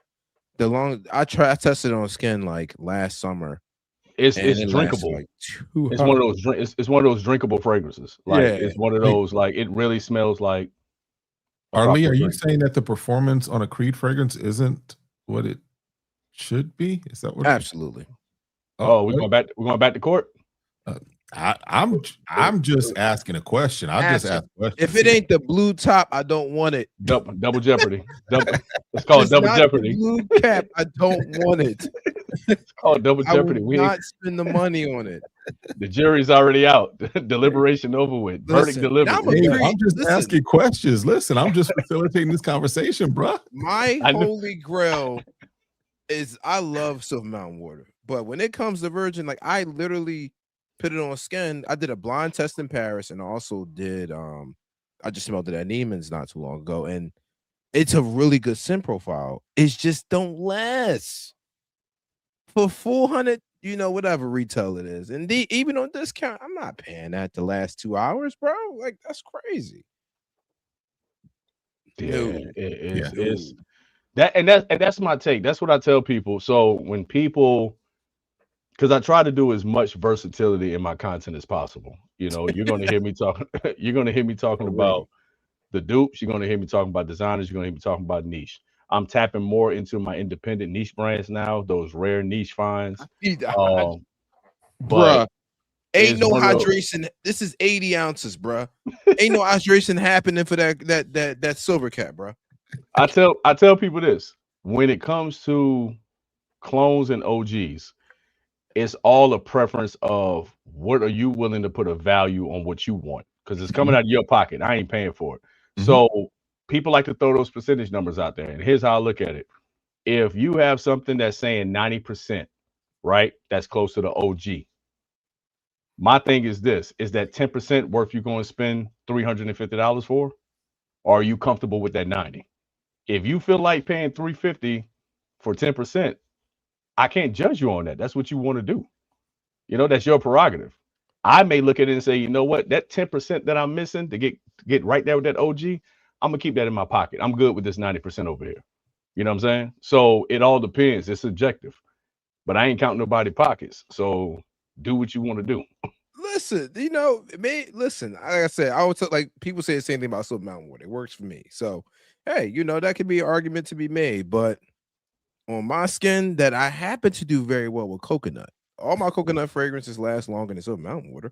Speaker 4: I tested it on skin like last summer.
Speaker 5: It's
Speaker 4: and it lasted,
Speaker 5: drinkable.
Speaker 4: like, 2
Speaker 5: It's one of those. It's one of those drinkable fragrances. Like
Speaker 4: Yeah.
Speaker 5: it's one of those. Like it really smells like. a
Speaker 2: Arlie,
Speaker 5: tropical
Speaker 2: are you
Speaker 5: drink.
Speaker 2: saying that the performance on a Creed fragrance isn't what it should be? Is that what?
Speaker 4: Absolutely.
Speaker 5: Oh, we're going back. We're going back to court.
Speaker 2: I'm just asking a question. I'll just ask questions.
Speaker 4: If it ain't the blue top, I don't want it.
Speaker 5: Double jeopardy. Let's call it
Speaker 4: It's
Speaker 5: double
Speaker 4: not
Speaker 5: jeopardy.
Speaker 4: the blue cap, I don't want it.
Speaker 5: It's called double
Speaker 4: I
Speaker 5: jeopardy.
Speaker 4: will not spend the money on it.
Speaker 5: The jury's already out. Deliberation over with. Verdict
Speaker 4: Listen,
Speaker 5: delivered.
Speaker 4: I'm a
Speaker 2: Hey,
Speaker 4: Creed-
Speaker 2: I'm just
Speaker 4: listen.
Speaker 2: asking questions. Listen, I'm just facilitating this conversation, bro.
Speaker 4: My
Speaker 5: I know-
Speaker 4: holy grail is I love Silver Mountain water, but when it comes to Virgin, like I literally put it on skin. I did a blind test in Paris, and also did I just smelled it at Neiman's not too long ago, and it's a really good scent profile. It's just don't last for 400, whatever retail it is, and even on discount, I'm not paying that the last 2 hours, bro. Like that's crazy.
Speaker 5: Yeah,
Speaker 4: No.
Speaker 5: it's that, and that's my take. That's what I tell people. So when people, because I try to do as much versatility in my content as possible. You're going to hear me talk. You're going to hear me talking about the dupes. You're going to hear me talking about designers. You're going to hear me talking about niche. I'm tapping more into my independent niche brands now. Those rare niche finds.
Speaker 4: Bruh,
Speaker 5: But
Speaker 4: ain't
Speaker 5: it's
Speaker 4: no
Speaker 5: one of those-
Speaker 4: hydration. This is 80 ounces, bruh. Ain't no hydration happening for that silver cap, bruh.
Speaker 5: I tell people this: when it comes to clones and OGs, it's all a preference of what are you willing to put a value on what you want, because it's coming out of your pocket. I ain't paying for it.
Speaker 2: Mhm.
Speaker 5: So people like to throw those percentage numbers out there, and here's how I look at it: if you have something that's saying 90%, right, that's close to the OG. My thing is this: is that 10% worth you going to spend $350 for, or are you comfortable with that 90? If you feel like paying $350 for 10%, I can't judge you on that. That's what you want to do. That's your prerogative. I may look at it and say, you know what, that 10% that I'm missing to get right there with that OG, I'm gonna keep that in my pocket. I'm good with this 90% over here. You know what I'm saying? So it all depends. It's subjective, but I ain't counting nobody's pockets. So do what you want to do.
Speaker 4: Listen, listen. Like I said, I would tell, like people say the same thing about Silver Mountain water. It works for me. So hey, that could be an argument to be made. But on my skin, that I happen to do very well with coconut. All my coconut fragrances last longer than Silver Mountain water.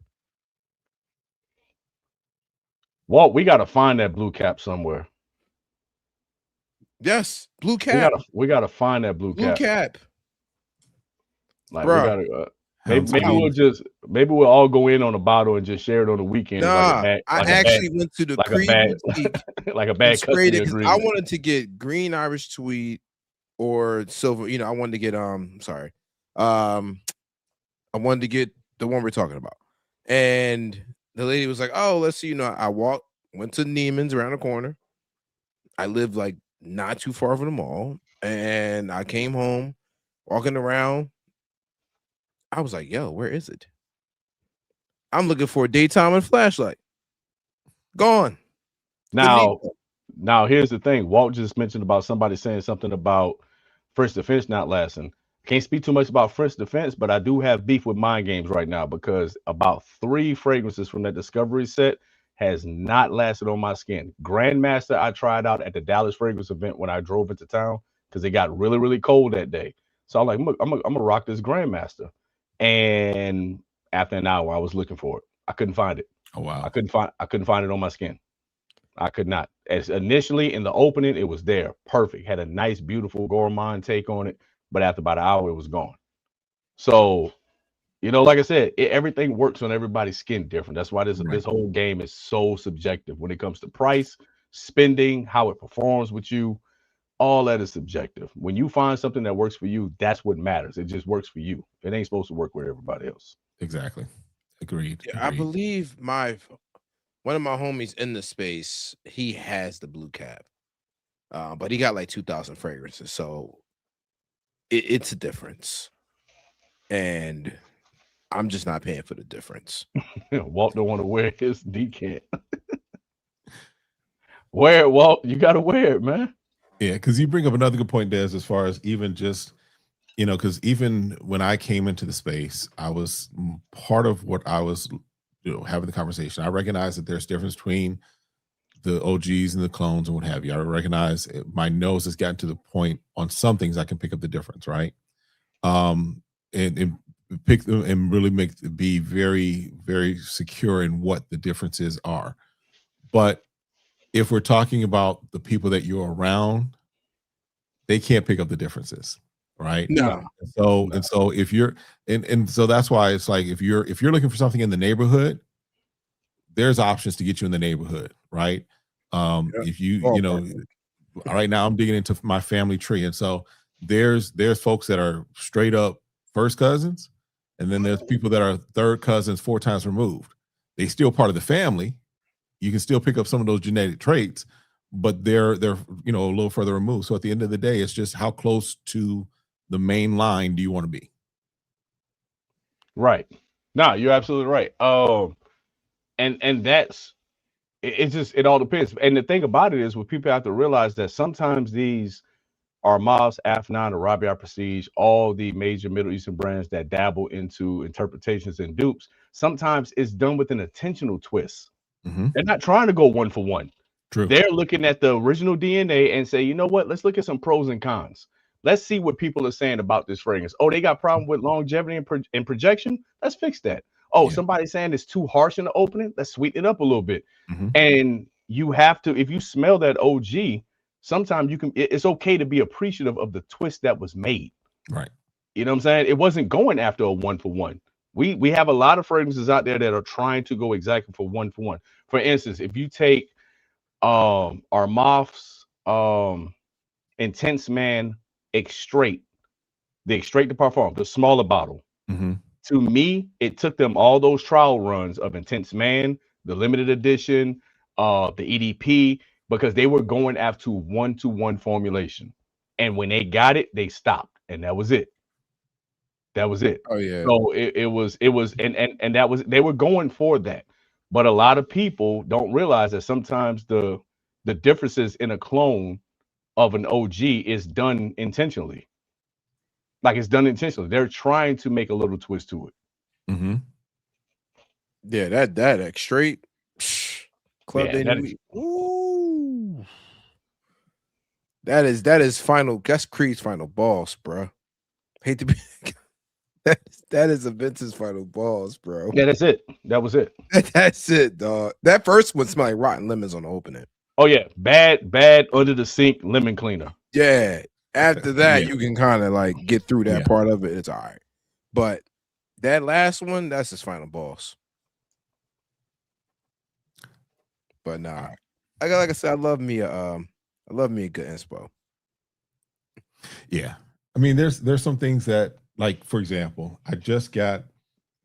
Speaker 5: Walt, we got to find that blue cap somewhere.
Speaker 4: Yes, blue cap.
Speaker 5: We gotta find that blue
Speaker 4: Blue
Speaker 5: cap.
Speaker 4: cap.
Speaker 5: Like
Speaker 4: Bruh.
Speaker 5: we gotta. Maybe we'll all go in on a bottle and just share it on the weekend.
Speaker 4: Nah, I actually went to the
Speaker 5: like a
Speaker 4: Creed
Speaker 5: bag-
Speaker 4: boutique.
Speaker 5: like a bad
Speaker 4: Sprayed
Speaker 5: custody
Speaker 4: it 'cause I
Speaker 5: agreement.
Speaker 4: wanted to get green Irish tweed or silver. I wanted to get I wanted to get the one we're talking about. And the lady was like, "Oh, let's see." I went to Neiman's around the corner. I lived like not too far from the mall, and I came home walking around. I was like, "Yo, where is it?" I'm looking for a daytime and flashlight. Gone.
Speaker 5: Now here's the thing. Walt just mentioned about somebody saying something about Fresh to Finish not lasting. Can't speak too much about French Defense, but I do have beef with Mind Games right now because about 3 fragrances from that Discovery set has not lasted on my skin. Grandmaster, I tried out at the Dallas Fragrance event when I drove into town because it got really, really cold that day. So I'm like, I'm gonna rock this Grandmaster. And after an hour, I was looking for it. I couldn't find it.
Speaker 2: Oh wow.
Speaker 5: I couldn't find it on my skin. I could not. As initially in the opening, it was there. Perfect. Had a nice, beautiful gourmand take on it. But after about an hour, it was gone. So, like I said, everything works on everybody's skin different. That's why this whole game is so subjective when it comes to price, spending, how it performs with you. All that is subjective. When you find something that works for you, that's what matters. It just works for you. It ain't supposed to work with everybody else.
Speaker 2: Exactly. Agreed.
Speaker 4: Yeah, I believe one of my homies in the space, he has the blue cap, but he got like 2,000 fragrances. So it's a difference, and I'm just not paying for the difference.
Speaker 5: Walt don't want to wear his decant. Wear it, Walt. You got to wear it, man.
Speaker 2: Yeah, because you bring up another good point, Des, as far as even just, because even when I came into the space, I was part of what I was having the conversation. I recognize that there's difference between the OGs and the clones and what have you. I recognize my nose has gotten to the point on some things I can pick up the difference, right? And pick them and really be very, very secure in what the differences are. But if we're talking about the people that you're around, they can't pick up the differences, right?
Speaker 4: No.
Speaker 2: And so if you're and so that's why it's like if you're looking for something in the neighborhood, there's options to get you in the neighborhood, right? If right now I'm digging into my family tree, and so there's folks that are straight up first cousins, and then there's people that are third cousins 4 times removed. They still part of the family. You can still pick up some of those genetic traits, but they're a little further removed. So at the end of the day, it's just how close to the main line do you want to be?
Speaker 5: Right. No, you're absolutely right. And that's it all depends. And the thing about it is what people have to realize that sometimes these Armavs, Afnan, Arabian Prestige, all the major Middle Eastern brands that dabble into interpretations and dupes, sometimes it's done with an intentional twist.
Speaker 2: Mm-hmm.
Speaker 5: They're not trying to go 1 for 1.
Speaker 2: True.
Speaker 5: They're looking at the original DNA and say, you know what? Let's look at some pros and cons. Let's see what people are saying about this fragrance. Oh, they got problem with longevity and projection. Let's fix that. Oh, somebody's saying it's too harsh in the opening. Let's sweeten it up a little bit.
Speaker 2: Mm-hmm.
Speaker 5: And you have to, if you smell that OG, sometimes it's okay to be appreciative of the twist that was made.
Speaker 2: Right.
Speaker 5: You know what I'm saying? It wasn't going after a 1 for 1. We have a lot of fragrances out there that are trying to go exactly for 1 for 1. For instance, if you take Armav's Intense Man Extrait, the Extrait de Parfum, the smaller bottle.
Speaker 2: Mm-hmm.
Speaker 5: To me, it took them all those trial runs of Intense Man, the limited edition, the EDP, because they were going after 1-to-1 formulation. And when they got it, they stopped. And that was it. That was it.
Speaker 4: Oh yeah.
Speaker 5: So it was and that was, they were going for that. But a lot of people don't realize that sometimes the differences in a clone of an OG is done intentionally. Like it's done intentionally. They're trying to make a little twist to it.
Speaker 2: Mm-hmm.
Speaker 4: Yeah, that Extrait Club
Speaker 5: Yeah,
Speaker 4: Ooh. That is final. That's Creed's final boss, bro. Hate to be that is a Vince's final boss, bro.
Speaker 5: Yeah, that's it. That was it.
Speaker 4: That's it, dog. That first one smelled like rotten lemons on the opening.
Speaker 5: Oh yeah, bad under the sink lemon cleaner.
Speaker 4: Yeah. After that, you can kind of like get through that part of it. It's all right. But that last one, that's his final boss. But nah, like I said, I love me a good inspo.
Speaker 2: Yeah. I mean, there's some things that, like, for example, I just got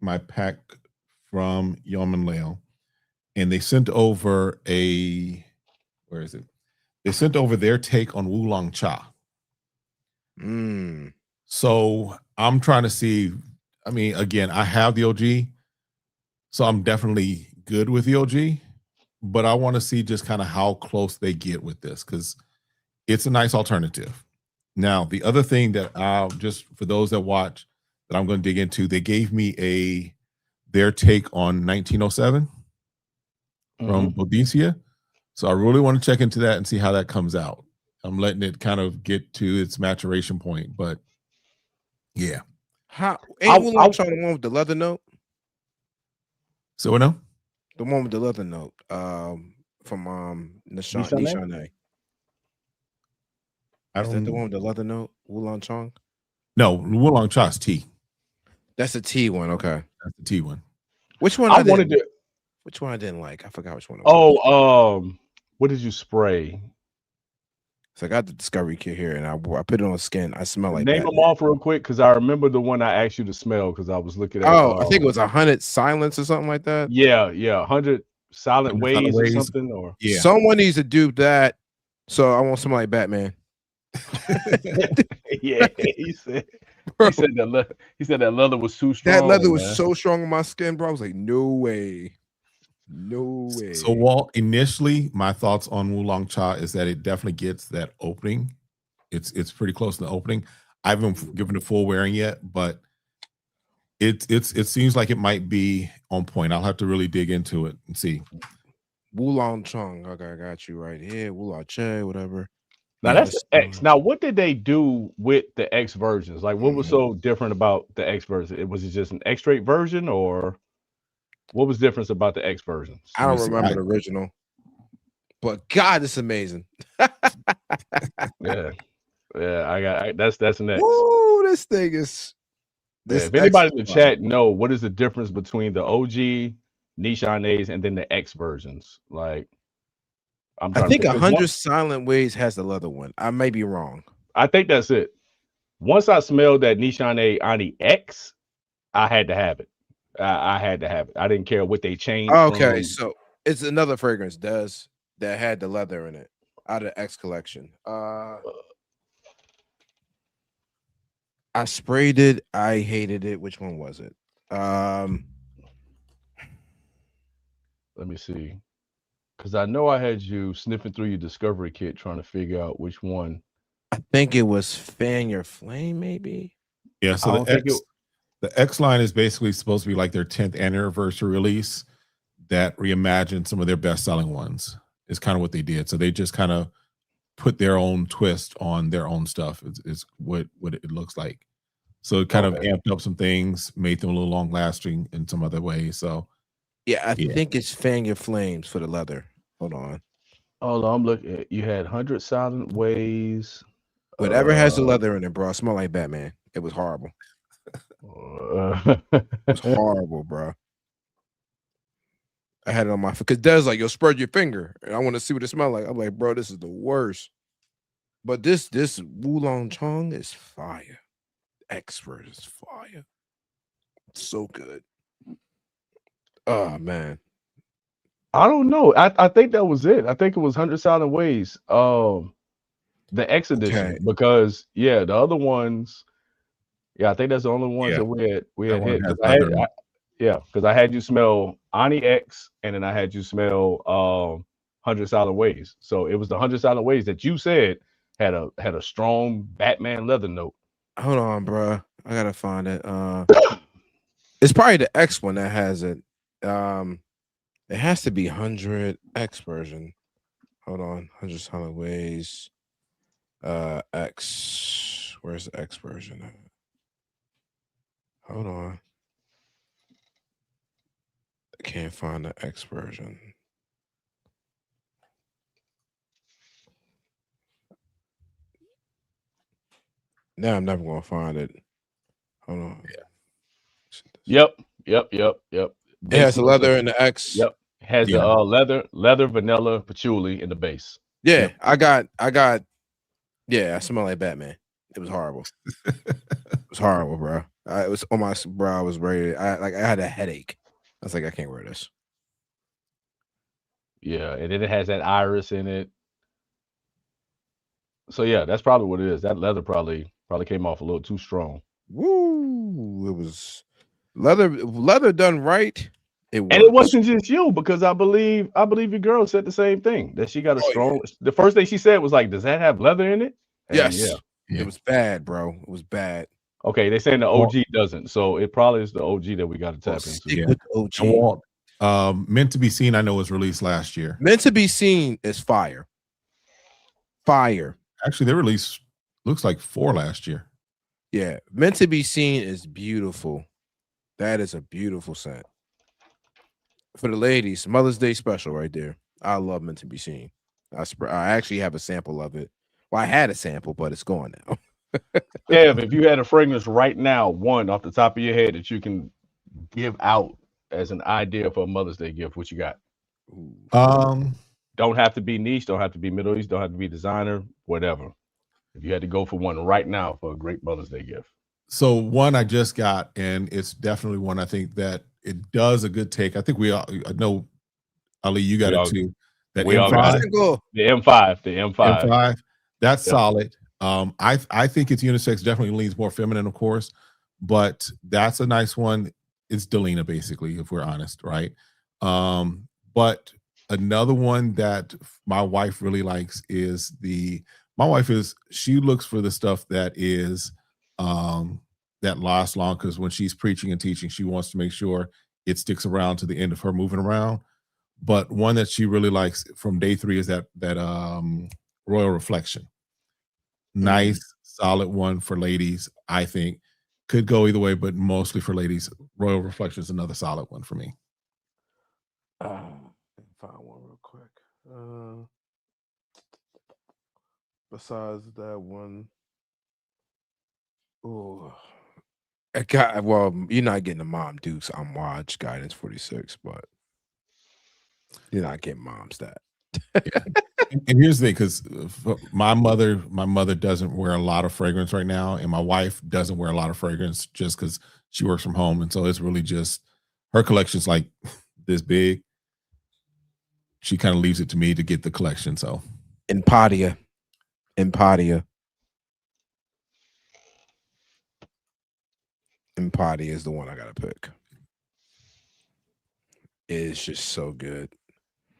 Speaker 2: my pack from Yom and Leo, and they sent over they sent over their take on Oolong Cha. So I'm trying to see, I mean, again, I have the OG, so I'm definitely good with the OG, but I want to see just kind of how close they get with this, because it's a nice alternative. Now, the other thing that just for those that watch that I'm going to dig into, they gave me their take on 1907 from Boadicea. So I really want to check into that and see how that comes out. I'm letting it kind of get to its maturation point, but yeah.
Speaker 4: How ain't Wulong Chong the one with the leather note?
Speaker 2: So no,
Speaker 4: the one with the leather note. From Nishane. Is that the one with the leather note? Wulong Chong?
Speaker 2: No, Wulong Cha's T.
Speaker 4: That's the T one. Okay,
Speaker 2: that's the T one.
Speaker 4: Which one? Which one I didn't like? I forgot which one.
Speaker 5: What did you spray?
Speaker 4: So I got the Discovery kit here, and I put it on skin. I smell like.
Speaker 5: Name them off real quick, because I remember the one I asked you to smell, because I was looking at.
Speaker 4: Oh, I think it was 100 Silence or something like that.
Speaker 5: Yeah, 100 Silent Ways or something. Or
Speaker 4: someone needs to do that. So I want something like Batman.
Speaker 5: Yeah, he said that leather was too strong.
Speaker 4: That leather was so strong on my skin, bro. I was like, no way. No way.
Speaker 2: So Walt, initially my thoughts on Wulong Cha is that it definitely gets that opening. It's pretty close to the opening. I haven't given it full wearing yet, but it seems like it might be on point. I'll have to really dig into it and see.
Speaker 4: Wulong Chong. Okay, I got you right here. Wulong Che, whatever.
Speaker 5: Now that's the X. Now, what did they do with the X versions? Like, what was so different about the X version? Was it just an X-straight version, or what was different about the X versions?
Speaker 4: I don't remember the original, but God, it's amazing.
Speaker 5: yeah, that's next.
Speaker 4: Ooh, this thing is.
Speaker 5: If anybody in the chat know what is the difference between the OG Nishanes and then the X versions, like.
Speaker 4: I think 100 Silent Ways has the leather one. I may be wrong.
Speaker 5: I think that's it. Once I smelled that Nishane Ani X, I had to have it. I had to have it. I didn't care what they changed.
Speaker 4: Okay, so it's another fragrance that had the leather in it out of the X collection. I sprayed it. I hated it. Which one was it?
Speaker 5: Let me see. Because I know I had you sniffing through your Discovery kit trying to figure out which one.
Speaker 4: I think it was Fan Your Flame, maybe.
Speaker 2: Yeah, so the X line is basically supposed to be like their 10th anniversary release that reimagined some of their best-selling ones. Is kind of what they did. So they just kind of put their own twist on their own stuff. Is what it looks like. So it kind of amped up some things, made them a little long-lasting in some other ways. So
Speaker 4: yeah, I think it's Fan Your Flames for the leather. Hold on.
Speaker 5: I'm looking at, you had 100 Silent Ways.
Speaker 4: Whatever has the leather in it, bro. It smelled like Batman. It was horrible. It was horrible, bro. I had it on my because Des like, yo, spread your finger. And I want to see what it smelled like. I'm like, bro, this is the worst. But this Wulong Chong is fire. Expert is fire. It's so good. Oh man.
Speaker 5: I don't know. I think that was it. I think it was 100 Silent Ways. The X edition, because the other ones, I think that's the only ones that we had hit. Because I had you smell Ani X, and then I had you smell 100 Silent Ways. So it was the 100 Silent Ways that you said had a strong Batman leather note.
Speaker 4: Hold on, bro. I gotta find it. It's probably the X one that has it. It has to be 100 X version. Hold on, 100 Silent Ways. X. Where's the X version? Hold on. I can't find the X version. Now I'm never gonna find it. Hold on.
Speaker 5: Yep.
Speaker 4: It has the leather in the X.
Speaker 5: Yep. Has the leather, vanilla, patchouli in the base.
Speaker 4: Yeah,
Speaker 5: yep.
Speaker 4: I got. Yeah, I smell like Batman. It was horrible. It was horrible, bro. It was on my bro. I was ready. I had a headache. I was like, I can't wear this.
Speaker 5: Yeah, and then it has that iris in it. So yeah, that's probably what it is. That leather probably came off a little too strong.
Speaker 4: Woo! It was leather done right.
Speaker 5: And it wasn't just you, because I believe your girl said the same thing, that she got a strong. The first thing she said was like, "Does that have leather in it?" And
Speaker 4: yes. It was bad, bro. It was bad.
Speaker 5: Okay, they saying the
Speaker 2: Well-
Speaker 5: OG doesn't, so it probably is the OG that we got to tap into.
Speaker 4: Stick
Speaker 2: Yeah.
Speaker 4: with the OG.
Speaker 2: And Walt, Meant to Be Seen, I know was released last year.
Speaker 4: Meant to Be Seen is fire. Fire.
Speaker 2: Actually, they released looks like 4 last year.
Speaker 4: Yeah. Meant to Be Seen is beautiful. That is a beautiful scent. For the ladies, Mother's Day special right there. I love Meant to Be Seen. I actually have a sample of it. Well, I had a sample, but it's gone now.
Speaker 5: Kev, if you had a fragrance right now, one off the top of your head that you can give out as an idea for a Mother's Day gift, what you got? Don't have to be niche, don't have to be Middle East, don't have to be designer, whatever. If you had to go for one right now for a great Mother's Day gift.
Speaker 2: So one I just got, and it's definitely one I think that it does a good take. I think I know, Ali, you got it too. That
Speaker 5: we all got
Speaker 2: M5,
Speaker 5: it. The M5, the M5.
Speaker 2: M5, that's
Speaker 5: Yep.
Speaker 2: solid. I think it's unisex, definitely leans more feminine, of course, but that's a nice one. It's Delina, basically, if we're honest, right? But another one that my wife really likes is she looks for the stuff that is that lasts long, because when she's preaching and teaching, she wants to make sure it sticks around to the end of her moving around. But one that she really likes from day 3 is that Royal Reflection. Nice, solid one for ladies, I think. Could go either way, but mostly for ladies. Royal Reflection is another solid one for me.
Speaker 6: Find one real quick. Besides that one,
Speaker 4: Well, you're not getting the Mom Dukes on Watch Guidance 46, but you're not getting Mom's that.
Speaker 2: And here's the thing, because my mother doesn't wear a lot of fragrance right now, and my wife doesn't wear a lot of fragrance just because she works from home, and so it's really just her collection's like this big. She kind of leaves it to me to get the collection. So
Speaker 4: Empatia is the one I gotta pick. It is just so good.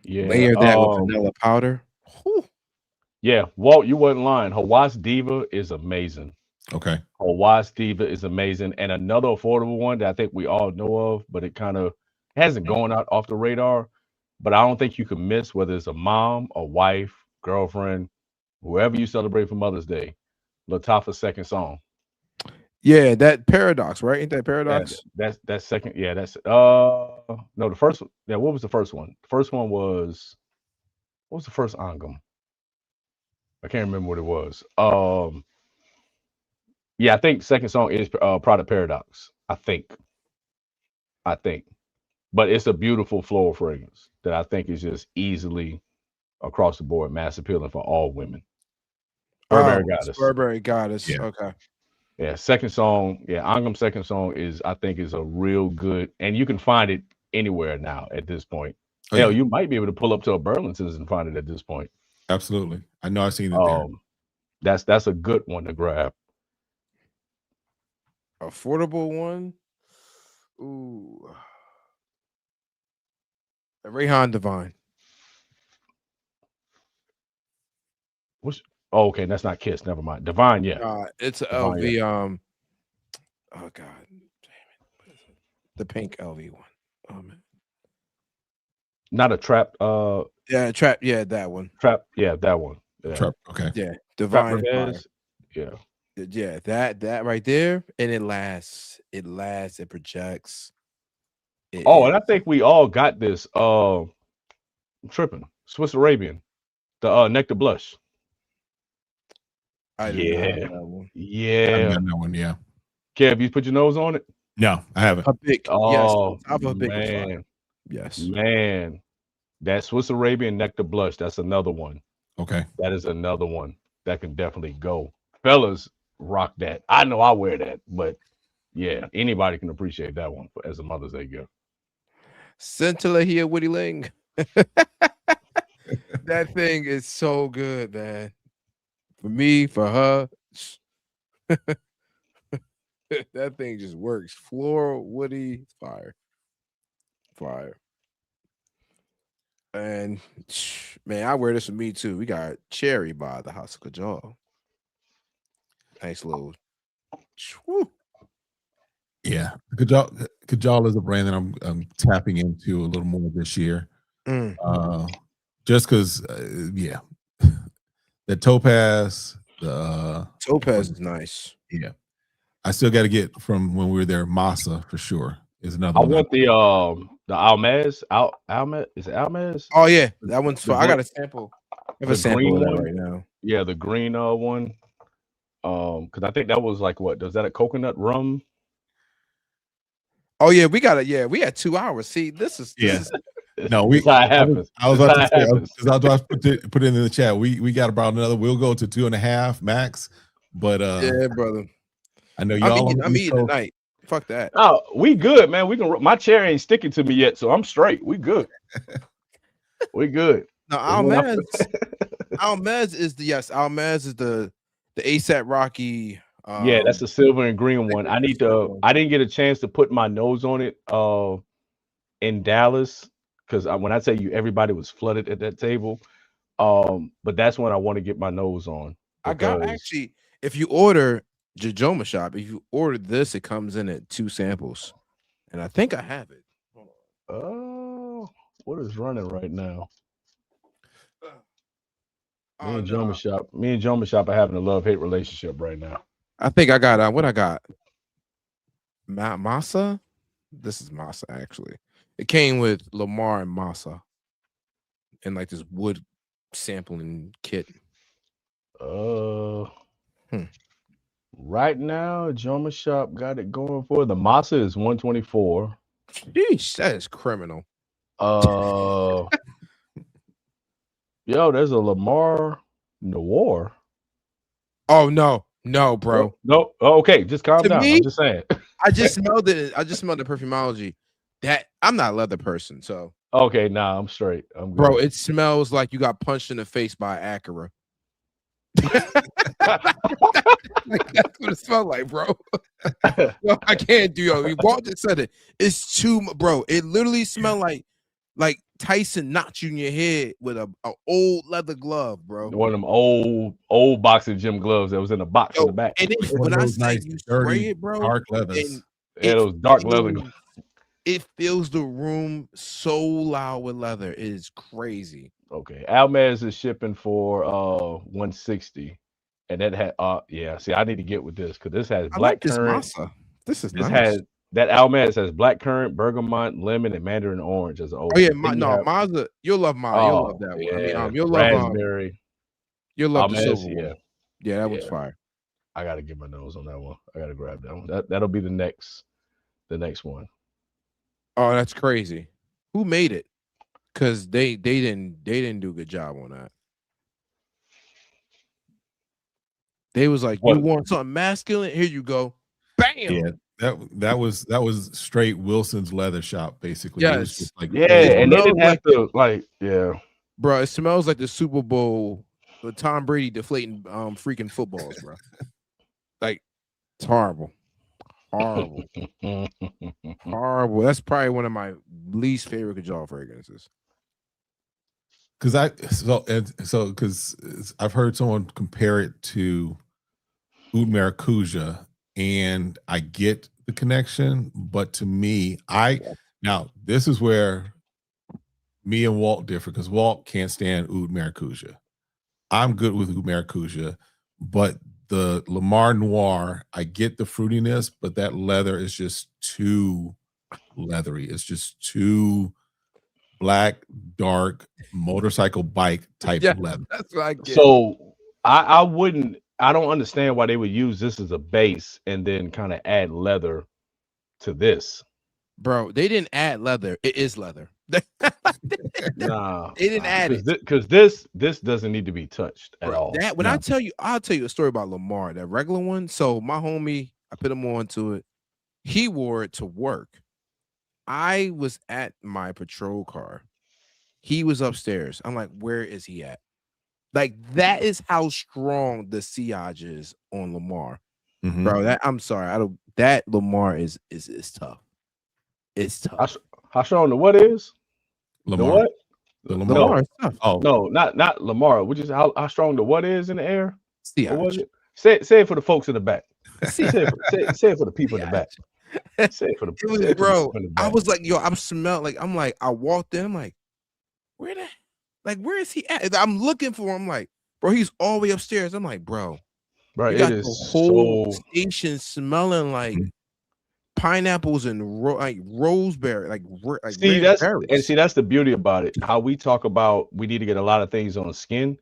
Speaker 5: Yeah.
Speaker 4: Layer that with vanilla powder. Whew.
Speaker 5: Yeah, Walt, you wasn't lying. Hawass Diva is amazing.
Speaker 2: okay.
Speaker 5: Hawass Diva is amazing. And another affordable one that I think we all know of, but it kind of hasn't gone out off the radar. But I don't think you can miss, whether it's a mom, a wife, girlfriend, whoever you celebrate for Mother's Day, Latifah's second song.
Speaker 4: Yeah, that Paradox, right? Ain't that Paradox?
Speaker 5: That's second. Yeah, that's no, the first. Yeah, what was the first one? The first one was, what was the first Angam? I can't remember what it was. Yeah, I think second song is Product Paradox. I think, but it's a beautiful floral fragrance that I think is just easily across the board mass appealing for all women. Burberry Goddess.
Speaker 4: Burberry Goddess.
Speaker 2: Yeah.
Speaker 4: Okay.
Speaker 5: Yeah, second song. Yeah, Angam second song I think is a real good, and you can find it anywhere now at this point.
Speaker 2: Oh,
Speaker 5: Hell,
Speaker 2: yeah.
Speaker 5: you might be able to pull up to a Burlington's and find it at this point.
Speaker 2: Absolutely. I know I've seen it there.
Speaker 5: That's a good one to grab.
Speaker 4: Affordable one. Ooh. Rayhan Divine.
Speaker 5: Oh, okay, that's not Kiss. Never mind. Divine, yeah.
Speaker 4: It's a
Speaker 5: Divine,
Speaker 4: LV.
Speaker 5: yeah.
Speaker 4: Oh god, damn it! The pink LV one. Oh man.
Speaker 5: Not a trap.
Speaker 4: Yeah, trap. Yeah, that one.
Speaker 5: Trap. Yeah, that one. Yeah.
Speaker 2: Trap, okay.
Speaker 4: Yeah,
Speaker 5: Trap
Speaker 4: Divine.
Speaker 5: Revenge. Yeah.
Speaker 4: Yeah, that right there, and it lasts. It lasts. It projects.
Speaker 5: And I think we all got this. I'm tripping. Swiss Arabian, the Nectar Blush.
Speaker 4: I did not have that one.
Speaker 2: I
Speaker 5: Yeah.
Speaker 2: haven't gotten that one, yeah.
Speaker 5: Kev, you put your nose on it?
Speaker 2: No, I haven't.
Speaker 4: A big.
Speaker 5: Oh,
Speaker 4: yes, I'm a big was fire.
Speaker 5: man.
Speaker 4: Yes.
Speaker 5: Man. That Swiss Arabian Nectar Blush, that's another one.
Speaker 2: Okay.
Speaker 5: That is another one that can definitely go. Fellas, rock that. I know I wear that, but yeah, anybody can appreciate that one as a Mother's Day gift.
Speaker 4: Scintilla here, Woody Ling. That thing is so good, man. For me, for her, that thing just works. Floral, woody, fire. And man, I wear this with me too. We got Cherry by the House of Kajal. Nice little. Whew.
Speaker 2: Yeah, Kajal is a brand that I'm tapping into a little more this year. Just because, yeah, the Topaz, the
Speaker 4: Topaz is nice.
Speaker 2: yeah, I still got to get from when we were there. Masa for sure is another
Speaker 5: I
Speaker 2: one.
Speaker 5: want the Almaz. Almaz is it Almaz?
Speaker 4: Oh yeah, that one's fun. I got
Speaker 5: green-
Speaker 4: a sample. I have
Speaker 5: the
Speaker 4: a sample
Speaker 5: green
Speaker 4: of that
Speaker 5: one?
Speaker 4: right now.
Speaker 5: Yeah, the green one. Because I think that was like what? Was that a coconut rum?
Speaker 4: Oh yeah, we got it. Yeah, we had 2 hours. See, this is
Speaker 2: No, we.
Speaker 5: That's how it happens.
Speaker 2: I was
Speaker 5: That's
Speaker 2: about to
Speaker 5: how it
Speaker 2: say,
Speaker 5: happens.
Speaker 2: because I was about to put it in the chat. We got about another. We'll go to 2.5 max, but
Speaker 4: yeah, brother.
Speaker 2: I know y'all.
Speaker 4: I'm eating tonight. Fuck that.
Speaker 5: Oh, we good, man. We can. My chair ain't sticking to me yet, so I'm straight. We good. We good.
Speaker 4: No, Almaz is the Almaz is the ASAP Rocky.
Speaker 5: Yeah, that's the silver and green one. I didn't get a chance to put my nose on it in Dallas because when I tell you everybody was flooded at that table. But that's when I want to get my nose on.
Speaker 4: I got actually, if you order Jajoma Shop, if you order this, it comes in at 2 samples. And I think I have it.
Speaker 5: Oh, what is running right now? Me
Speaker 4: Oh,
Speaker 5: and
Speaker 4: no.
Speaker 5: Joma Shop are having a love-hate relationship right now.
Speaker 4: I think I got what I got. Masa. This is Masa actually. It came with Lamar and Masa, and like this wood sampling kit.
Speaker 5: Right now, Joma Shop got it going for the Masa is 124.
Speaker 4: Sheesh, that is criminal.
Speaker 5: Yo, there's a Lamar Noir.
Speaker 4: Oh no, bro.
Speaker 5: No. Oh, okay, just calm
Speaker 4: To
Speaker 5: down.
Speaker 4: me,
Speaker 5: I'm just saying.
Speaker 4: I just smelled it. I just smelled the perfumology. That I'm not a leather person, so
Speaker 5: Okay, nah, I'm straight. I'm good.
Speaker 4: bro, it smells like you got punched in the face by Acura. Like, that's what it smelled like, bro. Yo, I can't do yo. Walter said it. It's too bro. It literally smelled like Tyson knocked you in your head with a old leather glove, bro.
Speaker 5: One of them old boxing gym gloves that was in a box in the back.
Speaker 4: And it, when I say you spray it, bro,
Speaker 2: dark leathers.
Speaker 5: Yeah, those dark leather.
Speaker 4: It fills the room so loud with leather. It is crazy.
Speaker 5: Okay, Almaz is shipping for 160, and that had yeah. See, I need to get with this because this has black currant.
Speaker 4: This is
Speaker 5: This
Speaker 4: nice.
Speaker 5: has that Almaz has black currant, bergamot, lemon, and mandarin orange as an old.
Speaker 4: Oh yeah, Mazda. You'll love Mazda. You'll love that one.
Speaker 5: Yeah,
Speaker 4: I mean, you'll love
Speaker 5: raspberry.
Speaker 4: you'll love the
Speaker 5: Almaz,
Speaker 4: silver one. Yeah, that one's fire.
Speaker 5: I gotta get my nose on that one. I gotta grab that one. That'll be the next one.
Speaker 4: Oh, that's crazy. Who made it? Because they didn't do a good job on that. They was like, you want something masculine? Here you go. Bam.
Speaker 2: Yeah, that was straight Wilson's Leather Shop, basically.
Speaker 4: Yes.
Speaker 2: It was just like,
Speaker 5: Yeah, and they didn't have to
Speaker 4: Bro, it smells like the Super Bowl with Tom Brady deflating freaking footballs, bro. Like, it's horrible. Horrible. That's probably one of my least favorite Kajal fragrances.
Speaker 2: Because I've heard someone compare it to Oud Maracuja, and I get the connection, but to me, now this is where me and Walt differ, because Walt can't stand Oud Maracuja. I'm good with Oud Maracuja, but the Lamar Noir, I get the fruitiness, but that leather is just too leathery. It's just too black, dark, motorcycle bike type leather.
Speaker 4: That's what I get.
Speaker 5: So I don't understand why they would use this as a base and then kind of add leather to this.
Speaker 4: Bro, they didn't add leather. It is leather.
Speaker 5: Nah,
Speaker 4: they didn't add it.
Speaker 5: Because this doesn't need to be touched at all.
Speaker 4: I'll tell you a story about Lamar, that regular one. So my homie, I put him on to it. He wore it to work. I was at my patrol car. He was upstairs. I'm like, where is he at? Like, that is how strong the sillage is on Lamar.
Speaker 2: Mm-hmm.
Speaker 4: Bro, I'm sorry. That Lamar is tough. It's tough.
Speaker 5: How strong the what is?
Speaker 2: Lamar.
Speaker 5: The what?
Speaker 2: The Lamar.
Speaker 4: Is tough.
Speaker 2: Oh
Speaker 5: no, not Lamar. Which is how strong the what is in the air?
Speaker 4: Sillage.
Speaker 5: Say it for the folks in the back.
Speaker 4: See,
Speaker 5: Say it for the people in the back. Say it for the,
Speaker 4: it was,
Speaker 5: say it for the
Speaker 4: bro.
Speaker 5: people in the
Speaker 4: I
Speaker 5: back.
Speaker 4: was like, yo, I'm smelled like I'm like, I walked in, I'm like, where is he at? I'm looking for him. I'm like, bro, he's all the way upstairs. I'm like, bro,
Speaker 5: Bro,
Speaker 4: you
Speaker 5: it
Speaker 4: got
Speaker 5: is
Speaker 4: the whole
Speaker 5: so
Speaker 4: station smelling like pineapples and like roseberry, like
Speaker 5: see
Speaker 4: red
Speaker 5: that's
Speaker 4: berries.
Speaker 5: and see that's the beauty about it. How we talk about we need to get a lot of things on the skin.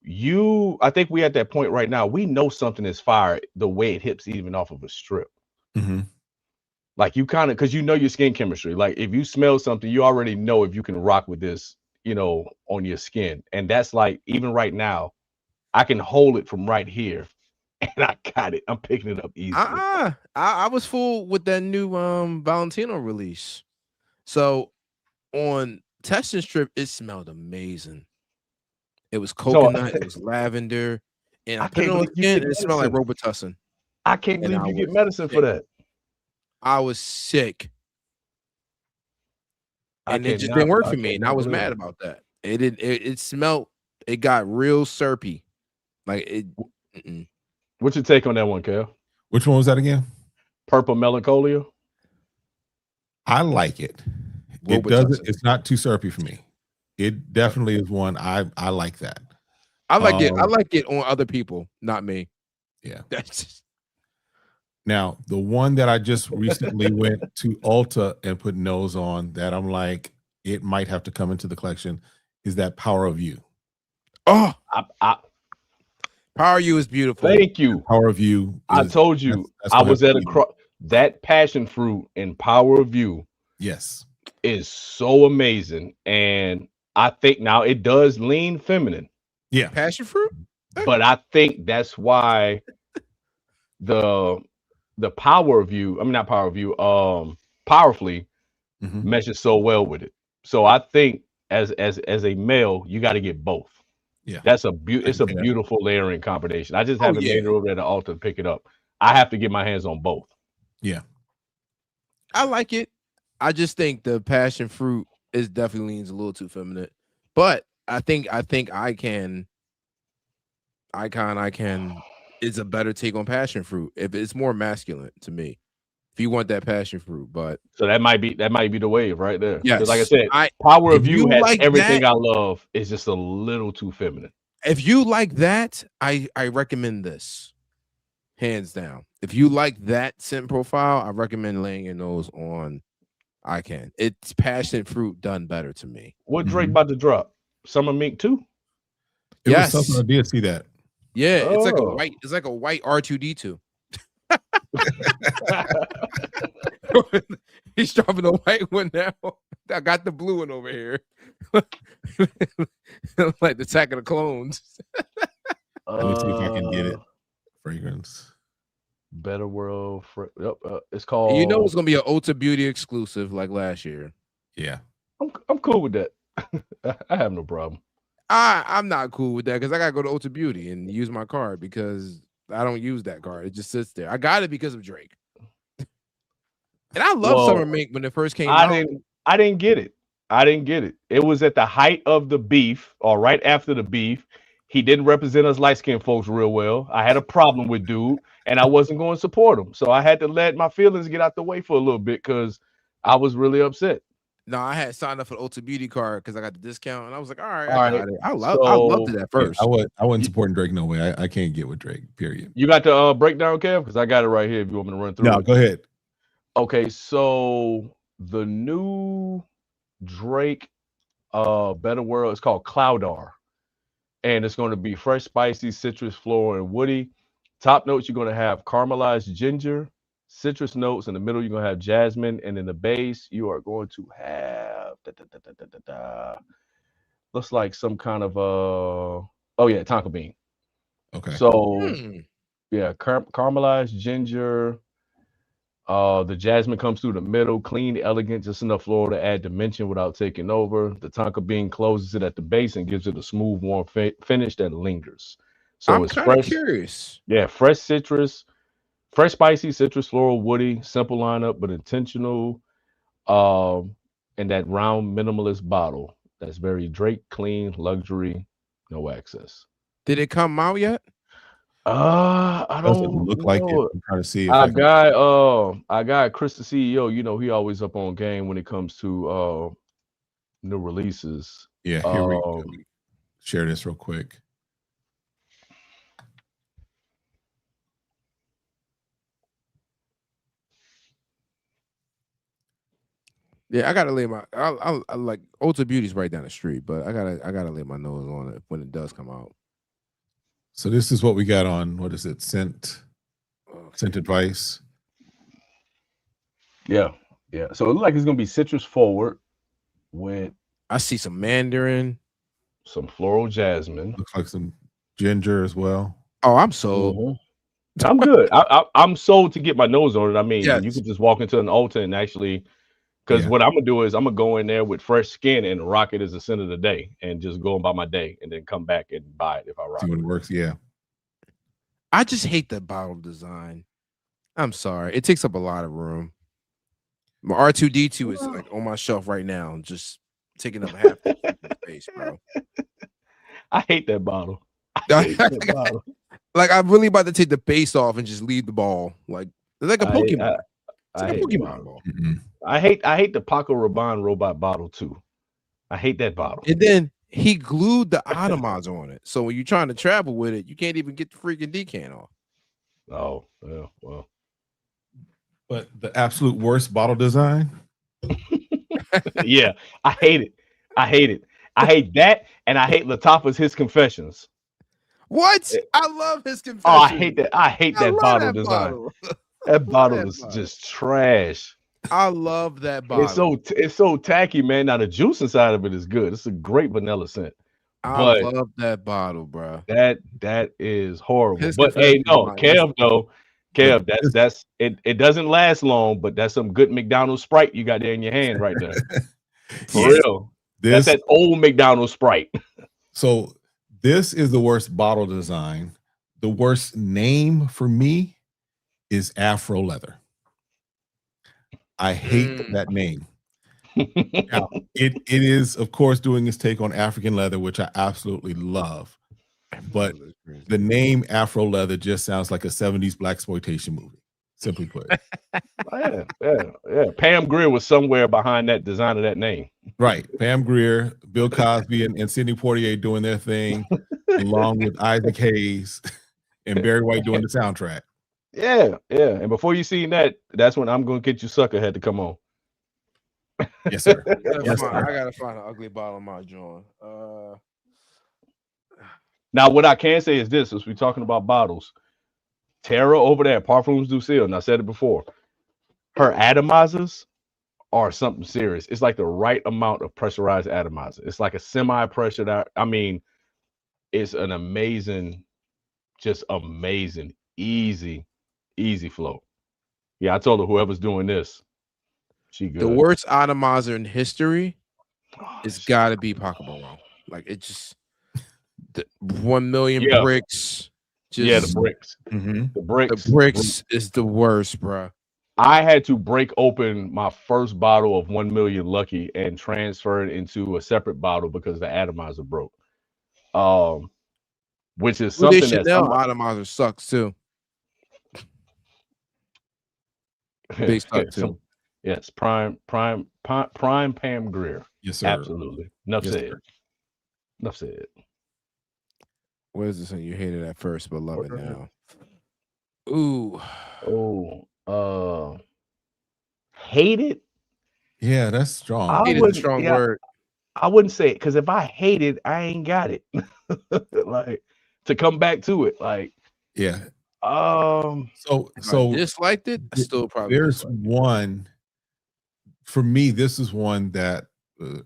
Speaker 5: I think we at that point right now. We know something is fire the way it hits even off of a strip.
Speaker 2: Mm-hmm.
Speaker 5: Like you kind of because you know your skin chemistry. Like if you smell something, you already know if you can rock with this, on your skin. And that's like even right now, I can hold it from right here, and I got it. I'm picking it up easily.
Speaker 4: I was fooled with that new Valentino release. So on testing strip, it smelled amazing. It was coconut, it was lavender, and I put it on skin, and it smelled like Robitussin.
Speaker 5: I can't believe you get medicine for that.
Speaker 4: I was sick. And it just didn't work for me, and I was mad about that. It smelled, it got real syrupy. Like it.
Speaker 5: What's your take on that one, Kel?
Speaker 2: Which one was that again?
Speaker 5: Purple Melancholia.
Speaker 2: I like it. It doesn't. It's not too syrupy for me. It definitely is one I like that.
Speaker 4: I like it. I like it on other people, not me.
Speaker 2: Yeah.
Speaker 4: That's just...
Speaker 2: Now, the one that I just recently went to Ulta and put nose on that I'm like, it might have to come into the collection is that Power of You.
Speaker 4: Oh, Power of You is beautiful.
Speaker 5: Thank you.
Speaker 2: Power of You.
Speaker 5: I told you I was at that passion fruit and Power of You.
Speaker 2: Yes.
Speaker 5: Is so amazing. And I think now it does lean feminine.
Speaker 2: Yeah.
Speaker 4: Passion fruit.
Speaker 5: But I think that's why the Power of You, I mean not Power of You, Powerfully meshes so well with it. So I think as a male, you got to get both.
Speaker 2: Yeah,
Speaker 5: that's it's a beautiful layering combination. I just haven't made it over there to Ulta to pick it up. I have to get my hands on both.
Speaker 2: Yeah,
Speaker 4: I like it. I just think the passion fruit is definitely leans a little too feminine, but I think Icon is a better take on passion fruit. If it's more masculine to me, if you want that passion fruit, but
Speaker 5: so that might be the wave right there.
Speaker 4: Yes,
Speaker 5: like I said, Power of You has
Speaker 4: like
Speaker 5: everything I love. It's just a little too feminine.
Speaker 4: If you like that, I recommend this, hands down. If you like that scent profile, I recommend laying your nose on Icon. It's passion fruit done better to me.
Speaker 5: What Drake about to drop? Summer Mink 2?
Speaker 2: Yes, was something I did see that.
Speaker 4: Yeah, it's like a white R2D2. He's dropping a white one now. I got the blue one over here. Like the Attack of the Clones.
Speaker 2: Let me see if I can get it. Fragrance.
Speaker 5: Better World. It's called.
Speaker 4: You know it's gonna be an Ulta Beauty exclusive like last year.
Speaker 2: Yeah,
Speaker 5: I'm cool with that. I have no problem.
Speaker 4: I'm not cool with that because I gotta go to Ulta Beauty and use my card because I don't use that card. It just sits there. I got it because of Drake. And I love Summer Mink when it first came out.
Speaker 5: I didn't get it. It was at the height of the beef or right after the beef. He didn't represent us light-skinned folks real well. I had a problem with dude, and I wasn't going to support him. So I had to let my feelings get out the way for a little bit because I was really upset.
Speaker 4: No, I had signed up for the Ulta Beauty card because I got the discount, and I was like, all right. I loved it at first.
Speaker 2: I wasn't supporting Drake no way. I can't get with Drake, period.
Speaker 5: You got the breakdown, Kev? Because I got it right here if you want me to run through it.
Speaker 2: No, go ahead.
Speaker 5: Okay, so the new Drake Better World is called Cloudar. And it's going to be fresh, spicy, citrus, floral, and woody. Top notes, you're going to have caramelized ginger, citrus notes. In the middle, you're going to have jasmine. And in the base, you are going to have looks like some kind of tonka bean.
Speaker 2: Okay.
Speaker 5: So yeah, caramelized ginger. The jasmine comes through the middle, clean, elegant, just enough floral to add dimension without taking over. The tonka bean closes it at the base and gives it a smooth, warm finish that lingers. So
Speaker 4: I'm
Speaker 5: it's
Speaker 4: kind
Speaker 5: fresh.
Speaker 4: of curious.
Speaker 5: Yeah, fresh citrus, fresh, spicy, citrus, floral, woody, simple lineup, but intentional. And that round minimalist bottle that's very Drake, clean, luxury, no excess.
Speaker 4: Did it come out yet?
Speaker 5: I
Speaker 2: Doesn't
Speaker 5: don't
Speaker 2: look like it.
Speaker 5: know.
Speaker 2: I'm trying to see if
Speaker 5: I
Speaker 2: I can.
Speaker 5: got Chris the CEO. You know, he always up on game when it comes to new releases.
Speaker 2: Yeah, here we go. Share this real quick.
Speaker 4: Yeah, I gotta lay my. I like Ulta Beauty's right down the street, but I gotta lay my nose on it when it does come out.
Speaker 2: So this is what we got on. What is it? Scent advice.
Speaker 5: Yeah. So it looks like it's gonna be citrus forward with
Speaker 4: I see some mandarin.
Speaker 5: some floral jasmine.
Speaker 2: Looks like some ginger as well.
Speaker 4: Oh, I'm sold.
Speaker 5: Mhm. I'm good. I'm sold to get my nose on it. I mean, you
Speaker 4: Yes.
Speaker 5: could just walk into an Ulta and actually, because
Speaker 2: Yeah.
Speaker 5: what I'm gonna do is I'm gonna go in there with fresh skin and rock it as the scent of the day, and just go about my day, and then come back and buy it if I rock
Speaker 2: See
Speaker 5: it.
Speaker 2: when it works. Yeah.
Speaker 4: I just hate the bottle design. I'm sorry. It takes up a lot of room. My R2D2 is like on my shelf right now, just taking up half the space, bro.
Speaker 5: I hate that bottle. I hate that bottle.
Speaker 4: Like I'm really about to take the base off and just leave the ball. Like it's like a Pokemon. It's like a
Speaker 5: hate the
Speaker 4: Pokemon
Speaker 5: bottle.
Speaker 4: ball.
Speaker 2: Mhm.
Speaker 5: I hate the Paco Rabanne robot bottle too. I hate that bottle.
Speaker 4: And then he glued the Atomaz on it. So when you're trying to travel with it, you can't even get the freaking decan off.
Speaker 5: Oh, yeah, well.
Speaker 2: But the absolute worst bottle design.
Speaker 5: Yeah, I hate it. I hate that, and I hate Latifah's His Confessions.
Speaker 4: What? I love his confession.
Speaker 5: Oh, I hate that. I hate that
Speaker 4: love
Speaker 5: bottle
Speaker 4: that
Speaker 5: design.
Speaker 4: bottle.
Speaker 5: That bottle
Speaker 4: that
Speaker 5: was
Speaker 4: bottle.
Speaker 5: just trash.
Speaker 4: I love that bottle.
Speaker 5: It's so tacky, man. Now the juice inside of it is good. It's a great vanilla scent.
Speaker 4: I
Speaker 5: But
Speaker 4: love that bottle, bro.
Speaker 5: that is horrible.
Speaker 4: His
Speaker 5: But hey,
Speaker 4: Confessions
Speaker 5: no,
Speaker 4: is my
Speaker 5: Kev, though. Kev,
Speaker 2: Yeah.
Speaker 5: that's it doesn't last long, but that's some good McDonald's Sprite you got there in your hand right there. For
Speaker 2: Yes.
Speaker 5: real.
Speaker 2: This
Speaker 5: That's that old McDonald's Sprite.
Speaker 2: so this is the worst bottle design. The worst name for me is Afro Leather. I hate that name. Now, it is, of course, doing its take on African leather, which I absolutely love. But the name Afro Leather just sounds like a 70s blaxploitation movie, simply put.
Speaker 5: Yeah. Pam Grier was somewhere behind that design of that name.
Speaker 2: Right. Pam Grier, Bill Cosby, and Sidney Poitier doing their thing, along with Isaac Hayes and Barry White doing the soundtrack.
Speaker 5: Yeah. And before you seen that, that's when I'm Gonna Get You Sucker had to come on.
Speaker 2: Yes, sir.
Speaker 4: I
Speaker 2: Yes, sir.
Speaker 4: gotta find an ugly bottle of my joint.
Speaker 5: Now, what I can say is this: as we're talking about bottles, Tara over there at Parfums du Ciel, and I said it before, her atomizers are something serious. It's like the right amount of pressurized atomizer. It's like a semi-pressured. I mean, it's an amazing, just amazing, easy flow. Yeah, I told her whoever's doing this, she good.
Speaker 4: The worst atomizer in history
Speaker 5: Oh,
Speaker 4: is got to be Paco Rabanne. Like it just the 1 million
Speaker 5: Yeah.
Speaker 4: bricks. Just,
Speaker 5: yeah, the bricks.
Speaker 2: Mhm.
Speaker 5: The bricks.
Speaker 4: The bricks is the worst, bro.
Speaker 5: I had to break open my first bottle of 1 million Lucky and transfer it into a separate bottle because the atomizer broke. Which is
Speaker 4: Blue Day
Speaker 5: something that
Speaker 4: Chanel atomizer sucks too. They suck too.
Speaker 5: Yes, prime Pam Grier.
Speaker 2: Yes, sir.
Speaker 5: Absolutely. Enough
Speaker 2: Yes,
Speaker 5: said.
Speaker 2: sir.
Speaker 5: Enough said.
Speaker 4: What is this thing you hated at first but love it now? Ooh.
Speaker 5: Hate it.
Speaker 2: Yeah, that's strong.
Speaker 5: I
Speaker 4: Hate is a
Speaker 5: wouldn't-
Speaker 4: strong
Speaker 5: yeah.
Speaker 4: word.
Speaker 5: I wouldn't say it because if I hate it, I ain't got it. Like to come back to it. Like
Speaker 2: Yeah.
Speaker 5: so
Speaker 4: If
Speaker 2: So
Speaker 4: I disliked it, I still probably
Speaker 2: there's
Speaker 4: dislike it.
Speaker 2: one for me. This is one that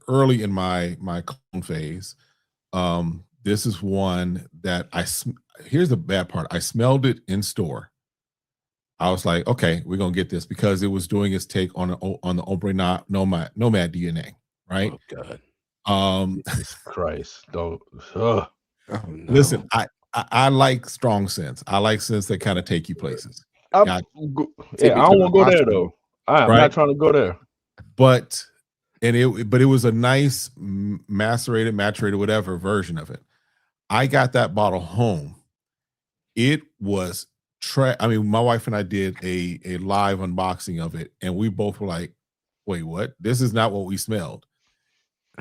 Speaker 2: early in my clone phase. This is one that here's the bad part. I smelled it in store. I was like, okay, we're gonna get this because it was doing its take on the Ombre Nomad DNA, right?
Speaker 4: Oh God.
Speaker 5: Jesus Christ. Don't
Speaker 4: Oh, no.
Speaker 2: Listen, I like strong scents. I like scents that kind of take you places.
Speaker 5: I
Speaker 2: Got-
Speaker 5: don't
Speaker 4: Take me
Speaker 5: want
Speaker 4: to
Speaker 5: to go
Speaker 4: the
Speaker 5: there
Speaker 4: hospital.
Speaker 5: though. I'm
Speaker 2: Right.
Speaker 5: not trying to go there.
Speaker 2: But it was a nice maturated, whatever version of it. I got that bottle home, It was I mean, my wife and I did a live unboxing of it, and we both were like, "Wait, what? This is not what we smelled."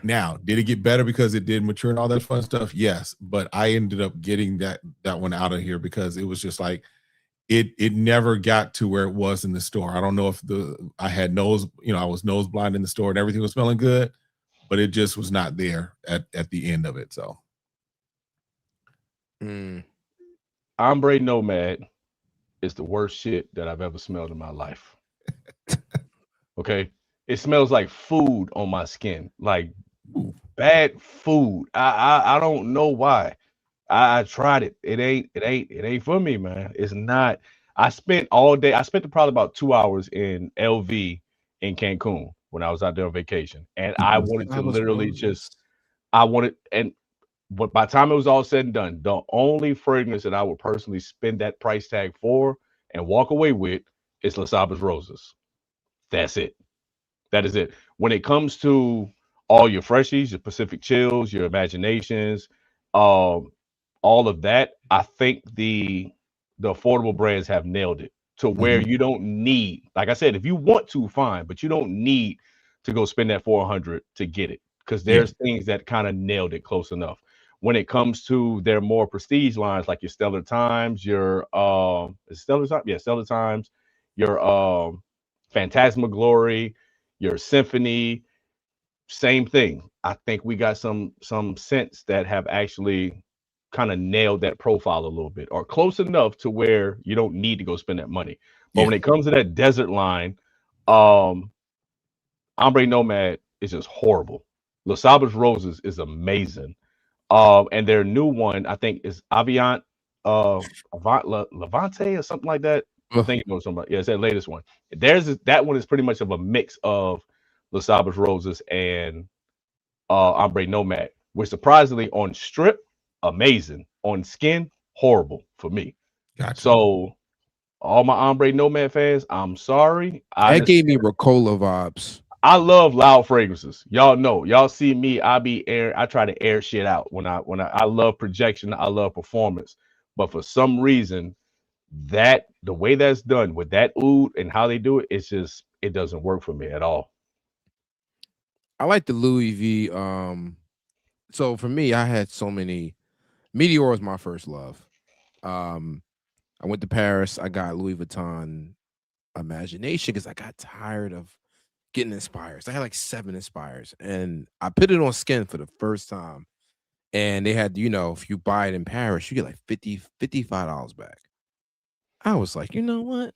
Speaker 2: Now, did it get better because it did mature and all that fun stuff? Yes, but I ended up getting that one out of here because it was just like it never got to where it was in the store. I don't know if I had I was nose blind in the store and everything was smelling good, but it just was not there at the end of it. So
Speaker 5: Ombre Nomad is the worst shit that I've ever smelled in my life. Okay. It smells like food on my skin, like bad food. I don't know why. I tried it. It ain't for me, man. It's not. I spent all day. I spent probably about 2 hours in LV in Cancun when I was out there on vacation, and I wanted to literally but by the time it was all said and done, the only fragrance that I would personally spend that price tag for and walk away with is Las Abras Roses. That's it. That is it. When it comes to all your freshies, your Pacific Chills, your Imaginations, all of that, I think the affordable brands have nailed it to where you don't need, like I said, if you want to, fine, but you don't need to go spend that $400 to get it because there's things that kind of nailed it close enough. When it comes to their more prestige lines, like your Stellar Times, your Stellar Times, your Phantasmaglory, your Symphony, same thing. I think we got some scents that have actually kind of nailed that profile a little bit, or close enough to where you don't need to go spend that money. But when it comes to that desert line, Ombre Nomad is just horrible. Las Abras Roses is amazing. And their new one, I think, is Aviant Levante or something like that. I think it was somebody. Yeah, it's that latest one. That one is pretty much of a mix of Las Abras Roses and Ombre Nomad, which surprisingly on strip, amazing. On skin, horrible for me.
Speaker 2: Gotcha.
Speaker 5: So all my Ombre Nomad fans, I'm sorry.
Speaker 4: That gave me Ricola vibes.
Speaker 5: I love loud fragrances. Y'all know. Y'all see me. I try to air shit out when I love projection. I love performance. But for some reason, the way that's done with that oud and how they do it, it doesn't work for me at all.
Speaker 4: I like the Louis V. So for me, I had so many. Meteor was my first love. I went to Paris. I got Louis Vuitton Imagination because I got tired of getting inspires. I had like 7 inspires, and I put it on skin for the first time. And they had, if you buy it in Paris, you get like $55 back. I was like, you know what?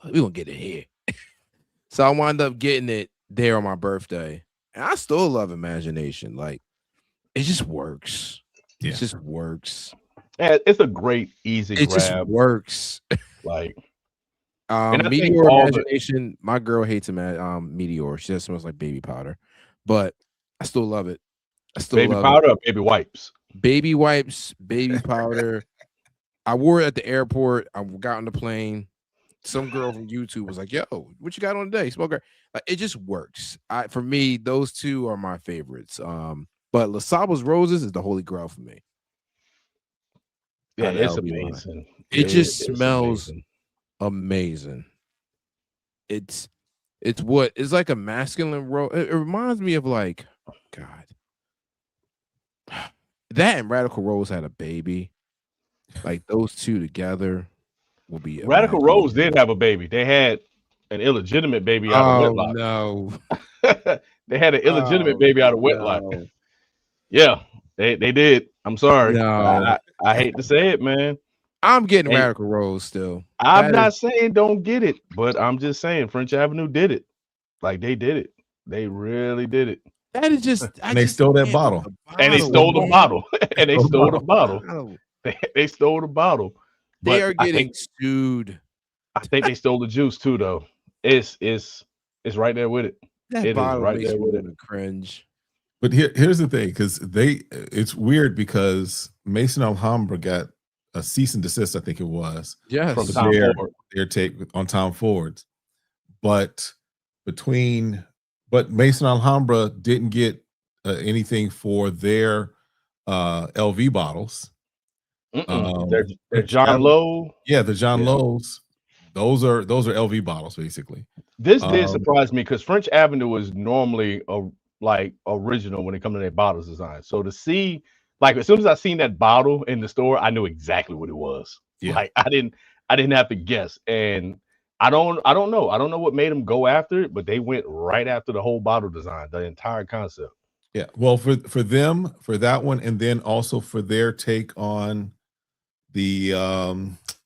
Speaker 4: We're gonna get it here. So I wound up getting it there on my birthday. And I still love Imagination. Like, it just works.
Speaker 2: Yeah.
Speaker 4: It just works.
Speaker 5: Yeah, it's a great, easy grab.
Speaker 4: Just works.
Speaker 5: Like,
Speaker 4: Meteor Imagination. My girl hates Meteor. She just smells like baby powder, but I still love it. I still
Speaker 5: baby
Speaker 4: love
Speaker 5: powder
Speaker 4: it.
Speaker 5: or baby wipes?
Speaker 4: Baby wipes, baby powder. I wore it at the airport. I got on the plane. Some girl from YouTube was like, "Yo, what you got on today? Smoker." It just works. For me, those two are my favorites. But Las Abras Roses is the holy grail for me.
Speaker 5: Yeah, it's amazing.
Speaker 4: It just smells amazing. It's like a masculine rose. It reminds me of like, oh God, that and Radical Rose had a baby. Like those two together will be.
Speaker 5: Radical Rose did have a baby. They had an illegitimate baby out of wedlock.
Speaker 4: No,
Speaker 5: they had an illegitimate baby out of wedlock. No. Yeah, they did. I'm sorry.
Speaker 4: No.
Speaker 5: I hate to say it, man.
Speaker 4: I'm getting Radical Rose still.
Speaker 5: I'm not saying don't get it, but I'm just saying French Avenue did it. Like they did it. They really did it.
Speaker 4: That is just.
Speaker 2: And they stole that bottle.
Speaker 5: And they stole the bottle. And they stole the bottle. They stole the bottle.
Speaker 4: They are getting sued.
Speaker 5: I think they stole the juice too, though. It's right there with it.
Speaker 4: That bottle right there with it. Cringe.
Speaker 2: But here's the thing, because it's weird because Maison Alhambra got a cease and desist, I think it was,
Speaker 4: from
Speaker 2: their take on Tom Ford's. But Maison Alhambra didn't get anything for their LV bottles,
Speaker 5: They're John Lowe.
Speaker 2: Yeah, the John
Speaker 5: Yeah.
Speaker 2: Lowe's. Those are LV bottles basically.
Speaker 5: This did surprise me because French Avenue is normally like original when it comes to their bottles design. So to see, like, as soon as I seen that bottle in the store, I knew exactly what it was.
Speaker 2: Yeah.
Speaker 5: Like I didn't have to guess. And I don't know. I don't know what made them go after it, but they went right after the whole bottle design, the entire concept.
Speaker 2: Yeah. Well, for them, for that one, and then also for their take on the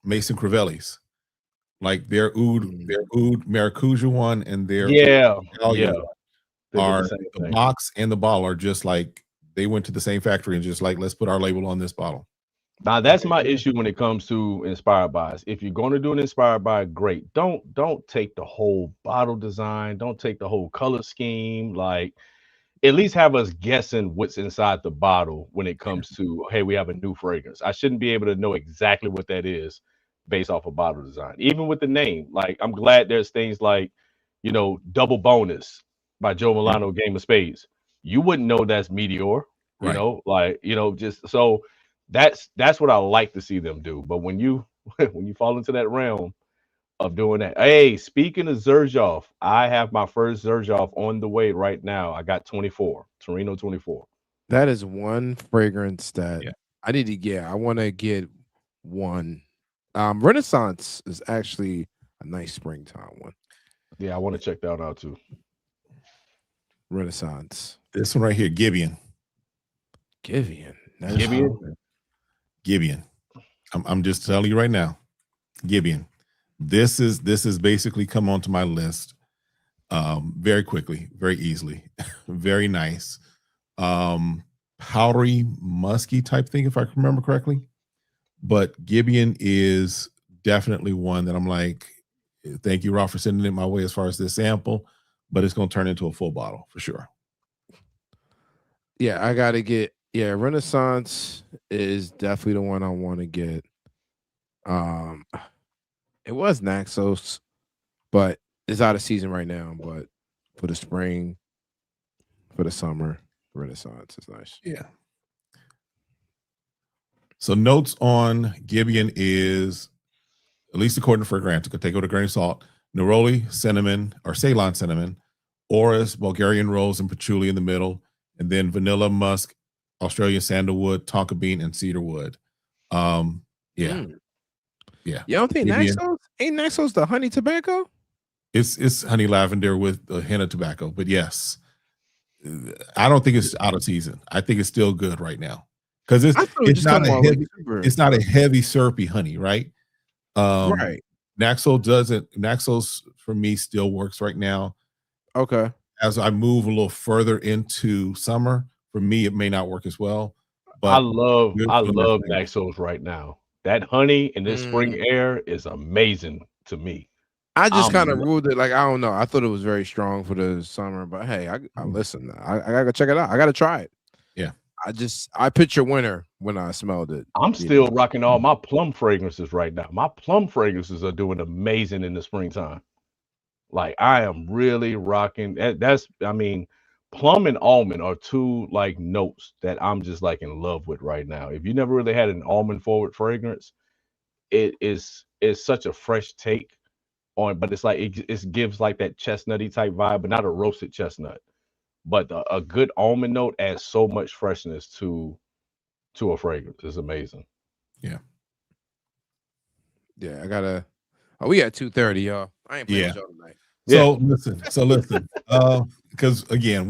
Speaker 2: Mason Crivellis. Like their oud maracuja one and their
Speaker 5: Yeah.
Speaker 2: are the box and the bottle are just like they went to the same factory and just like, let's put our label on this bottle.
Speaker 5: Now that's my issue when it comes to inspired buys. If you're going to do an inspired buy, great. Don't take the whole bottle design. Don't take the whole color scheme. Like, at least have us guessing what's inside the bottle when it comes to, hey, we have a new fragrance. I shouldn't be able to know exactly what that is based off of bottle design. Even with the name, like, I'm glad there's things like, you know, Double Bonus by Joe Milano, Game of Spades. You wouldn't know that's Meteor, you know, like, you know, just so that's what I like to see them do. But when you fall into that realm of doing that, hey, speaking of Xerjoff, I have my first Xerjoff on the way right now. I got 24, Torino 24.
Speaker 4: That is one fragrance that I need to get. I want to get one. Renaissance is actually a nice springtime one.
Speaker 5: Yeah, I want to check that out too.
Speaker 4: Renaissance.
Speaker 2: This one right here, Gibeon. Gibeon. I'm just telling you right now, Gibeon. This is basically come onto my list very quickly, very easily, very nice. Powdery, musky type thing, if I can remember correctly. But Gibeon is definitely one that I'm like, thank you, Rob, for sending it my way as far as this sample, but it's going to turn into a full bottle for sure.
Speaker 4: Yeah, I got to get, Renaissance is definitely the one I want to get. It was Naxos, but it's out of season right now. But for the spring, for the summer, Renaissance is nice.
Speaker 2: Yeah. So notes on Gibeon is, at least according to Fragrantica, take it with a grain of salt, neroli, cinnamon, or Ceylon cinnamon, orris, Bulgarian rose, and patchouli in the middle, and then vanilla, musk, Australian sandalwood, tonka bean, and cedar wood. Yeah.
Speaker 4: You don't think Naxos? Ain't Naxos the honey tobacco?
Speaker 2: It's honey lavender with a hint of tobacco, but yes, I don't think it's out of season. I think it's still good right now because it's not a heavy syrupy honey, right?
Speaker 4: Right.
Speaker 2: Naxos for me still works right now.
Speaker 4: Okay.
Speaker 2: As I move a little further into summer, for me it may not work as well. But
Speaker 5: I love Naxos right now. That honey in this spring air is amazing to me.
Speaker 4: I just kind of ruled it like, I don't know. I thought it was very strong for the summer, but hey, I listen. I gotta go check it out. I gotta try it.
Speaker 2: Yeah.
Speaker 4: I picture winter when I smelled it.
Speaker 5: I'm still rocking all my plum fragrances right now. My plum fragrances are doing amazing in the springtime. Like, I am really rocking. Plum and almond are two like notes that I'm just like in love with right now. If you never really had an almond forward fragrance, it's such a fresh take on, but it's like it gives like that chestnutty type vibe, but not a roasted chestnut. But a good almond note adds so much freshness to a fragrance. It's amazing.
Speaker 2: Yeah.
Speaker 4: Yeah, I gotta. Oh, we at 2:30, y'all. I ain't playing with y'all tonight.
Speaker 2: So listen, because again,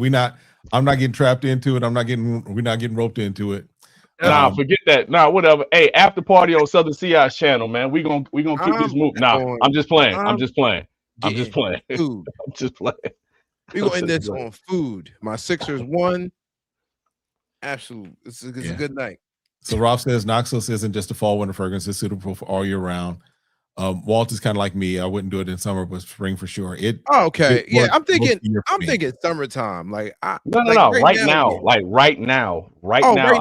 Speaker 2: I'm not getting trapped into it. We're not getting roped into it.
Speaker 5: Nah, forget that. Nah, whatever. Hey, after party on Southern CI's channel, man. We gonna keep this move. Nah, I'm just playing. I'm just playing.
Speaker 4: Food.
Speaker 5: I'm just playing.
Speaker 4: We gonna end this on food. My Sixers won. Absolutely, it's a good night.
Speaker 2: So Rob says Naxos isn't just a fall winter fragrance; it's suitable for all year round. Walt is kind of like me. I wouldn't do it in summer, but spring for sure.
Speaker 4: Okay. Yeah, I'm thinking summertime. Like
Speaker 5: no. Right now. I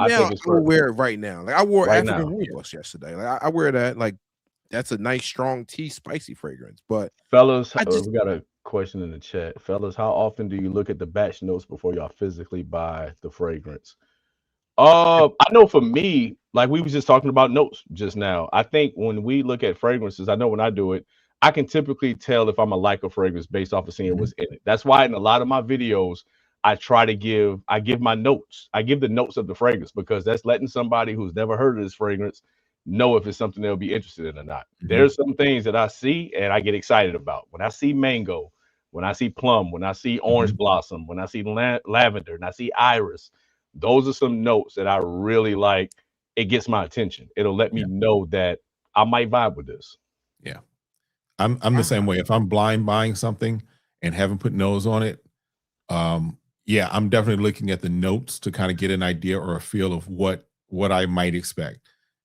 Speaker 5: think it's
Speaker 4: I will wear it right now. Like I wore African Rooibos yesterday. Like I wear that. Like that's a nice, strong tea, spicy fragrance. But
Speaker 5: fellas, we got a question in the chat. Fellas, how often do you look at the batch notes before y'all physically buy the fragrance? I know for me, like we was just talking about notes just now. I think when we look at fragrances, I know when I do it, I can typically tell if I'm a like a fragrance based off of seeing what's in it. That's why in a lot of my videos, I give my notes. I give the notes of the fragrance because that's letting somebody who's never heard of this fragrance know if it's something they'll be interested in or not. There's some things that I see and I get excited about. When I see mango, when I see plum, when I see orange blossom, when I see lavender, and I see iris, those are some notes that I really like. It gets my attention. It'll let me know that I might vibe with this.
Speaker 2: Yeah. I'm the same way. If I'm blind buying something and haven't put nose on it, yeah, I'm definitely looking at the notes to kind of get an idea or a feel of what I might expect.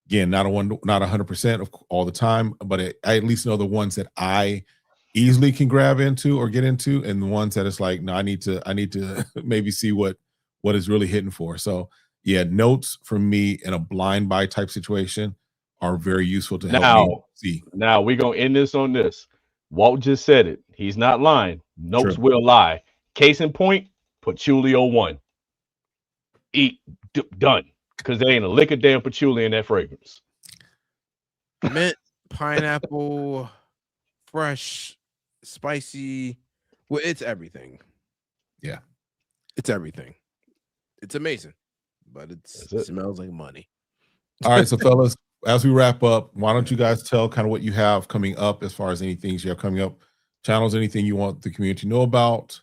Speaker 2: Again, not 100% of all the time, but I at least know the ones that I easily can grab into or get into, and the ones that it's like, no, I need to maybe see what is really hitting for. So yeah, notes for me in a blind buy type situation are very useful to help me see.
Speaker 5: Now we're gonna end this on this. Walt just said it. He's not lying. Notes will lie. Case in point, Patchouli 01. Done. Because there ain't a lick of damn patchouli in that fragrance.
Speaker 4: Mint, pineapple, fresh, spicy. Well, it's everything.
Speaker 2: Yeah.
Speaker 4: It's everything. It's amazing. But it smells like money.
Speaker 2: All right, so fellas, as we wrap up, why don't you guys tell kind of what you have coming up as far as any things you have coming up, channels, anything you want the community to know about?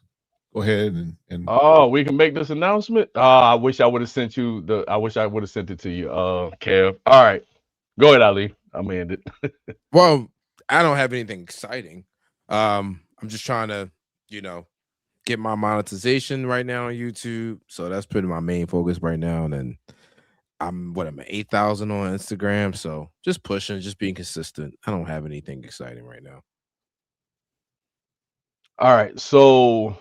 Speaker 2: Go ahead and
Speaker 5: oh, we can make this announcement. I wish I would have sent you I wish I would have sent it to you, Kev. All right. Go ahead, Ali. I'm end it.
Speaker 4: Well, I don't have anything exciting. I'm just trying to, get my monetization right now on YouTube. So that's pretty my main focus right now. And then I'm 8,000 on Instagram. So just pushing, just being consistent. I don't have anything exciting right now.
Speaker 5: All right. So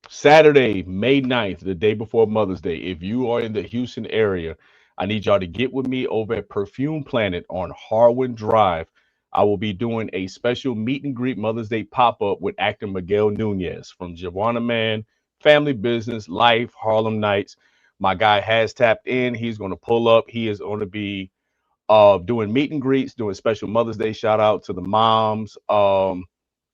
Speaker 5: Saturday, May 9th, the day before Mother's Day, if you are in the Houston area, I need y'all to get with me over at Perfume Planet on Harwin Drive. I will be doing a special meet and greet Mother's Day pop-up with actor Miguel Nunez from Joanna Man, Family Business, Life, Harlem Nights. My guy has tapped in. He's going to pull up. He is going to be doing meet and greets, doing special Mother's Day shout out to the moms.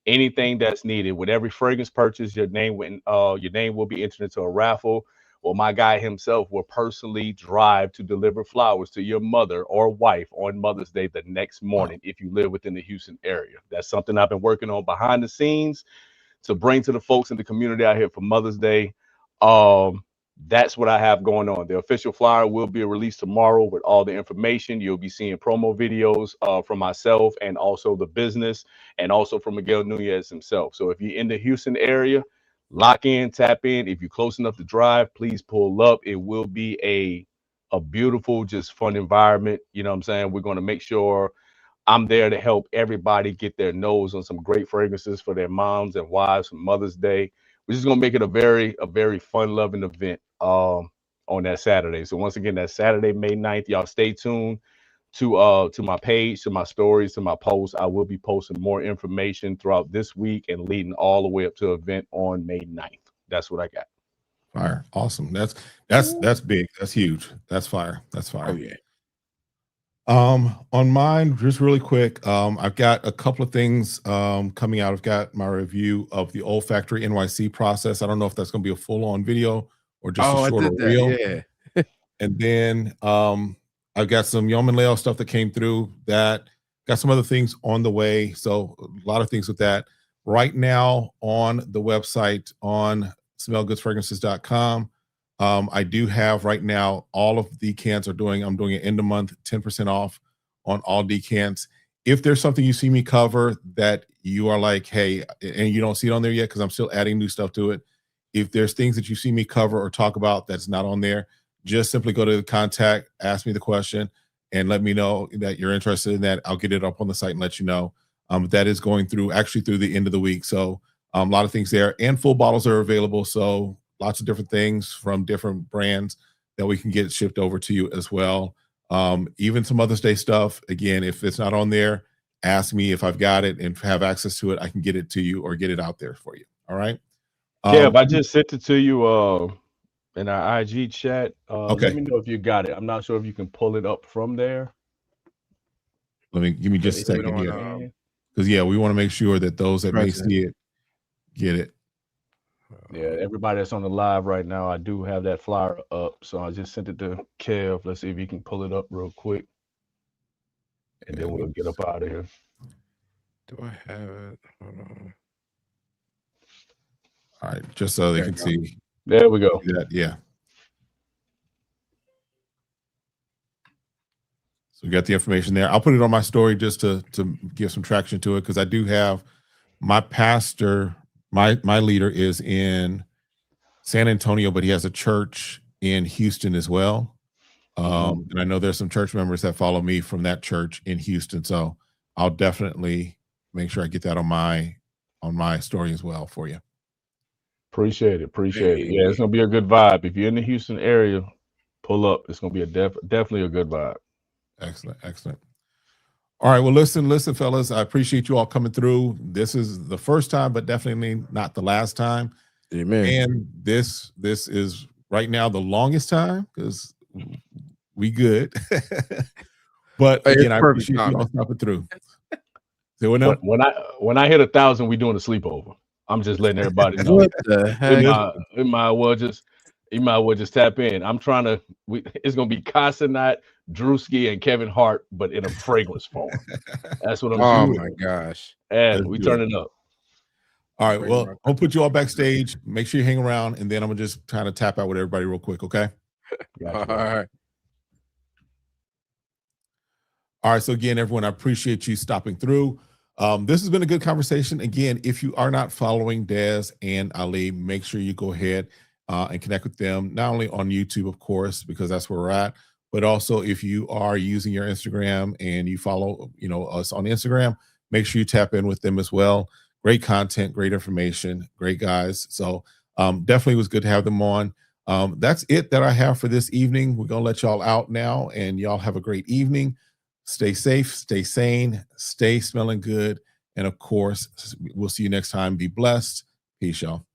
Speaker 5: Anything that's needed. With every fragrance purchase, your name will be entered into a raffle. Well, my guy himself will personally drive to deliver flowers to your mother or wife on Mother's Day the next morning if you live within the Houston area. That's something I've been working on behind the scenes to bring to the folks in the community out here for Mother's Day. That's what I have going on. The official flyer will be released tomorrow with all the information. You'll be seeing promo videos from myself and also the business and also from Miguel Nunez himself. So if you're in the Houston area, lock in, tap in. If you're close enough to drive, please pull up. It will be a beautiful, just fun environment. You know what I'm saying? We're going to make sure I'm there to help everybody get their nose on some great fragrances for their moms and wives for Mother's Day. We're just gonna make it a very fun loving event on that Saturday. So once again, that's Saturday, May 9th. Y'all stay tuned to my page, to my stories, to my posts. I will be posting more information throughout this week and leading all the way up to the event on May 9th. That's what I got.
Speaker 2: Fire. Awesome. That's big. That's huge. That's fire. That's fire.
Speaker 4: Oh yeah.
Speaker 2: On mine, just really quick, I've got a couple of things coming out. I've got my review of the Olfactory NYC process. I don't know if that's going to be a full-on video or just a shorter reel.
Speaker 4: Yeah.
Speaker 2: And then I've got some Yeoman Layout stuff that came through. That got some other things on the way. So a lot of things with that. Right now on the website on smellgoodsfragrances.com. I do have right now all of the decants I'm doing an end of month 10% off on all decants. If there's something you see me cover that you are like, hey, and you don't see it on there yet because I'm still adding new stuff to it. If there's things that you see me cover or talk about that's not on there, just simply go to the contact, ask me the question, and let me know that you're interested in that. I'll get it up on the site and let you know. That is going through the end of the week. So a lot of things there, and full bottles are available. So lots of different things from different brands that we can get shipped over to you as well. Even some Mother's Day stuff. Again, if it's not on there, ask me. If I've got it and have access to it, I can get it to you or get it out there for you. All right.
Speaker 5: Kev, I just sent it to you in our IG chat.
Speaker 2: Okay.
Speaker 5: Let me know if you got it. I'm not sure if you can pull it up from there.
Speaker 2: Give me just a
Speaker 4: Put it
Speaker 2: second
Speaker 4: on,
Speaker 2: here. Because we want to make sure that those that may
Speaker 4: Present.
Speaker 2: see it get it.
Speaker 5: Yeah, everybody that's on the live right now, I do have that flyer up. So I just sent it to Kev. Let's see if he can pull it up real quick. And then we'll get up out of here.
Speaker 4: Do I have it? Hold on.
Speaker 2: All right, just so they
Speaker 4: There
Speaker 2: can
Speaker 4: you go.
Speaker 2: see
Speaker 5: There we go.
Speaker 2: that. Yeah. So we got the information there. I'll put it on my story just to give some traction to it, because I do have my pastor, my leader is in San Antonio, but he has a church in Houston as well. And I know there's some church members that follow me from that church in Houston. So I'll definitely make sure I get that on my story as well for you.
Speaker 5: Appreciate it. Yeah, it's gonna be a good vibe. If you're in the Houston area, pull up. It's gonna be definitely a good vibe.
Speaker 2: Excellent. All right. Well, listen, fellas. I appreciate you all coming through. This is the first time, but definitely not the last time.
Speaker 4: Amen.
Speaker 2: And this is right now the longest time, because we good. But
Speaker 4: Hey,
Speaker 2: again,
Speaker 4: it's
Speaker 2: I
Speaker 4: perfect
Speaker 2: appreciate you all
Speaker 4: timing.
Speaker 2: stopping through. Say what now?
Speaker 5: When I hit 1,000, we doing a sleepover. I'm just letting everybody know.
Speaker 4: What the heck?
Speaker 5: You might well just tap in. I'm trying to. It's gonna be Casanat, Drewski, and Kevin Hart, but in a fragrance form. That's what I'm
Speaker 4: Oh
Speaker 5: doing.
Speaker 4: my gosh.
Speaker 5: And
Speaker 2: Let's
Speaker 5: we
Speaker 2: do it.
Speaker 5: turning up.
Speaker 2: All right. Well, I'll put you all backstage. Make sure you hang around, and then I'm gonna just kind of tap out with everybody real quick. Okay.
Speaker 5: Gotcha.
Speaker 4: All right.
Speaker 2: All right. So again, everyone, I appreciate you stopping through. This has been a good conversation. Again, if you are not following Dez and Ali, make sure you go ahead and connect with them, not only on YouTube, of course, because that's where we're at, but also if you are using your Instagram and you follow, us on Instagram, make sure you tap in with them as well. Great content, great information, great guys. So definitely was good to have them on. That's it that I have for this evening. We're going to let y'all out now, and y'all have a great evening. Stay safe, stay sane, stay smelling good. And of course, we'll see you next time. Be blessed. Peace, y'all.